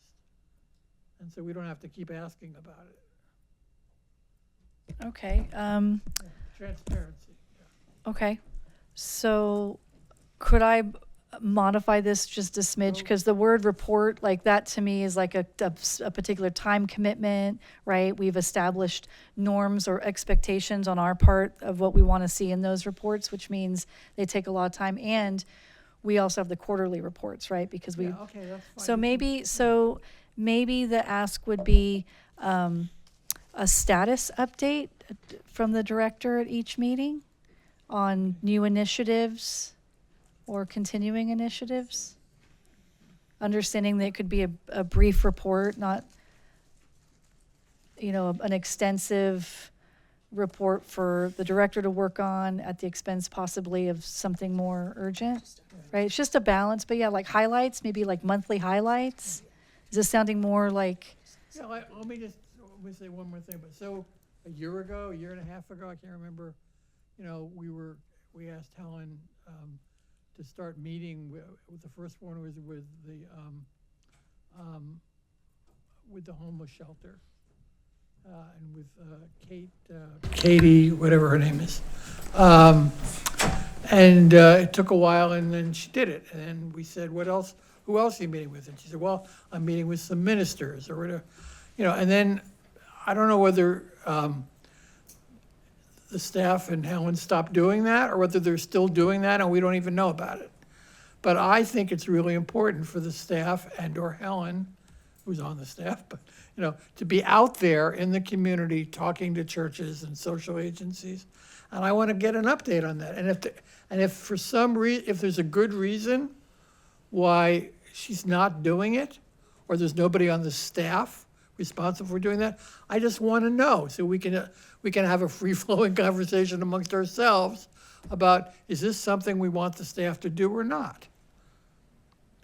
And so we don't have to keep asking about it. Okay, Transparency. okay. So could I modify this just a smidge? Because the word report, like that to me is like a particular time commitment, right? We've established norms or expectations on our part of what we want to see in those reports, which means they take a lot of time. And we also have the quarterly reports, right? Because we, Okay, that's fine. so maybe the ask would be a status update from the director at each meeting on new initiatives or continuing initiatives. Understanding that it could be a brief report, not, an extensive report for the director to work on at the expense possibly of something more urgent, right? It's just a balance, but yeah, like highlights, maybe like monthly highlights. Is this sounding more like? Yeah, let me say one more thing. But so a year ago, a year and a half ago, I can't remember, we asked Helen to start meeting with the first one was with the homeless shelter. And with Katie, whatever her name is. And it took a while, and then she did it. And then we said, what else? Who else are you meeting with? And she said, well, I'm meeting with some ministers or whatever. And then I don't know whether the staff and Helen stopped doing that or whether they're still doing that and we don't even know about it. But I think it's really important for the staff and or Helen, who's on the staff, but to be out there in the community talking to churches and social agencies. And I want to get an update on that. And if for some reason, if there's a good reason why she's not doing it, or there's nobody on the staff responsible for doing that, I just want to know so we can have a free-flowing conversation amongst ourselves about, is this something we want the staff to do or not?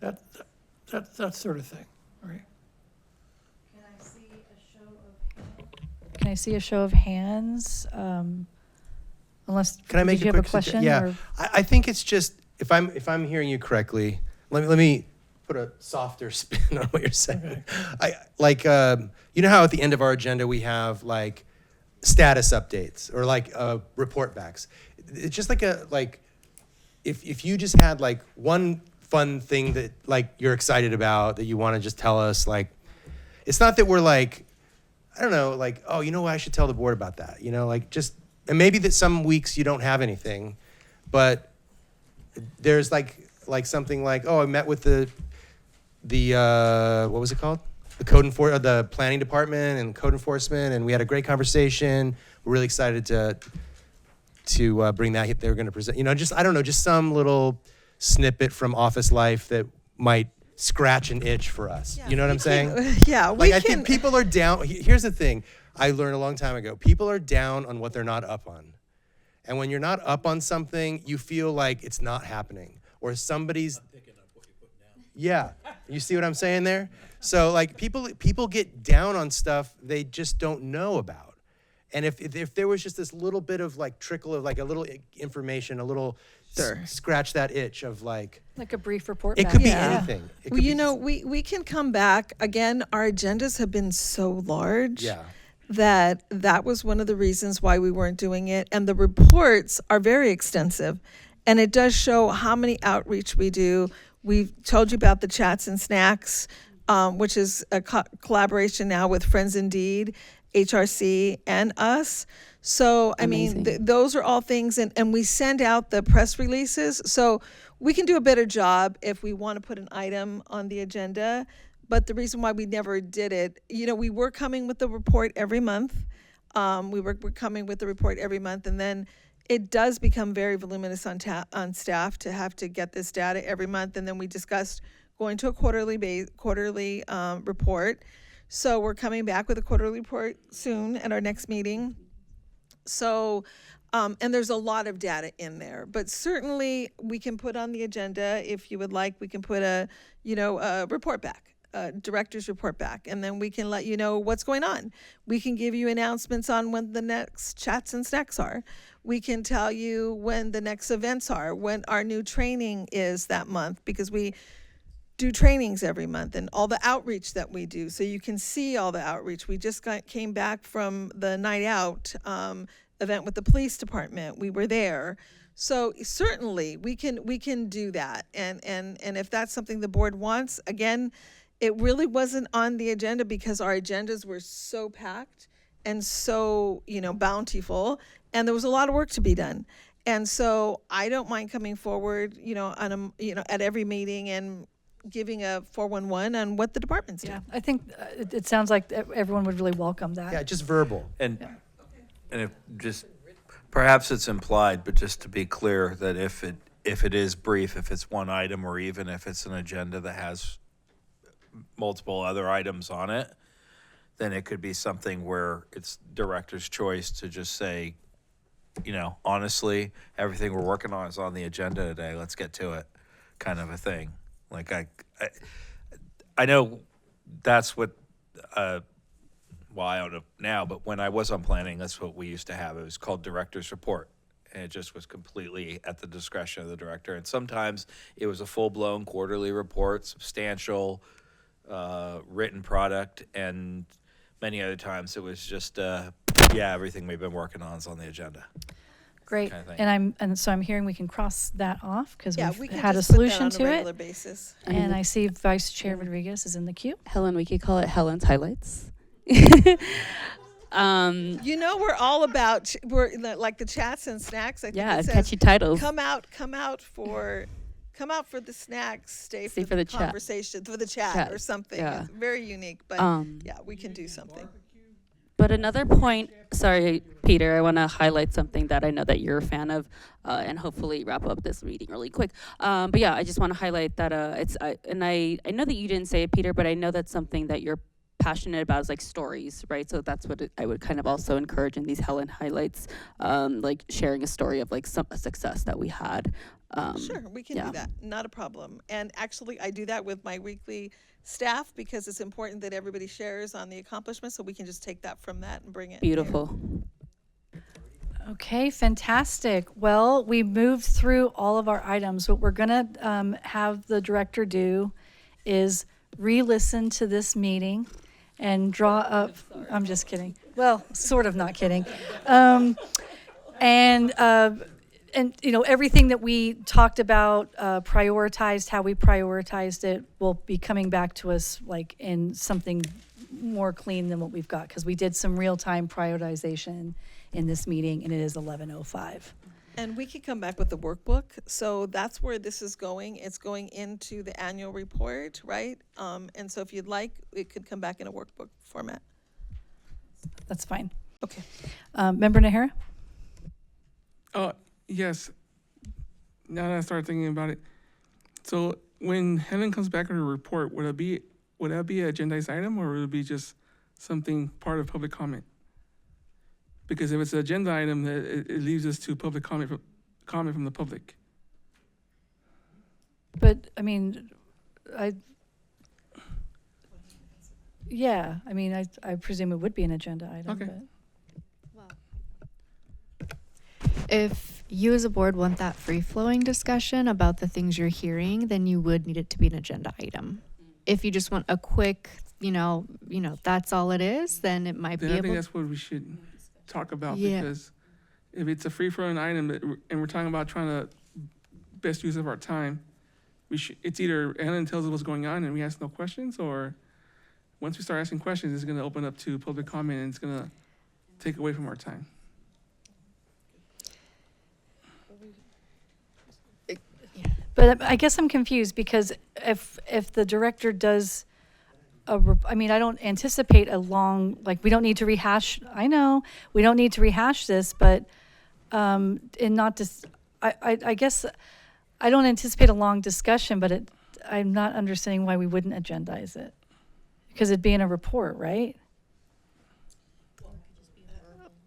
That sort of thing, right? Can I see a show of hands? Unless, Can I make did you a have quick a question? Yeah, or- I think it's just if I'm hearing you correctly. Let me put a softer spin on what you're saying. Okay. You know how at the end of our agenda we have like status updates or like report backs. It's just like if you just had like one fun thing that like you're excited about that you want to just tell us, like it's not that we're like, I don't know, like, oh, you know what, I should tell the board about that. Like just, and maybe that some weeks you don't have anything, but there's like something like, oh, I met with the what was it called? The planning department and code enforcement, and we had a great conversation. We're really excited to bring that. They're going to present, I don't know, just some little snippet from office life that might scratch an itch for us. Yeah, you know what I'm saying? I think people are down. Here's the thing. I learned a long time ago. People are down on what they're not up on. And when you're not up on something, you feel like it's not happening. Or somebody's... I'm picking up what you put down. Yeah. You see what I'm saying there? So like people get down on stuff they just don't know about. And if there was just this little bit of like trickle of like a little information, a little scratch that itch of like a brief report. It back. could be anything. It could Well, be we can come back. Again, our agendas have been so large. Yeah. That was one of the reasons why we weren't doing it. And the reports are very extensive. And it does show how many outreach we do. We've told you about the chats and snacks, which is a collaboration now with Friends Indeed, HRC, and us. So, I mean, those are all things, and we send out the press releases. So we can do a better job if we want to put an item on the agenda. But the reason why we never did it, we were coming with the report every month. We're coming with the report every month, and then it does become very voluminous on staff to have to get this data every month. And then we discussed going to a quarterly report. So we're coming back with a quarterly report soon at our next meeting. So, and there's a lot of data in there, but certainly we can put on the agenda, if you would like, we can put a report back, director's report back, and then we can let you know what's going on. We can give you announcements on when the next chats and snacks are. We can tell you when the next events are, when our new training is that month, because we do trainings every month, and all the outreach that we do, so you can see all the outreach. We just came back from the night out event with the police department. We were there. So certainly we can do that. And if that's something the board wants, again, it really wasn't on the agenda because our agendas were so packed and so, bountiful, and there was a lot of work to be done. And so I don't mind coming forward, on at every meeting and giving a 411 on what the department's doing. Yeah, I think it sounds like everyone would really welcome that. Yeah, just verbal. And if just, perhaps it's implied, but just to be clear that if it is brief, if it's one item, or even if it's an agenda that has multiple other items on it, then it could be something where it's director's choice to just say, honestly, everything we're working on is on the agenda today. Let's get to it, kind of a thing. Like I know that's what, well, I don't know now, but when I was on planning, that's what we used to have. It was called director's report. And it just was completely at the discretion of the director. And sometimes it was a full-blown quarterly report, substantial written product. And many other times it was just, everything we've been working on is on the agenda. Great. Kind of thing. And so I'm hearing we can cross that off because Yeah, we've we can had a just put that solution on to a regular it. basis. And I see Vice Chair Rodriguez is in the queue. Helen, we could call it Helen's highlights. We're all about we're like the chats and snacks. I think Yeah, it says, catchy titles. Come out for the snacks. Stay for for the chat. conversation, for the chat or something. Yeah. It's very unique, but we can do something. But another point, sorry, Peter, I want to highlight something that I know that you're a fan of, and hopefully wrap up this meeting really quick. But yeah, I just want to highlight that I know that you didn't say it, Peter, but I know that's something that you're passionate about is like stories, right? So that's what I would kind of also encourage in these Helen highlights, like sharing a story of like a success that we had. Sure, we can do that. Not a problem. And actually, I do that with my weekly staff because it's important that everybody shares on the accomplishments, so we can just take that from that and bring it. Beautiful. Okay, fantastic. Well, we moved through all of our items. What we're going to have the director do is re-listen to this meeting and draw up, I'm just kidding. Well, sort of not kidding. And everything that we talked about, prioritized, how we prioritized it, will be coming back to us like in something more clean than what we've got, because we did some real-time prioritization in this meeting, and it is 11:05. And we could come back with the workbook. So that's where this is going. It's going into the annual report, right? And so if you'd like, it could come back in a workbook format. That's fine. Okay. Member Nahara? Yes. Now that I started thinking about it, so when Helen comes back with her report, would that be an agendized item, or would it be just something part of public comment? Because if it's an agenda item, it leaves us to public comment from the public. But I mean, I presume it would be an agenda item. Okay. If you as a board want that free-flowing discussion about the things you're hearing, then you would need it to be an agenda item. If you just want a quick, that's all it is, then it might Then be I able. think that's what we should talk about, Yeah. because if it's a free-flowing item and we're talking about trying to best use of our time, it's either Ellen tells us what's going on and we ask no questions, or once we start asking questions, it's going to open up to public comment and it's going to take away from our time. But I guess I'm confused because if the director does I don't anticipate a long, we don't need to rehash. I know we don't need to rehash this, but I guess I don't anticipate a long discussion, but I'm not understanding why we wouldn't agendize it. Because it'd be in a report, right?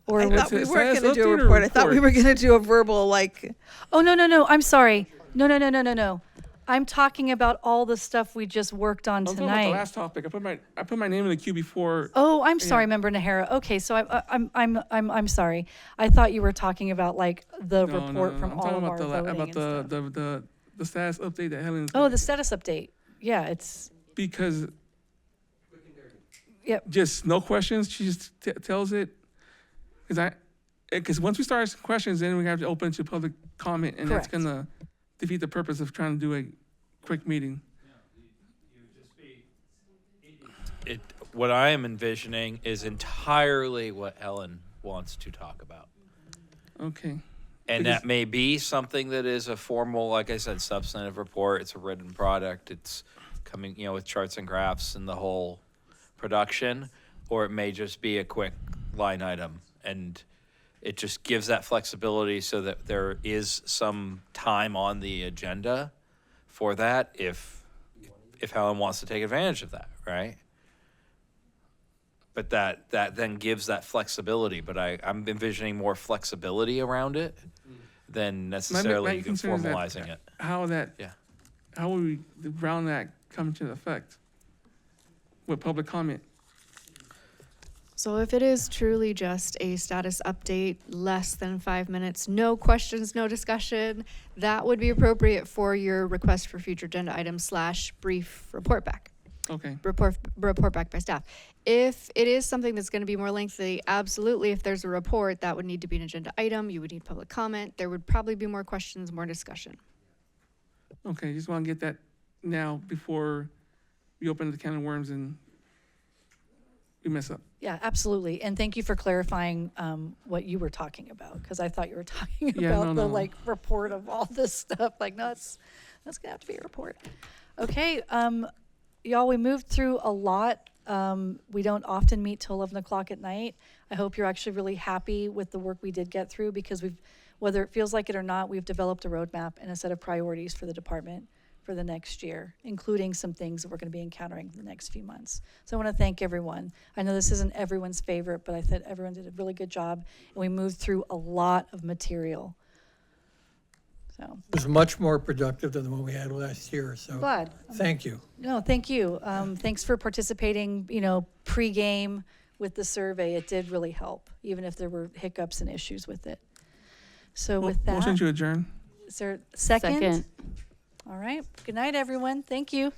Or I would- thought we Is weren't that going to do a update or report. I thought we report? were going to do a verbal, like, Oh, no, I'm sorry. No. I'm talking about all the stuff we just worked on I'm talking about the tonight. last topic. I put my name in the queue before. Oh, I'm sorry, Yeah. Member Nahara. Okay, so I'm sorry. I thought you were talking about like the No, report no. from I'm all talking of our about voting about and stuff. the status update that Helen. Oh, the status update. Yeah, it's, Because yep. just no questions. She just tells it. Because once we start asking questions, then we have to open to public comment, and that's Correct. gonna defeat the purpose of trying to do a quick meeting. What I am envisioning is entirely what Ellen wants to talk about. Okay. And Because- that may be something that is a formal, like I said, substantive report. It's a written product. It's coming, with charts and graphs and the whole production. Or it may just be a quick line item. And it just gives that flexibility so that there is some time on the agenda for that if Helen wants to take advantage of that, right? But that then gives that flexibility. But I'm envisioning more flexibility around it than necessarily even concern is that formalizing it. How Yeah. how will we, the Brown Act come into effect with public comment? So if it is truly just a status update, less than 5 minutes, no questions, no discussion, that would be appropriate for your request for future agenda items / brief report back. Okay. Report back by staff. If it is something that's going to be more lengthy, absolutely, if there's a report, that would need to be an agenda item. You would need public comment. There would probably be more questions, more discussion. Okay, just want to get that now before we open the can of worms and we mess up. Yeah, absolutely. And thank you for clarifying what you were talking about, because I thought you were talking Yeah, about no, the no. like report of all this stuff. Like, no, that's gonna have to be a report. Okay, y'all, we moved through a lot. We don't often meet till 11 o'clock at night. I hope you're actually really happy with the work we did get through, because whether it feels like it or not, we've developed a roadmap and a set of priorities for the department for the next year, including some things that we're going to be encountering in the next few months. So I want to thank everyone. I know this isn't everyone's favorite, but I thought everyone did a really good job, and we moved through a lot of material. So It was much more productive than the one we had last year, so. glad. Thank you. No, thank you. Thanks for participating, pre-game with the survey. It did really help, even if there were hiccups and issues with it. So with that, Motion to adjourn. is there a second? Second. All right. Good night, everyone. Thank you.